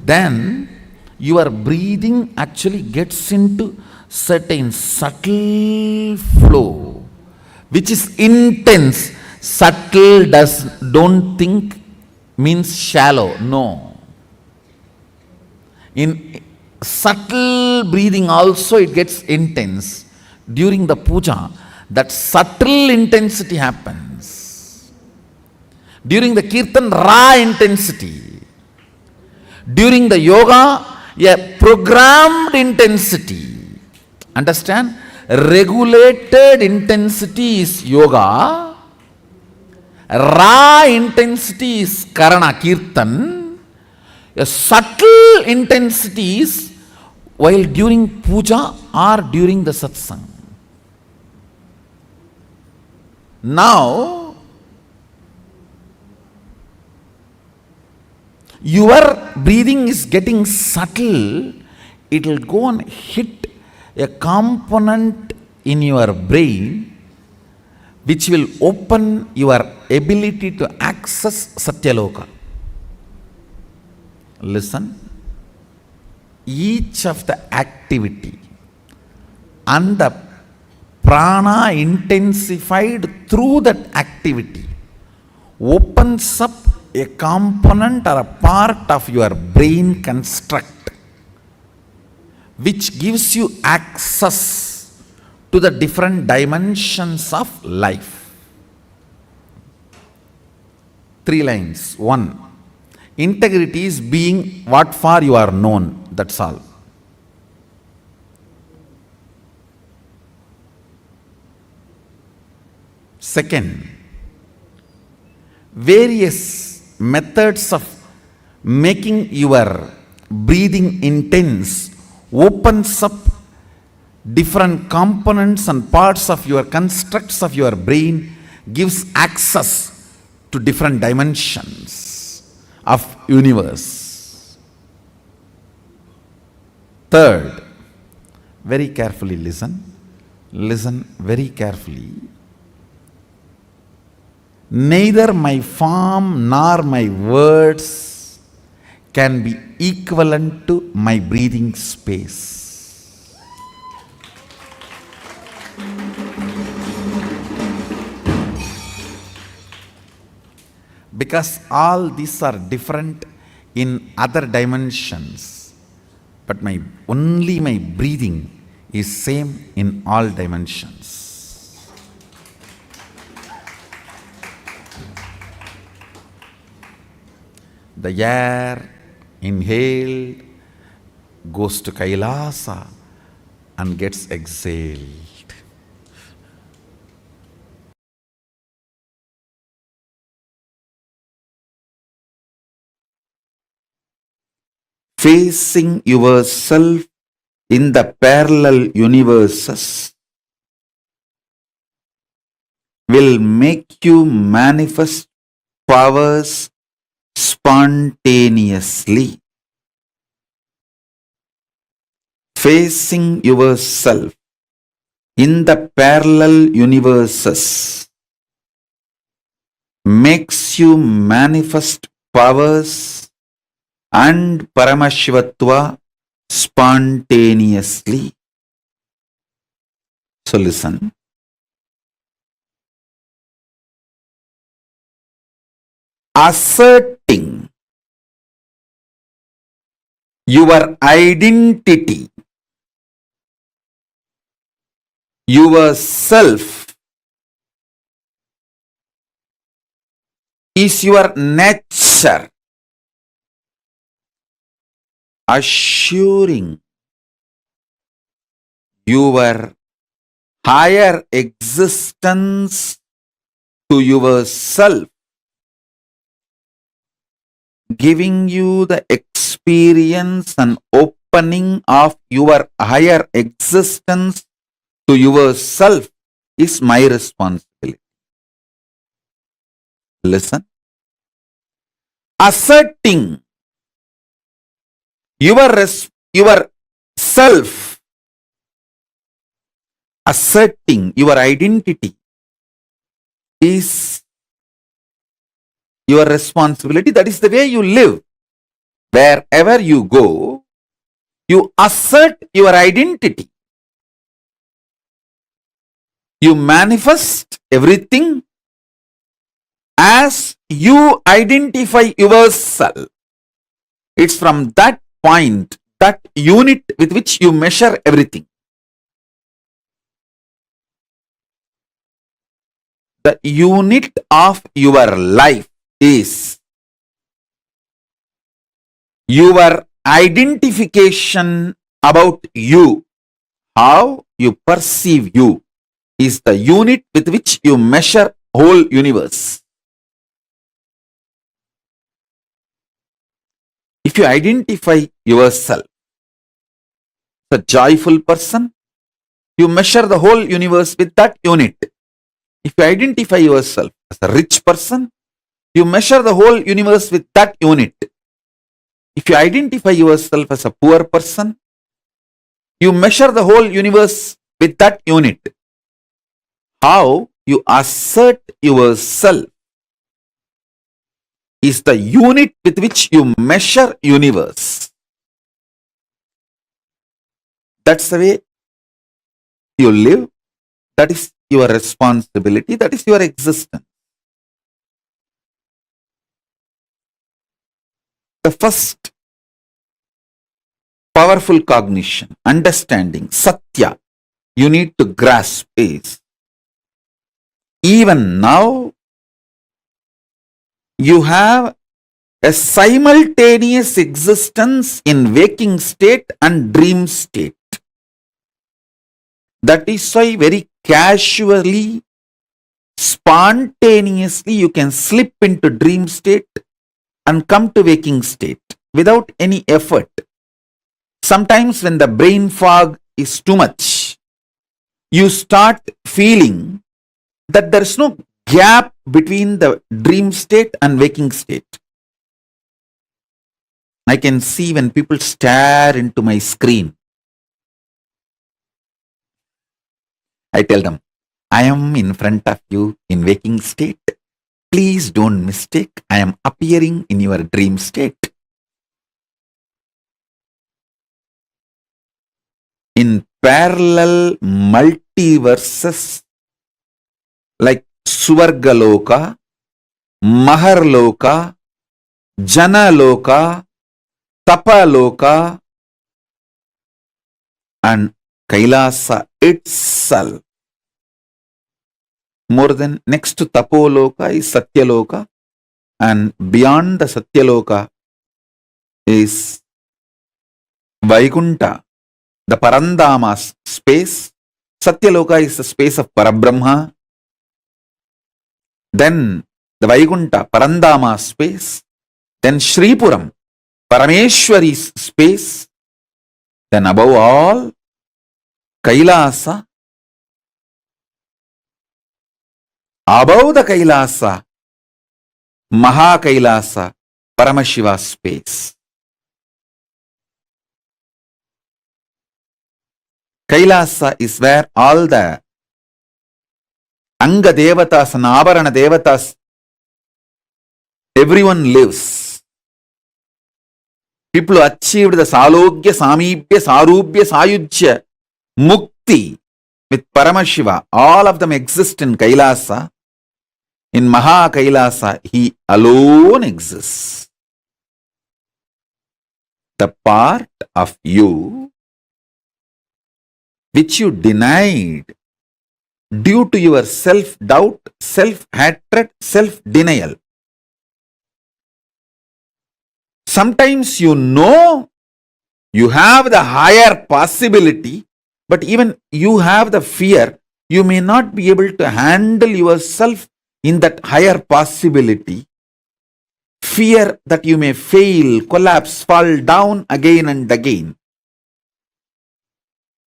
E: Then your breathing actually gets into certain subtle flow, which is intense. Subtle don't think means shallow. No. In subtle breathing also it gets intense. During the puja, that subtle intensity happens. During the kirtan, raw intensity. During the yoga, a programmed intensity. Understand? Regulated intensity is yoga. Raw intensity is karana, kirtan. A subtle intensity is while during puja or during the satsang. Now, your breathing is getting subtle, it will go and hit a component in your brain which will open your ability to access Satyaloka. Listen. Each of the activity and the prana intensified through that activity opens up a component or a part of your brain construct which gives you access to the different dimensions of life. 3 lines. 1. Integrity is being what for you are known. That's all. Second, various methods of making your breathing intense opens up different components and parts of your constructs of your brain, gives access to different dimensions of universe. Third, very carefully listen very carefully. Neither my form nor my words can be equivalent to my breathing space. Because all these are different in other dimensions, but only my breathing is same in all dimensions. The air inhaled goes to Kailasa and gets exhaled. Facing yourself in the parallel universes will make you manifest powers spontaneously. Facing yourself in the parallel universes makes you manifest powers and Paramashivatva spontaneously. So listen. Asserting your identity, yourself, is your nature. Assuring your higher existence to yourself, giving you the experience and opening of your higher existence to yourself is my responsibility. Listen. Asserting your self, asserting your identity is your responsibility. That is the way you live. Wherever you go, you assert your identity. You manifest everything as you identify yourself. It's from that point, that unit with which you measure everything. The unit of your life is your identification about you. How you perceive you is the unit with which you measure whole universe. If you identify yourself as a joyful person, you measure the whole universe with that unit. If you identify yourself as a rich person, you measure the whole universe with that unit. If you identify yourself as a poor person, you measure the whole universe with that unit. How you assert yourself is the unit with which you measure universe. That's the way you live. That is your responsibility. That is your existence. The first powerful cognition, understanding, satya, you need to grasp is, even now, you have a simultaneous existence in waking state and dream state. That is why very casually spontaneously you can slip into dream state and come to waking state without any effort. Sometimes when the brain fog is too much, you start feeling that there is no gap between the dream state and waking state. I can see when people stare into my screen, I tell them, I am in front of you in waking state. Please don't mistake, I am appearing in your dream state. In parallel multiverses like Swargaloka, Maharloka, Janaloka, Tapaloka, and Kailasa itself. More than next to Tapoloka is Satyaloka, and beyond the Satyaloka is Vaikunta, the Parandama space. Satyaloka is the space of Parabrahma. Then the Vaikunta, Parandama space. Then Shripuram, Parameshwari's space. Then above all, Kailasa. Above the Kailasa, Mahakailasa, Paramashiva space. Kailasa is where all the Anga Devatas and Avarana Devatas, everyone lives. People who achieved the Salogya, Samibhya, Sarubhya, Sayujya, Mukti with Paramashiva, all of them exist in Kailasa. In Mahakailasa, he alone exists. The part of you which you denied due to your self-doubt, self-hatred, self-denial. Sometimes you know you have the higher possibility, but even you have the fear, you may not be able to handle yourself in that higher possibility. Fear that you may fail, collapse, fall down again and again.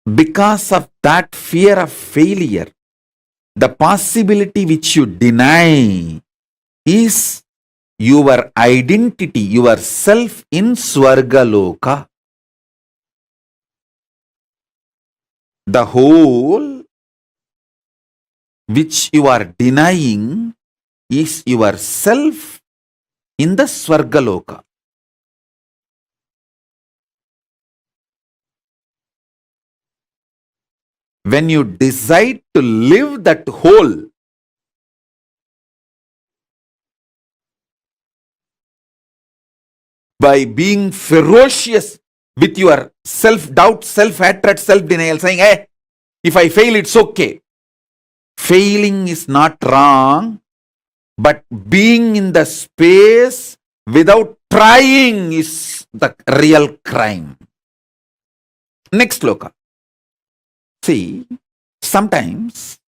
E: Because of that fear of failure, the possibility which you deny is your identity, your self in Swargaloka. The whole which you are denying is yourself in the Swargaloka. When you decide to live that whole, by being ferocious with your self-doubt, self-hatred, self-denial, saying, hey, if I fail, it's okay. Failing is not wrong, but being in the space without trying is the real crime. Next sloka. See, sometimes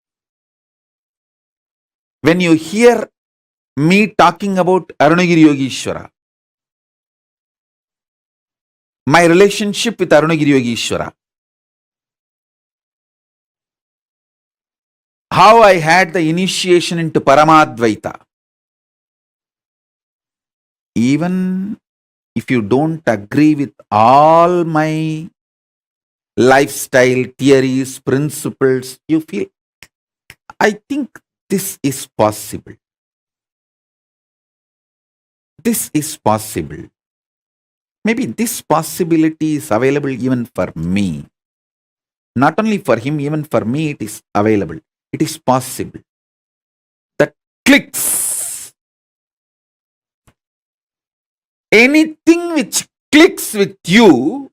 E: when you hear me talking about Arunagiri Yogeshwara, my relationship with Arunagiri Yogeshwara, how I had the initiation into Paramadvaita. Even if you don't agree with all my lifestyle, theories, principles, you feel, I think this is possible. This is possible. Maybe this possibility is available even for me. Not only for him, even for me it is available. It is possible. That clicks. Anything which clicks with you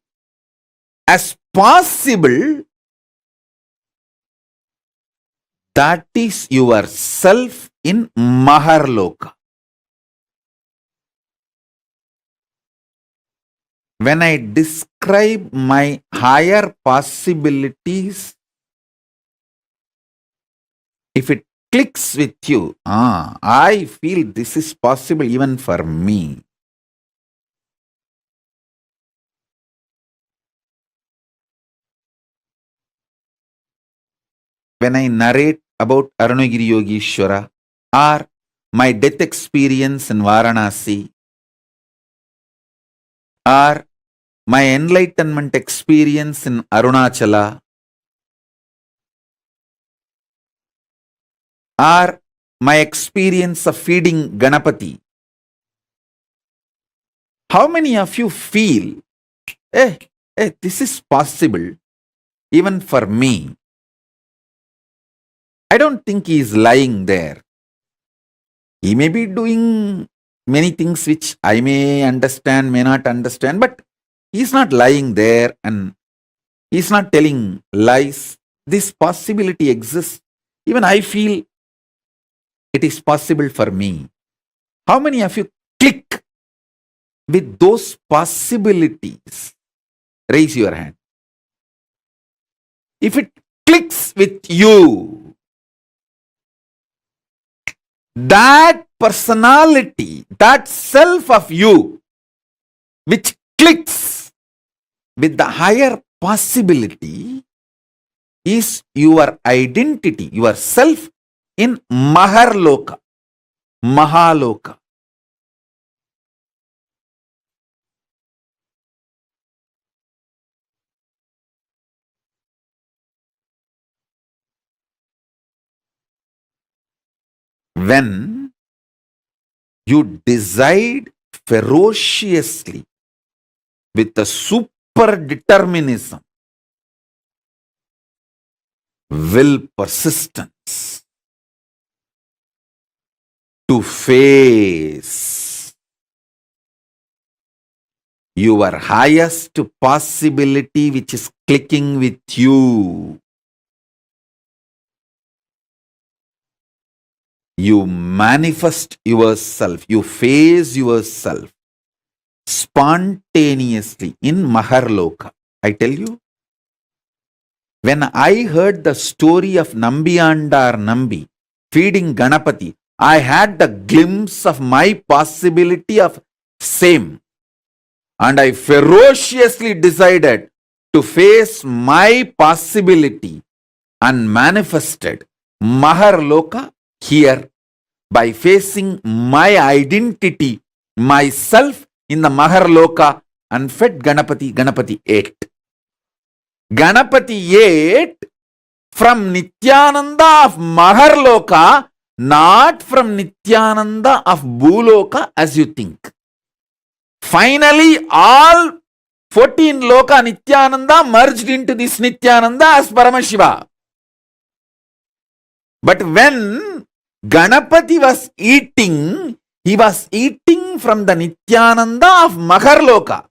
E: as possible, that is yourself in Maharloka. When I describe my higher possibilities, if it clicks with you, I feel this is possible even for me. When I narrate about Arunagiri Yogeshwara or my death experience in Varanasi or my enlightenment experience in Arunachala or my experience of feeding Ganapati, how many of you feel, this is possible even for me? I don't think he is lying there. He may be doing many things which I may understand, may not understand, but he's not lying there and he's not telling lies. This possibility exists. Even I feel it is possible for me. How many of you click with those possibilities? Raise your hand. If it clicks with you, that personality, that self of you, which clicks with the higher possibility, is your identity, your self in Maharloka, Mahaloka. When you decide ferociously with a super determinism, will, persistence to face your highest possibility which is clicking with you, you manifest yourself, you face yourself spontaneously in Maharloka. I tell you, when I heard the story of Nambiyandar Nambi feeding Ganapati, I had the glimpse of my possibility of same. And I ferociously decided to face my possibility and manifested Maharloka here by facing my identity, myself in the Maharloka, and fed Ganapati. Ganapati ate. Ganapati ate from Nityananda of Maharloka, not from Nityananda of Bhuloka as you think. Finally, all 14 Loka Nityananda merged into this Nityananda as Paramashiva. But when Ganapati was eating, he was eating from the Nityananda of Maharloka.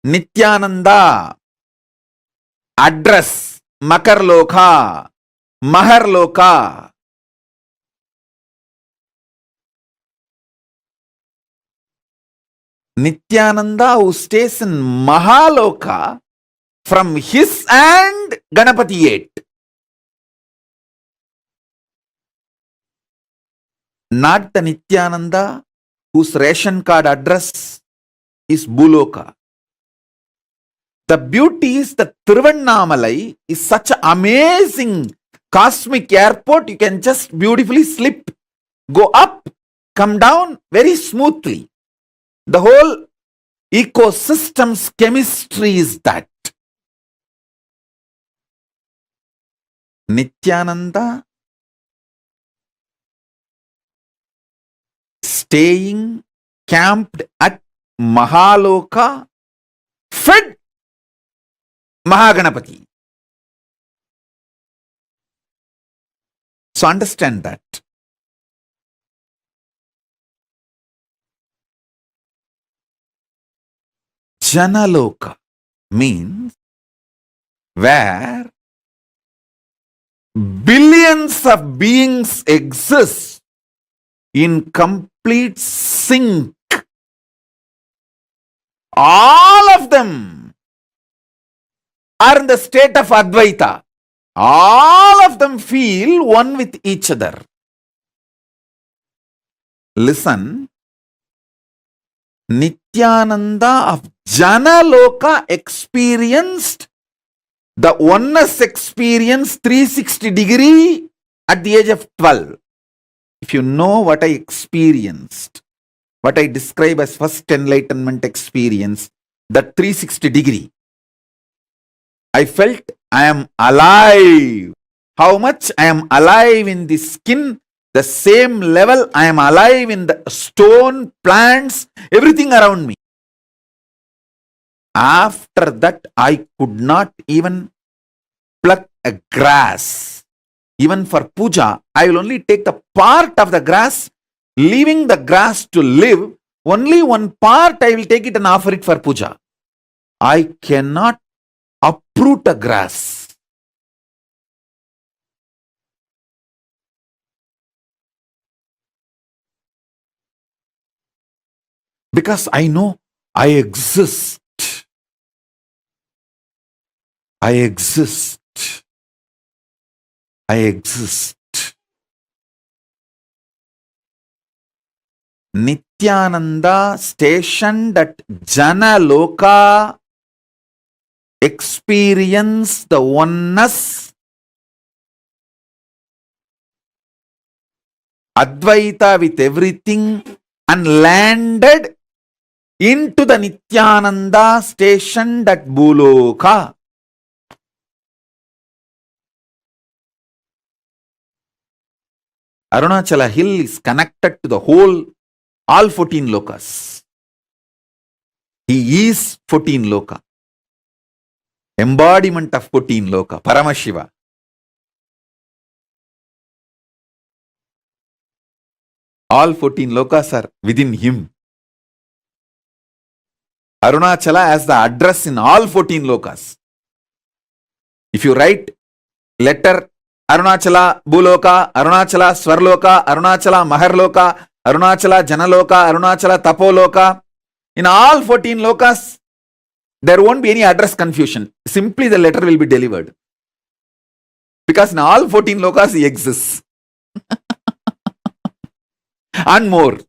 E: Nityananda, address, Makarloka, Maharloka. Nityananda who stays in Mahaloka, from his hand Ganapati ate. Not the Nityananda whose ration card address is Bhuloka. The beauty is that Tiruvannamalai is such an amazing cosmic airport. You can just beautifully slip, go up, come down very smoothly. The whole ecosystem's chemistry is that. Nityananda staying camped at Mahaloka, fed Mahaganapati. So understand that. Janaloka means where billions of beings exist in complete sync. All of them are in the state of Advaita. All of them feel one with each other. Listen. Nityananda of Janaloka experienced the oneness experience 360 degree at the age of 12. If you know what I experienced, what I describe as first enlightenment experience, that 360 degree, I felt I am alive. How much I am alive in the skin, the same level I am alive in the stone, plants, everything around me. After that, I could not even pluck a grass. Even for puja, I will only take the part of the grass, leaving the grass to live. Only one part I will take it and offer it for puja. I cannot uproot a grass. Because I know I exist. I exist. I exist. Nityananda stationed at Janaloka experienced the oneness, Advaita with everything, and landed into the Nityananda stationed at Bhuloka. Arunachala hill is connected to the whole, all 14 lokas. He is 14 loka. Embodiment of 14 loka, Paramashiva. All 14 lokas are within him. Arunachala has the address in all 14 lokas. If you write letter Arunachala Bhuloka, Arunachala Swarloka, Arunachala Maharloka, Arunachala Janaloka, Arunachala Tapoloka, in all 14 lokas, there won't be any address confusion. Simply the letter will be delivered. Because in all 14 lokas he exists. And more.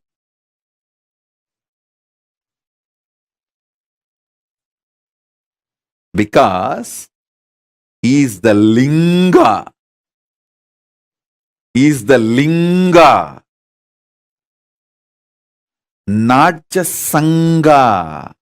E: Because he is the linga. He is the linga. Not just sangha.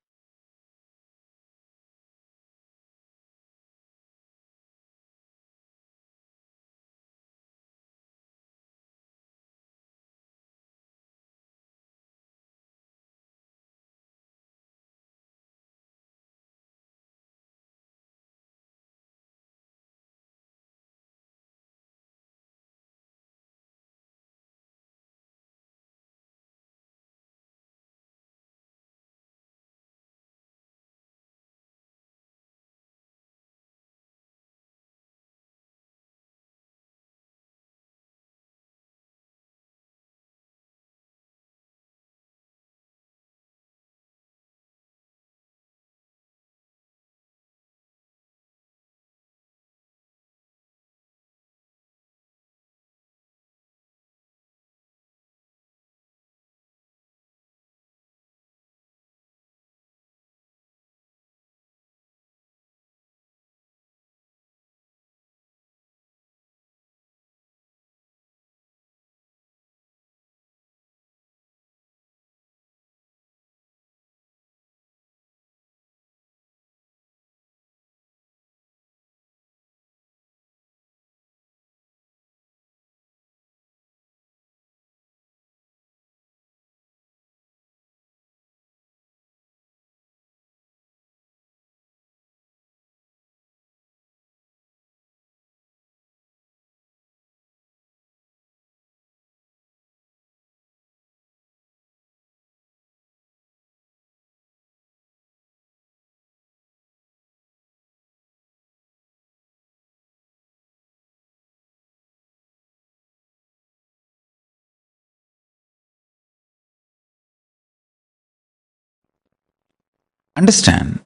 E: Understand?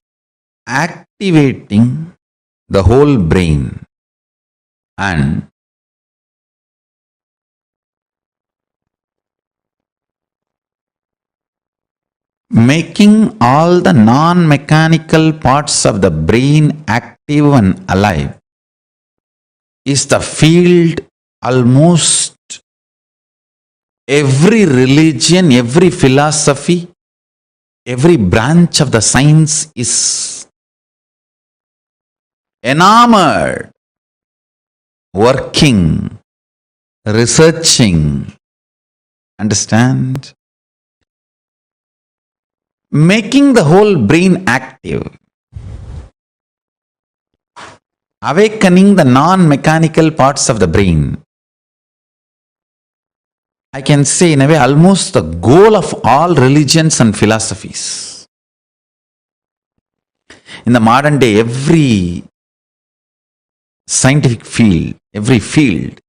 E: Activating the whole brain and making all the non-mechanical parts of the brain active and alive is the field almost every religion, every philosophy, every branch of the science is enamored, working, researching. Understand? Making the whole brain active. Awakening the non-mechanical parts of the brain. I can say in a way almost the goal of all religions and philosophies. In the modern day, every scientific field, every field,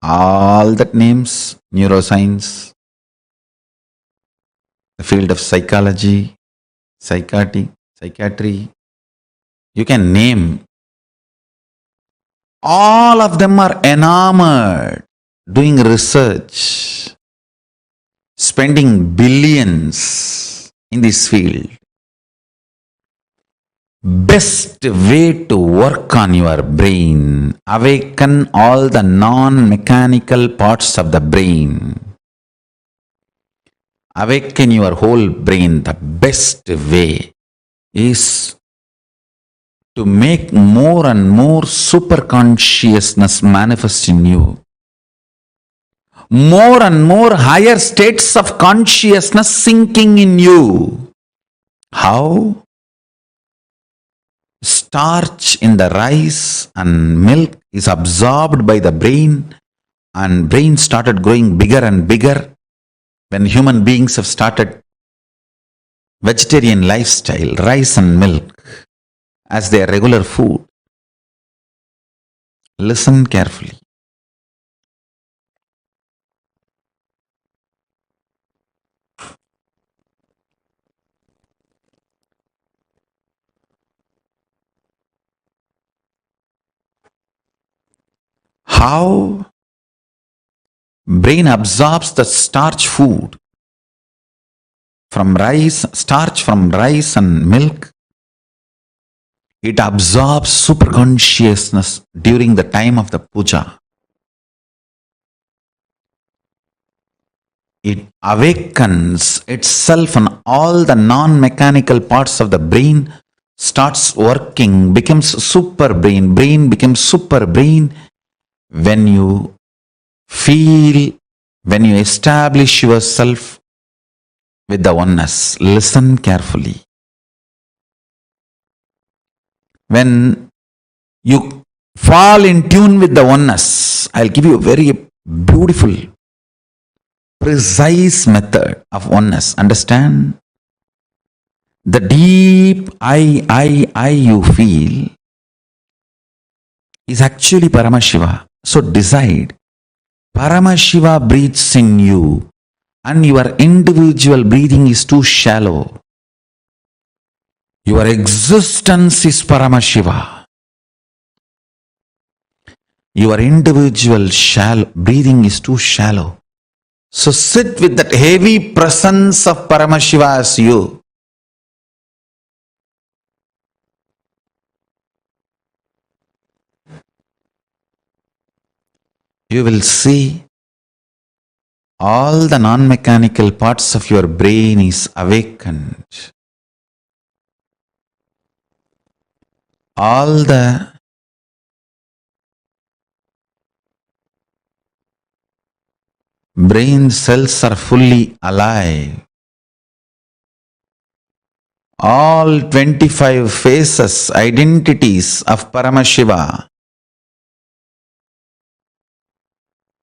E: all that names, neuroscience, the field of psychology, psychiatry, you can name. All of them are enamored, doing research, spending billions in this field. Best way to work on your brain, awaken all the non-mechanical parts of the brain. Awaken your whole brain. The best way is to make more and more super consciousness manifest in you. More and more higher states of consciousness sinking in you. How? Starch in the rice and milk is absorbed by the brain, and brain started growing bigger and bigger when human beings have started vegetarian lifestyle, rice and milk as their regular food. Listen carefully. How brain absorbs the starch food from rice, starch from rice and milk. It absorbs super consciousness during the time of the puja. It awakens itself and all the non-mechanical parts of the brain starts working, becomes super brain. Brain becomes super brain when you feel, when you establish yourself with the oneness. Listen carefully. When you fall in tune with the oneness, I'll give you a very beautiful, precise method of oneness. Understand? The deep I you feel is actually Paramashiva. So decide, Paramashiva breathes in you and your individual breathing is too shallow. Your existence is Paramashiva. Your individual breathing is too shallow. So sit with that heavy presence of Paramashiva as you. You will see all the non-mechanical parts of your brain is awakened. All the brain cells are fully alive. All 25 faces, identities of Paramashiva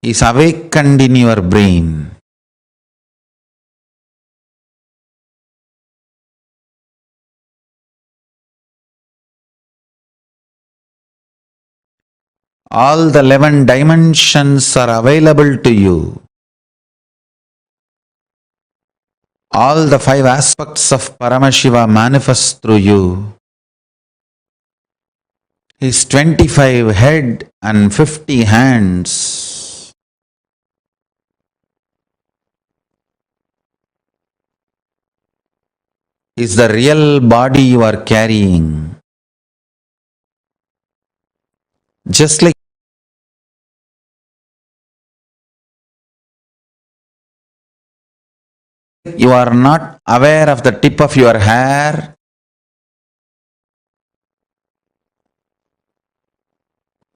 E: is awakened in your brain. All the 11 dimensions are available to you. All the 5 aspects of Paramashiva manifest through you. His 25 head and 50 hands. is the real body you are carrying. Just like you are not aware of the tip of your hair,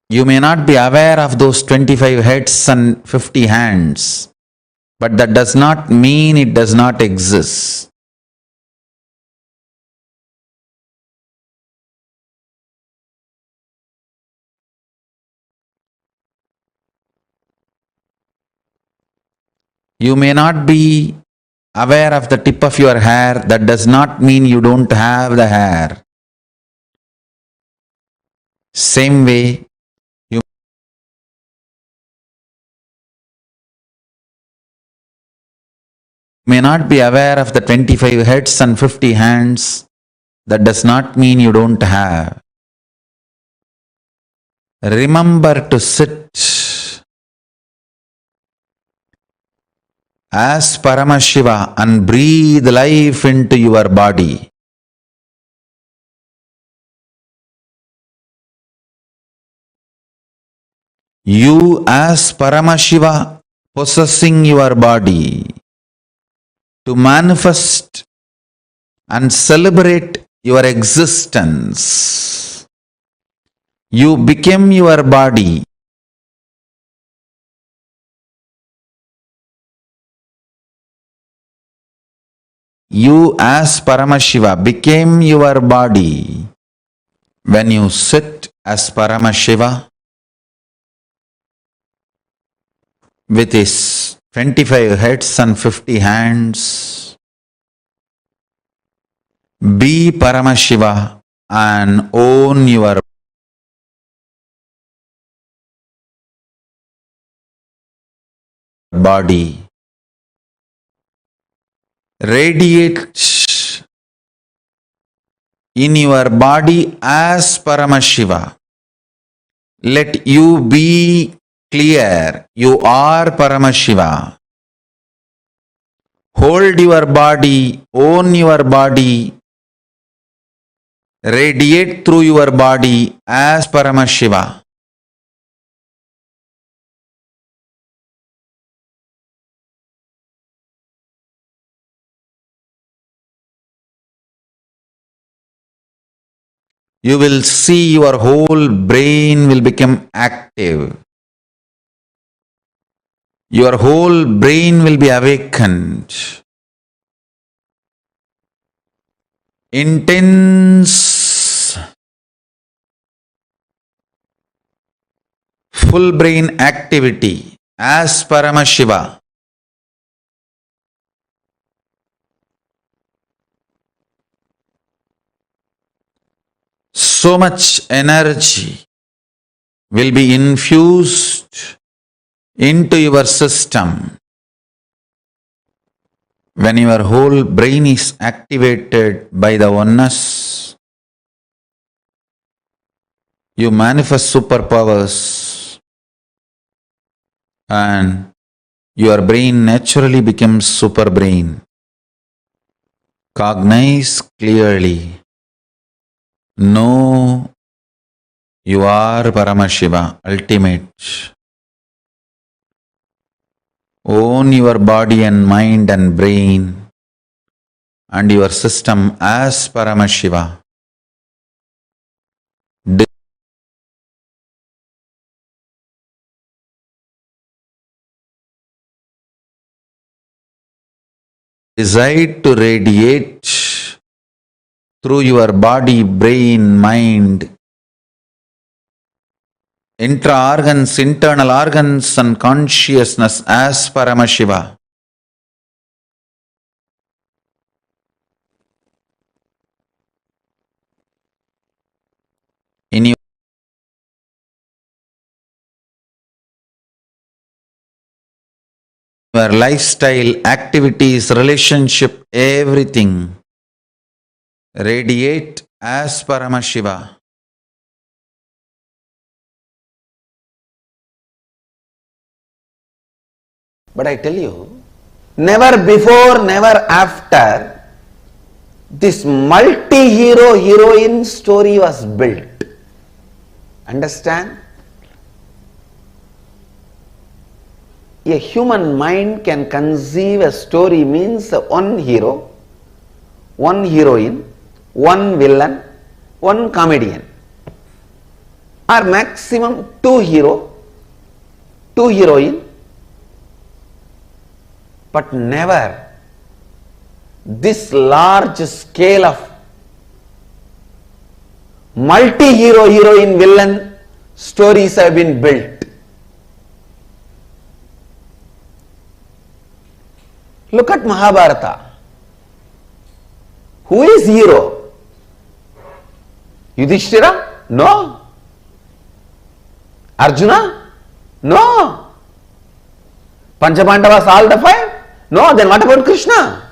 E: you may not be aware of those 25 heads and 50 hands, but that does not mean it does not exist. You may not be aware of the tip of your hair, that does not mean you don't have the hair. Same way, you may not be aware of the 25 heads and 50 hands, that does not mean you don't have. Remember to sit as Paramashiva and breathe life into your body. You as Paramashiva possessing your body to manifest and celebrate your existence. You became your body. You as Paramashiva became your body when you sit as Paramashiva with his 25 heads and 50 hands. Be Paramashiva and own your body. Radiate in your body as Paramashiva. Let you be clear, you are Paramashiva. Hold your body, own your body, radiate through your body as Paramashiva. You will see your whole brain will become active. Your whole brain will be awakened. Intense, full brain activity as Paramashiva. So much energy will be infused into your system when your whole brain is activated by the oneness. You manifest superpowers and your brain naturally becomes super brain. Cognize clearly. Know you are Paramashiva, ultimate. Own your body and mind and brain and your system as Paramashiva. Decide to radiate through your body, brain, mind, intra-organs, internal organs and consciousness as Paramashiva. In your lifestyle, activities, relationship, everything, radiate as Paramashiva.
K: But I tell you, never before, never after, this multi-hero heroine story was built. Understand? A human mind can conceive a story means one hero, one heroine, one villain, one comedian, or maximum two hero, two heroine, but never this large scale of multi-hero heroine villain stories have been built. Look at Mahabharata. Who is hero? Yudhishthira? No. Arjuna? No. Panchabandavas all the five? No. Then what about Krishna?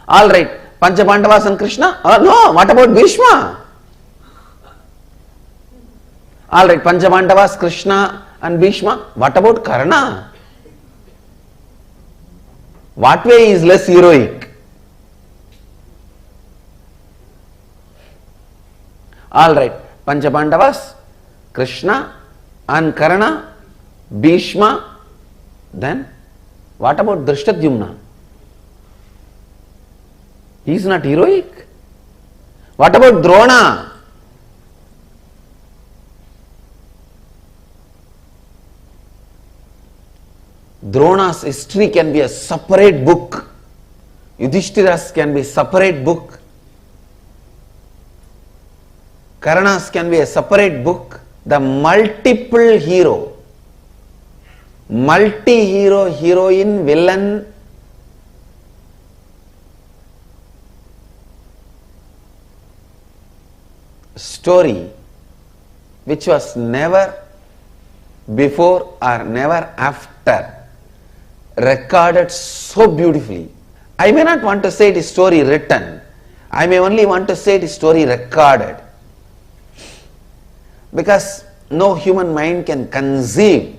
K: All right. Panchabandavas and Krishna? No. What about Bhishma? All right. Panchabandavas, Krishna and Bhishma. What about Karna? What way is less heroic? All right. Panchabandavas, Krishna and Karna, Bhishma. Then what about Drishtadyumna? He is not heroic. What about Drona? Drona's history can be a separate book. Yudhishthira's can be a separate book. Karna's can be a separate book. The multiple hero, multi-hero, heroine, villain, story which was never before or never after recorded so beautifully. I may not want to say it is story written. I may only want to say it is story recorded. Because no human mind can conceive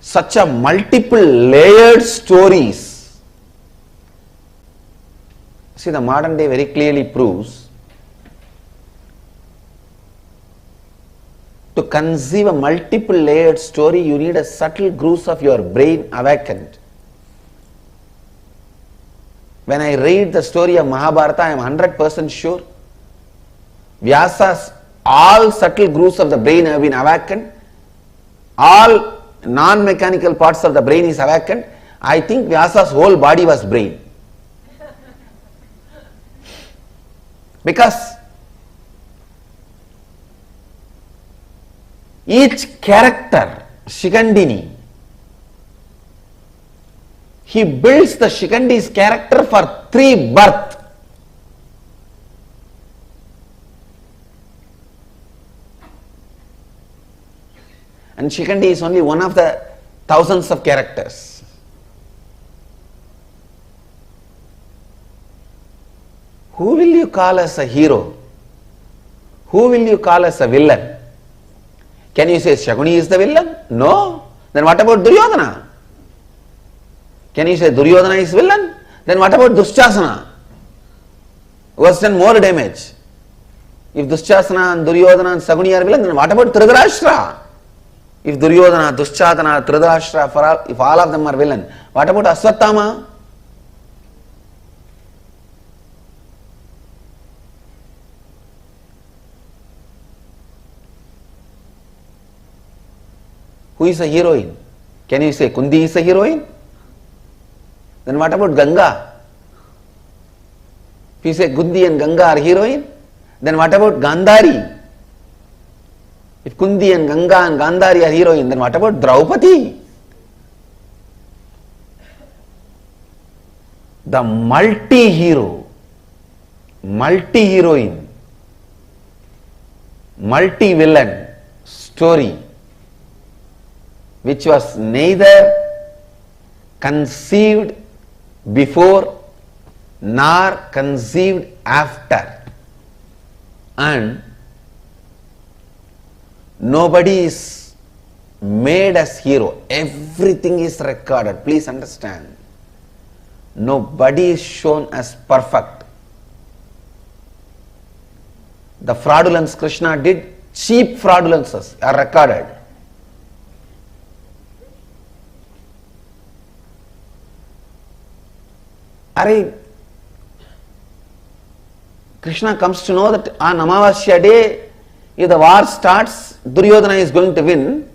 K: such a multiple layered stories. See, the modern day very clearly proves to conceive a multiple layered story, you need a subtle grooves of your brain awakened. When I read the story of Mahabharata, I am 100% sure Vyasa's all subtle grooves of the brain have been awakened. All non-mechanical parts of the brain is awakened. I think Vyasa's whole body was brain. Because each character, Shikandini, he builds the Shikandi's character for 3 births. And Shikandi is only one of the thousands of characters. Who will you call as a hero? Who will you call as a villain? Can you say Shakuni is the villain? No. Then what about Duryodhana? Can you say Duryodhana is villain? Then what about Dushasana, who has done more damage? If Dushasana and Duryodhana and Shakuni are villain, then what about Dhritarashtra? If Duryodhana, Dushasana, Dhritarashtra, if all of them are villain, what about Aswathama? Who is a heroine? Can you say Kundi is a heroine? Then what about Ganga? If you say Kundi and Ganga are heroine, then what about Gandhari? If Kundi and Ganga and Gandhari are heroine, then what about Draupadi? The multi-hero, multi-heroine, multi-villain story, which was neither conceived before nor conceived after, and nobody is made as hero. Everything is recorded. Please understand. Nobody is shown as perfect. The fraudulence Krishna did, cheap fraudulences are recorded. Krishna comes to know that on Amavasya day, if the war starts, Duryodhana is going to win,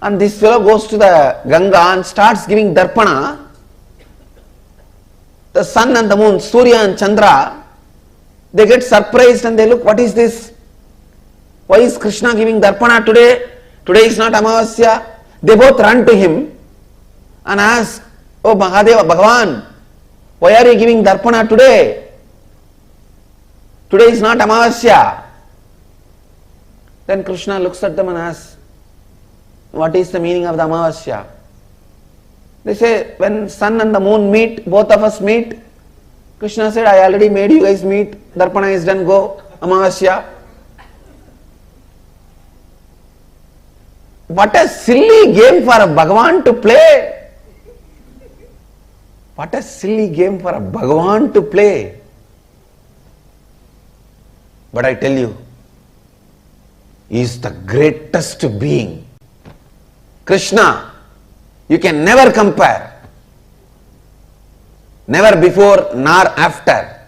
K: and this fellow goes to the Ganga and starts giving darpana. The sun and the moon, Surya and Chandra, they get surprised and they look, what is this? Why is Krishna giving darpana today? Today is not Amavasya. They both run to him and ask, oh Mahadeva, Bhagavan, why are you giving darpana today? Today is not Amavasya. Then Krishna looks at them and asks, what is the meaning of the Amavasya? They say, when sun and the moon meet, both of us meet. Krishna said, I already made you guys meet. Darpana is done, go. Amavasya. What a silly game for a Bhagavan to play. What a silly game for a Bhagavan to play. But I tell you, he is the greatest being. Krishna, you can never compare. Never before nor after.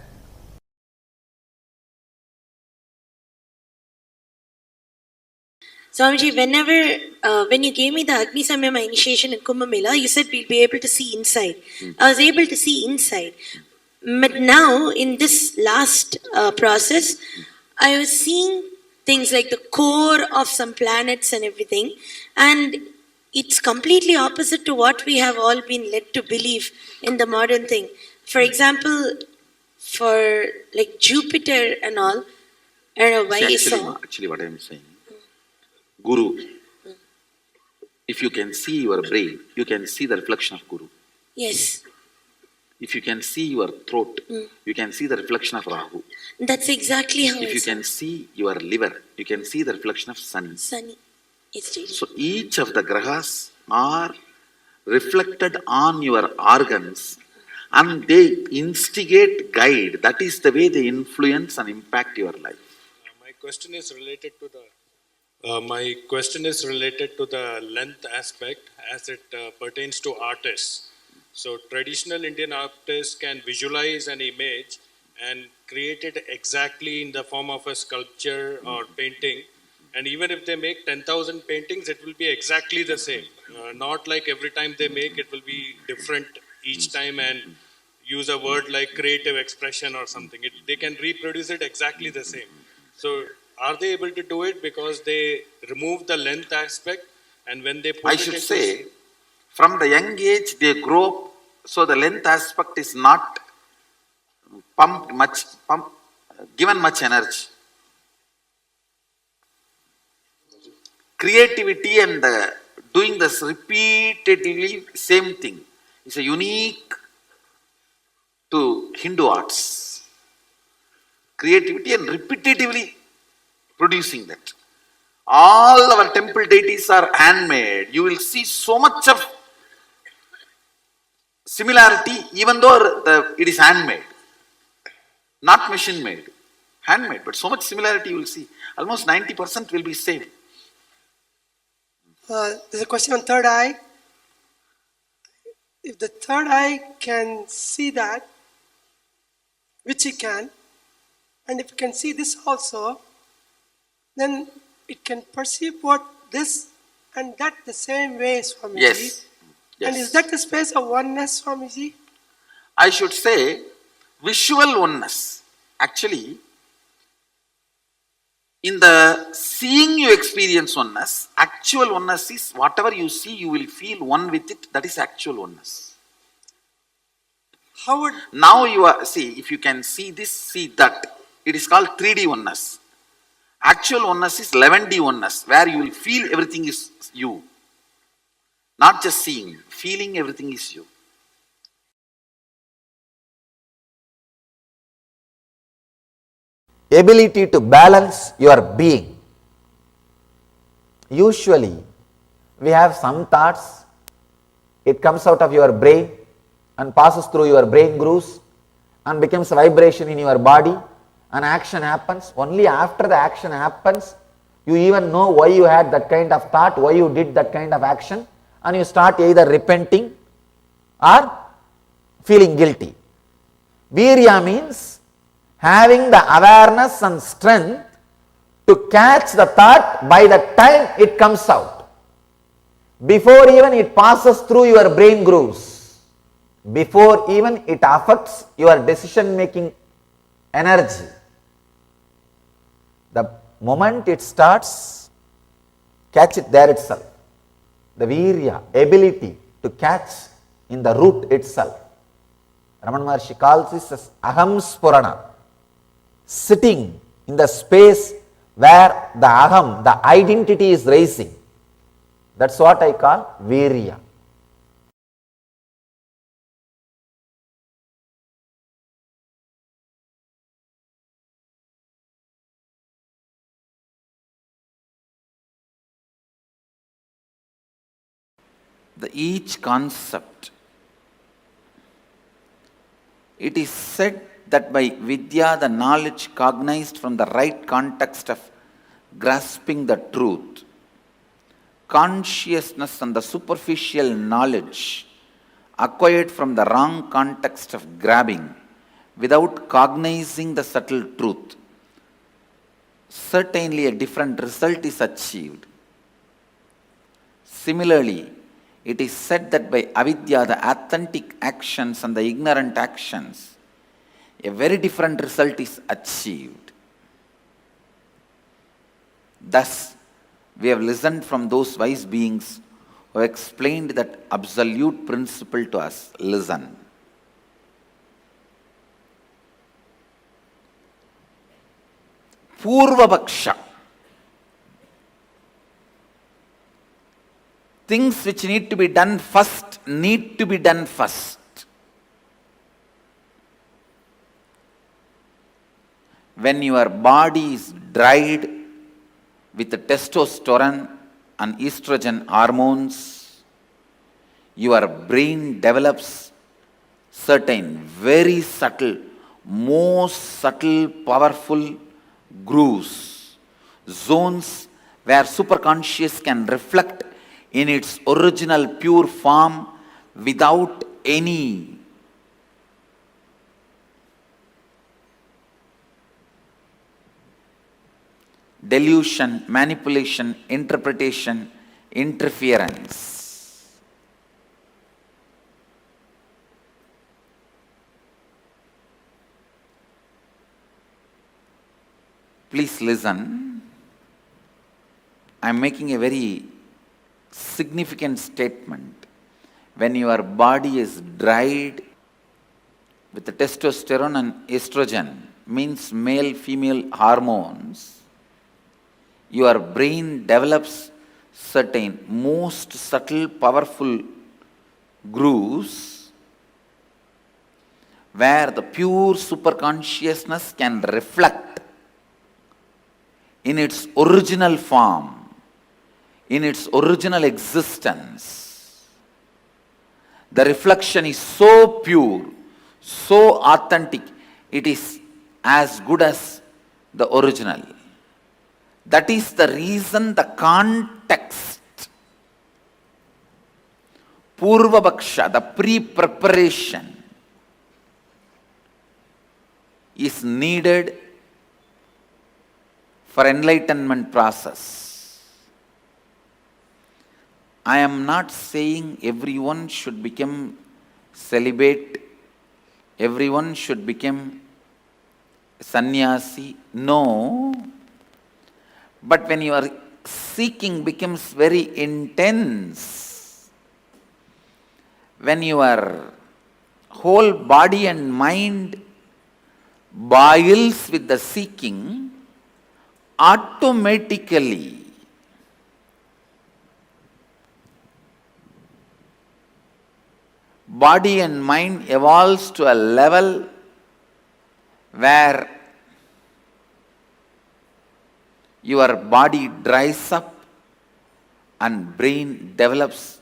L: Swamiji, when you gave me the Agni Samyama initiation in Kumbh Mela, you said we'll be able to see inside. I was able to see inside. But now, in this last process, I was seeing things like the core of some planets and everything, and it's completely opposite to what we have all been led to believe in the modern thing. For example, for like Jupiter and all, I don't know why you saw.
E: Actually, what I am saying, Guru, if you can see your brain, you can see the reflection of Guru.
L: Yes.
E: If you can see your throat, you can see the reflection of Rahu.
L: That's exactly how
E: If you can see your liver, you can see the reflection of Sun.
L: Sunny. It's really.
E: So each of the grahas are reflected on your organs and they instigate, guide. That is the way they influence and impact your life.
H: My question is related to the length aspect as it pertains to artists. So traditional Indian artists can visualize an image and create it exactly in the form of a sculpture or painting. And even if they make 10,000 paintings, it will be exactly the same. Not like every time they make, it will be different each time and use a word like creative expression or something. They can reproduce it exactly the same. So are they able to do it because they remove the length aspect, and when they put
E: I
H: it
E: should
H: into
E: say, from the young age they grow up, so the length aspect is not given much energy. Creativity and doing this repeatedly same thing is a unique to Hindu arts. Creativity and repetitively producing that. All our temple deities are handmade. You will see so much of similarity even though it is handmade. Not machine made. Handmade. But so much similarity you will see. Almost 90% will be same.
M: There's a question on third eye. If the third eye can see that, which it can, and if it can see this also, then it can perceive what this and that the same way, Swamiji.
E: Yes.
M: And is that the space of oneness, Swamiji?
E: I should say visual oneness. Actually, in the seeing you experience oneness, actual oneness is whatever you see, you will feel one with it. That is actual oneness.
M: How would...
E: Now you are, see, if you can see this, see that. It is called 3D oneness. Actual oneness is 11D oneness, where you will feel everything is you. Not just seeing, feeling everything is you.
K: Ability to balance your being. Usually, we have some thoughts, it comes out of your brain and passes through your brain grooves and becomes a vibration in your body an action happens, only after the action happens, you even know why you had that kind of thought, why you did that kind of action, and you start either repenting or feeling guilty. Virya means having the awareness and strength to catch the thought by the time it comes out, before even it passes through your brain grooves, before even it affects your decision making energy. The moment it starts, catch it there itself. The virya, ability to catch in the root itself. Ramana Maharshi calls this as aham spurana, sitting in the space where the aham, the identity is rising. That's what I call virya. Each concept, it is said that by vidya, the knowledge cognized from the right context of grasping the truth, consciousness and the superficial knowledge acquired from the wrong context of grabbing without cognizing the subtle truth, certainly a different result is achieved. Similarly, it is said that by avidya, the authentic actions and the ignorant actions, a very different result is achieved. Thus, we have listened from those wise beings who have explained that absolute principle to us. Listen. Purvapaksha. Things which need to be done first need to be done first. When your body is dried with the testosterone and estrogen hormones, your brain develops certain very subtle, most subtle, powerful grooves, zones where superconscious can reflect in its original pure form without any delusion, manipulation, interpretation, interference. Please listen. I am making a very significant statement. When your body is dried with the testosterone and estrogen, means male female hormones, your brain develops certain most subtle powerful grooves where the pure superconsciousness can reflect in its original form, in its original existence. The reflection is so pure, so authentic, it is as good as the original. That is the reason the context, Purvapaksha, the pre-preparation, is needed for enlightenment process. I am not saying everyone should become celibate, everyone should become sannyasi. No. But when your seeking becomes very intense, when your whole body and mind boils with the seeking, automatically body and mind evolves to a level where your body dries up and brain develops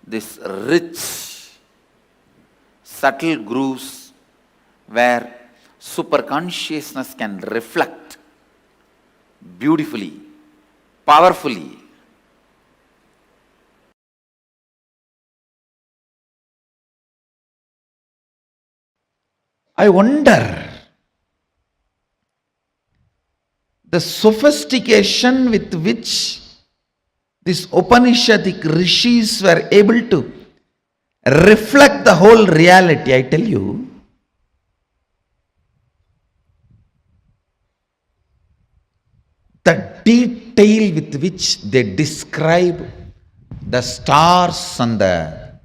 K: this rich, subtle grooves where
E: superconsciousness can reflect beautifully, powerfully. I wonder the sophistication with which these Upanishadic rishis were able to reflect the whole reality. I tell you, the detail with which they describe the stars and the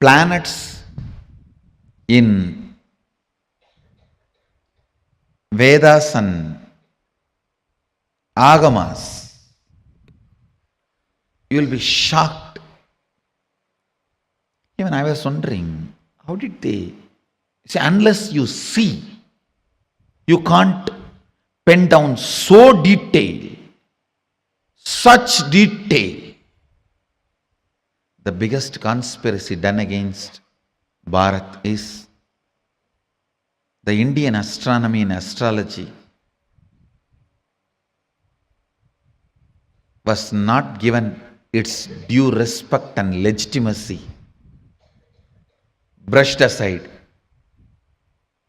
E: planets in Vedas and Agamas, you will be shocked. Even I was wondering, how did they see? Unless you see, you can't pen down so detail, such detail. The biggest conspiracy done against Bharat is the Indian astronomy and astrology was not given its due respect and legitimacy, brushed aside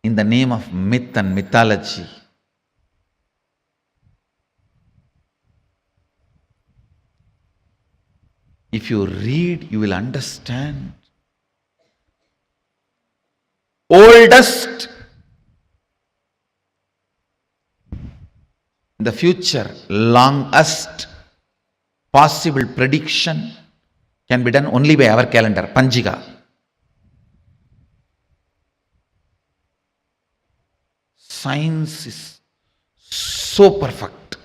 E: in the name of myth and mythology. If you read, you will understand. Oldest in the future, longest possible prediction can be done only by our calendar, Panjiga. Science is so perfect.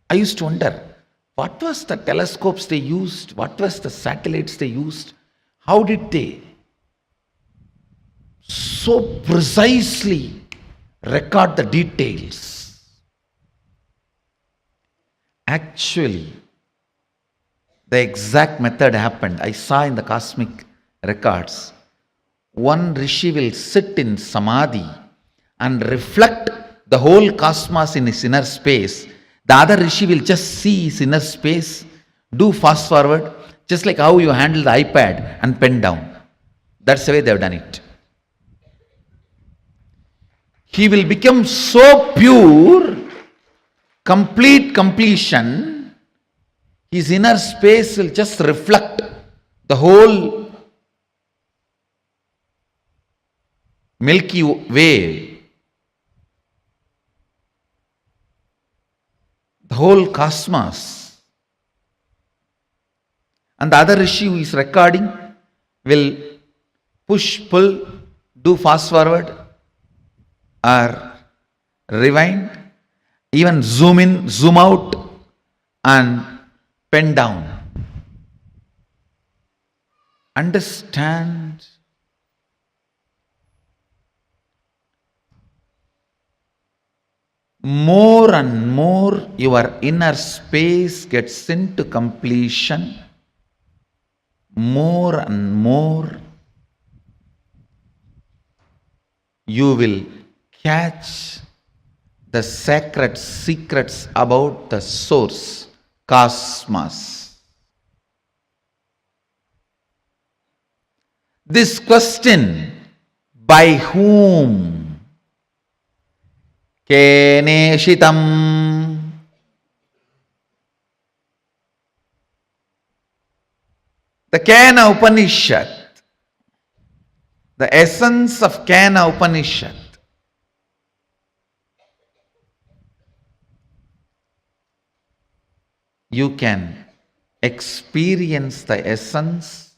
E: I used to wonder, what was the telescopes they used? What was the satellites they used? How did they so precisely record the details? Actually, the exact method happened. I saw in the cosmic records. One rishi will sit in samadhi and reflect the whole cosmos in his inner space. The other rishi will just see his inner space, do fast forward, just like how you handle the iPad and pen down. That's the way they have done it. He will become so pure, complete completion, his inner space will just reflect the whole Milky Way, the whole cosmos. And the other rishi who is recording will push, pull, do fast forward or rewind, even zoom in, zoom out and pen down. Understand? More and more your inner space gets into completion, more and more you will catch the sacred secrets about the source, cosmos. This question, by whom? Keneshitam. The Kena Upanishad, the essence of Kena Upanishad, you can experience the essence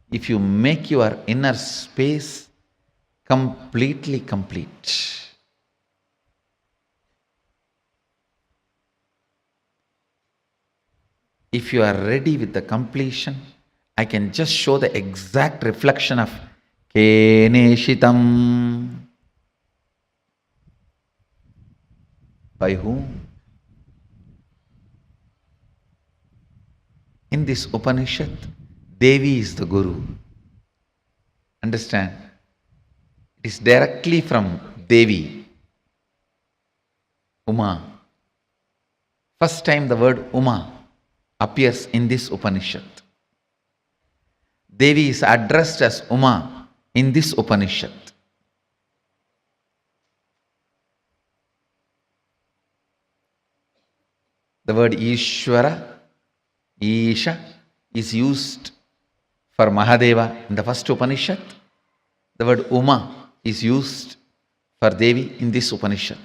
E: if you make your inner space completely complete. If you are ready with the completion, I can just show the exact reflection of Keneshitam. By whom? In this Upanishad, Devi is the Guru. Understand? It is directly from Devi, Uma. First time the word Uma appears in this Upanishad. Devi is addressed as Uma in this Upanishad. The word Ishvara, Isha, is used for Mahadeva in the first Upanishad. The word Uma is used for Devi in this Upanishad.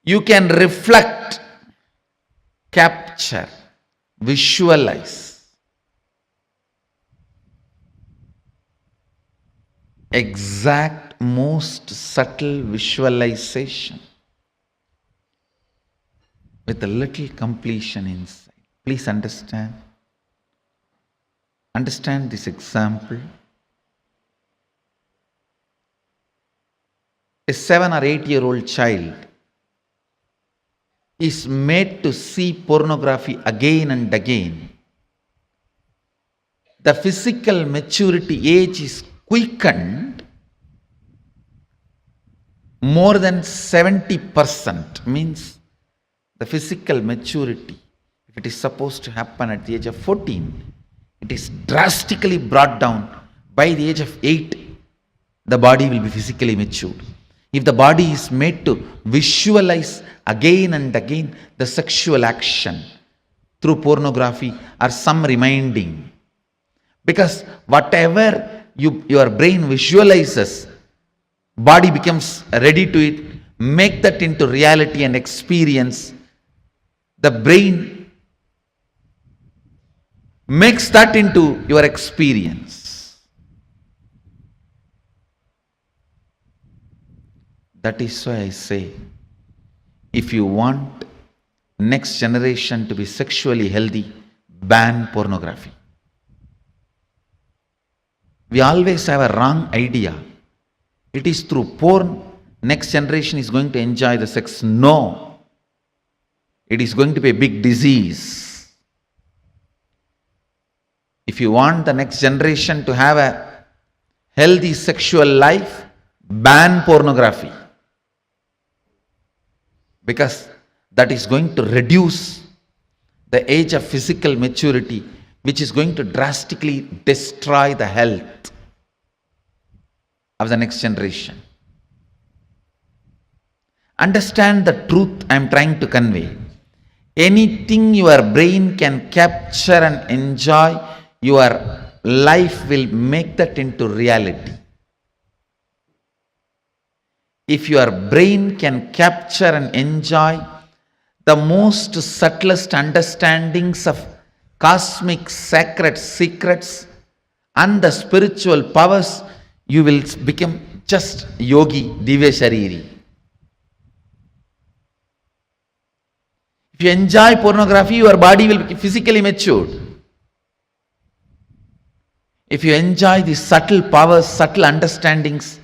E: You can reflect, capture, visualize exact, most subtle visualization with a little completion inside. Please understand. Understand this example. A 7 or 8-year-old child is made to see pornography again and again. The physical maturity age is quickened more than 70%, means the physical maturity, if it is supposed to happen at the age of 14, it is drastically brought down. By the age of 8, the body will be physically matured. If the body is made to visualize again and again the sexual action through pornography or some reminding, because whatever your brain visualizes, body becomes ready to it, make that into reality and experience. The brain makes that into your experience. That is why I say, if you want next generation to be sexually healthy, ban pornography. We always have a wrong idea. It is through porn next generation is going to enjoy the sex. No. It is going to be a big disease. If you want the next generation to have a healthy sexual life, ban pornography. Because that is going to reduce the age of physical maturity, which is going to drastically destroy the health of the next generation. Understand the truth I am trying to convey. Anything your brain can capture and enjoy, your life will make that into reality. If your brain can capture and enjoy the most subtlest understandings of cosmic sacred secrets and the spiritual powers, you will become just yogi, divya shariri. If you enjoy pornography, your body will be physically matured. If you enjoy the subtle powers, subtle understandings,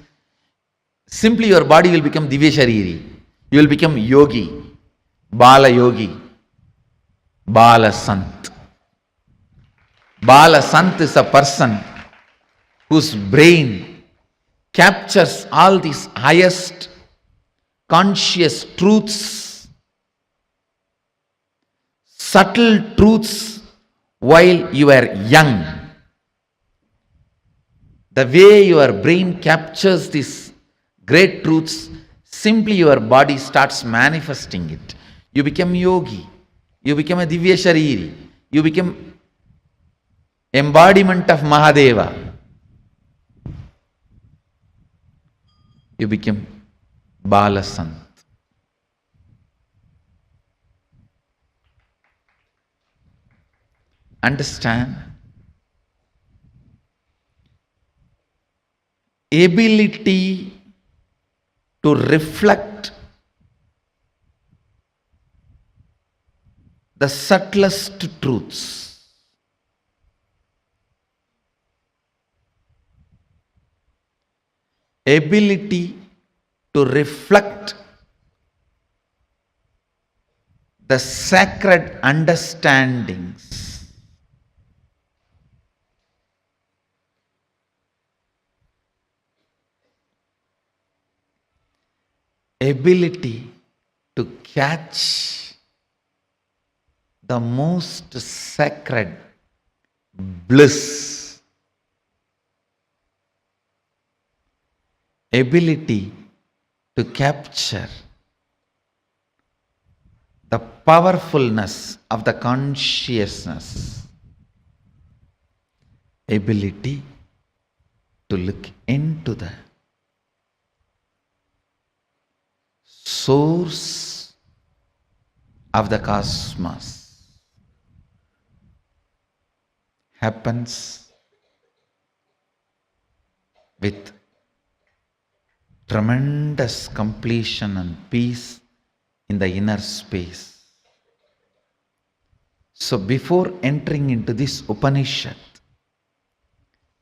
E: simply your body will become divya shariri. You will become yogi, bala yogi, bala sant. Bala sant is a person whose brain captures all these highest conscious truths, subtle truths while you are young. The way your brain captures these great truths, simply your body starts manifesting it. You become yogi. You become a divya shariri. You become embodiment of Mahadeva. You become Bala Sant. Understand? Ability to reflect the subtlest truths. Ability to reflect the sacred understandings ability to catch the most sacred bliss, ability to capture the powerfulness of the consciousness, ability to look into the source of the cosmos happens with tremendous completion and peace in the inner space. So before entering into this Upanishad,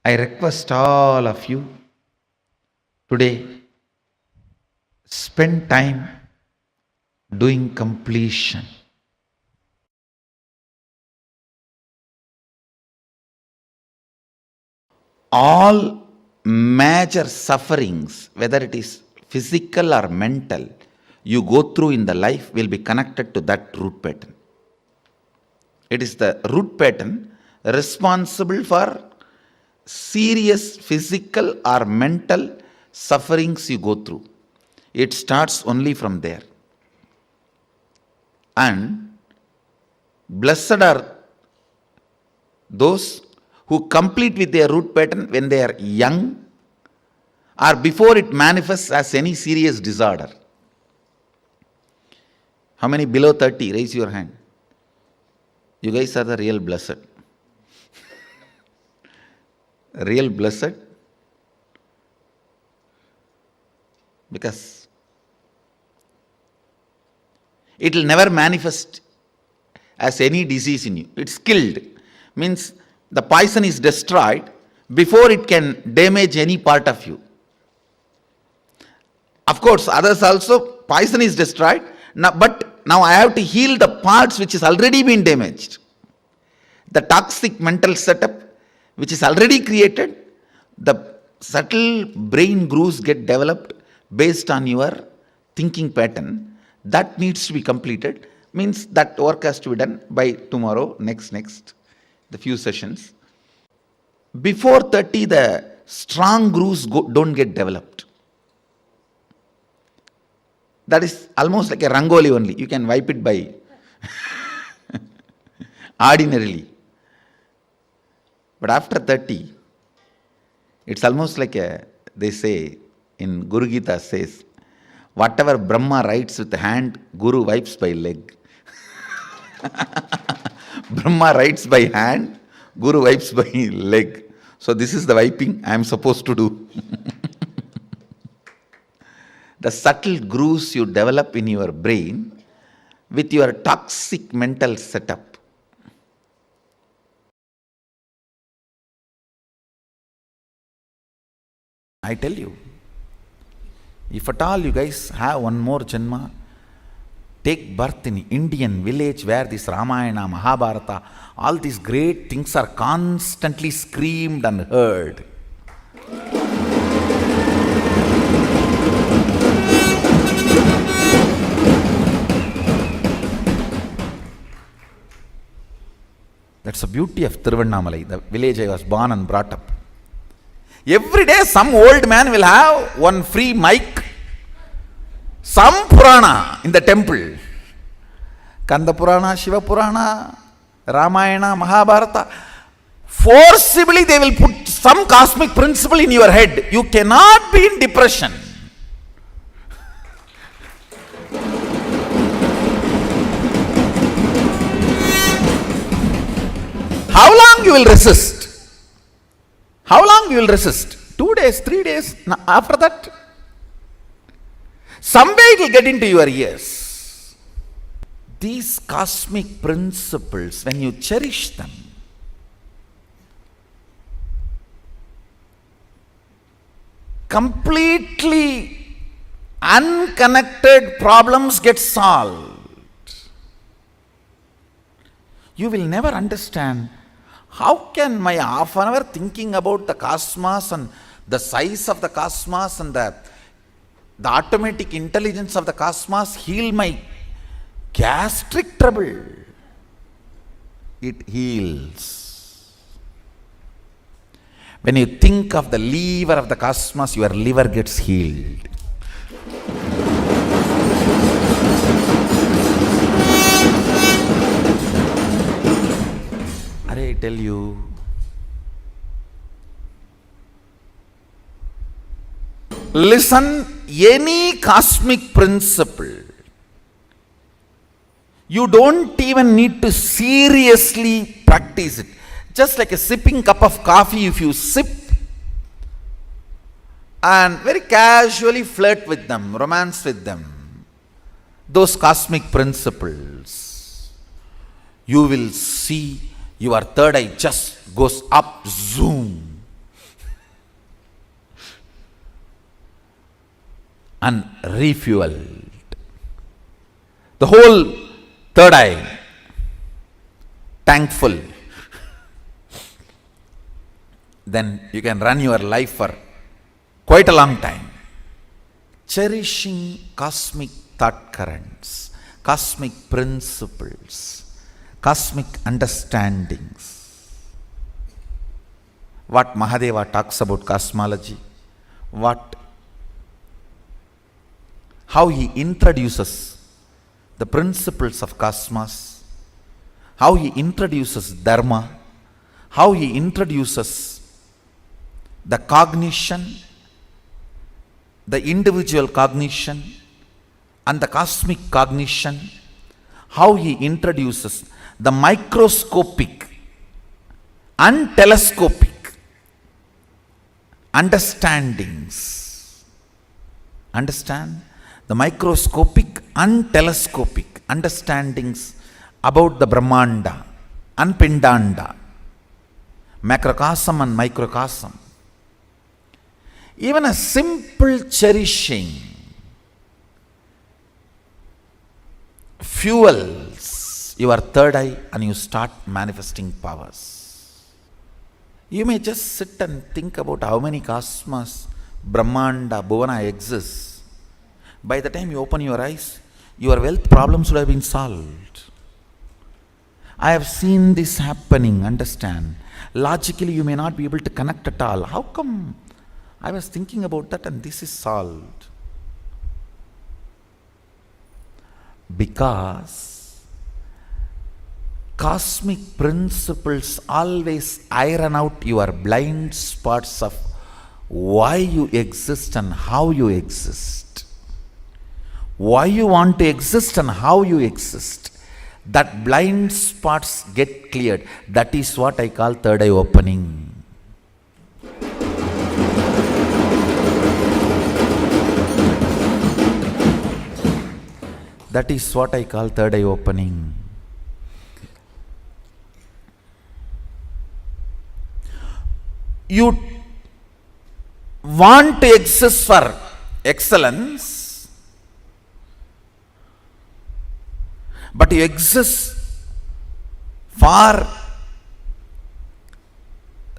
E: I request all of you today, spend time doing completion. All major sufferings, whether it is physical or mental, you go through in the life will be connected to that root pattern. It is the root pattern responsible for serious physical or mental sufferings you go through. It starts only from there. And blessed are those who complete with their root pattern when they are young or before it manifests as any serious disorder. How many below 30? Raise your hand. You guys are the real blessed. Real blessed. Because it will never manifest as any disease in you. It's killed. Means the poison is destroyed before it can damage any part of you. Of course, others also, poison is destroyed. But now I have to heal the parts which has already been damaged. The toxic mental setup which is already created, the subtle brain grooves get developed based on your thinking pattern. That needs to be completed. Means that work has to be done by tomorrow, next, the few sessions. Before 30, the strong grooves don't get developed. That is almost like a rangoli only. You can wipe it by ordinarily. But after 30, it's almost like they say in Guru Gita says, whatever Brahma writes with the hand, Guru wipes by leg. Brahma writes by hand, Guru wipes by leg. So this is the wiping I am supposed to do. The subtle grooves you develop in your brain with your toxic mental setup. I tell you, if at all you guys have one more janma, take birth in Indian village where this Ramayana, Mahabharata, all these great things are constantly screamed and heard. That's the beauty of Tiruvannamalai, the village I was born and brought up. Every day some old man will have one free mic, some Purana in the temple. Kanda Purana, Shiva Purana, Ramayana, Mahabharata. Forcibly they will put some cosmic principle in your head. You cannot be in depression. How long you will resist? How long you will resist? 2 days, 3 days, after that? Some way it will get into your ears. These cosmic principles, when you cherish them, completely unconnected problems get solved. You will never understand how can my half an hour thinking about the cosmos and the size of the cosmos and the The automatic intelligence of the cosmos heal my gastric trouble. It heals. When you think of the lever of the cosmos, your liver gets healed. I tell you, listen, any cosmic principle, you don't even need to seriously practice it. Just like a sipping cup of coffee, if you sip and very casually flirt with them, romance with them, those cosmic principles, you will see your third eye just goes up, zoom, and refueled. The whole third eye, thankful. Then you can run your life for quite a long time. Cherishing cosmic thought currents, cosmic principles, cosmic understandings. What Mahadeva talks about cosmology, how he introduces the principles of cosmos, how he introduces dharma, how he introduces the cognition, the individual cognition and the cosmic cognition, how he introduces the microscopic and telescopic understandings. Understand? The microscopic and telescopic understandings about the Brahmanda and Pindanda, macrocosm and microcosm. Even a simple cherishing fuels your third eye and you start manifesting powers. You may just sit and think about how many cosmos, Brahmanda, Bhuvana exists. By the time you open your eyes, your wealth problems would have been solved. I have seen this happening, understand. Logically, you may not be able to connect at all. How come? I was thinking about that and this is solved. Because cosmic principles always iron out your blind spots of why you exist and how you exist. Why you want to exist and how you exist. That blind spots get cleared. That is what I call third eye opening. That is what I call third eye opening. You want to exist for excellence, but you exist for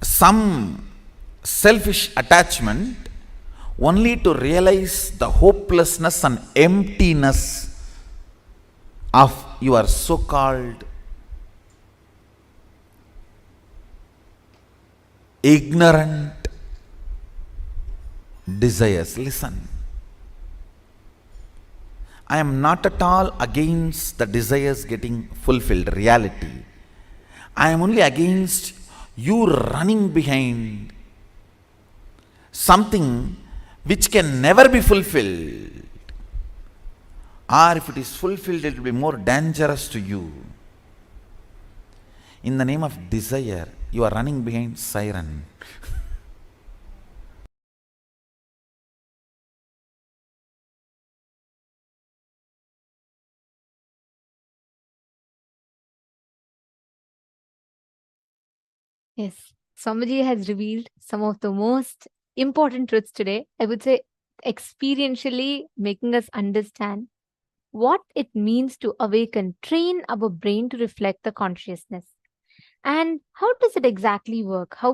E: some selfish attachment only to realize the hopelessness and emptiness of your so-called ignorant desires. Listen, I am not at all against the desires getting fulfilled, reality. I am only against you running behind something which can never be fulfilled. Or if it is fulfilled, it will be more dangerous to you. In the name of desire, you are running behind siren.
B: Yes, Swamiji has revealed some of the most important truths today. I would say experientially making us understand what it means to awaken, train our brain to reflect the consciousness. And how does it exactly work? How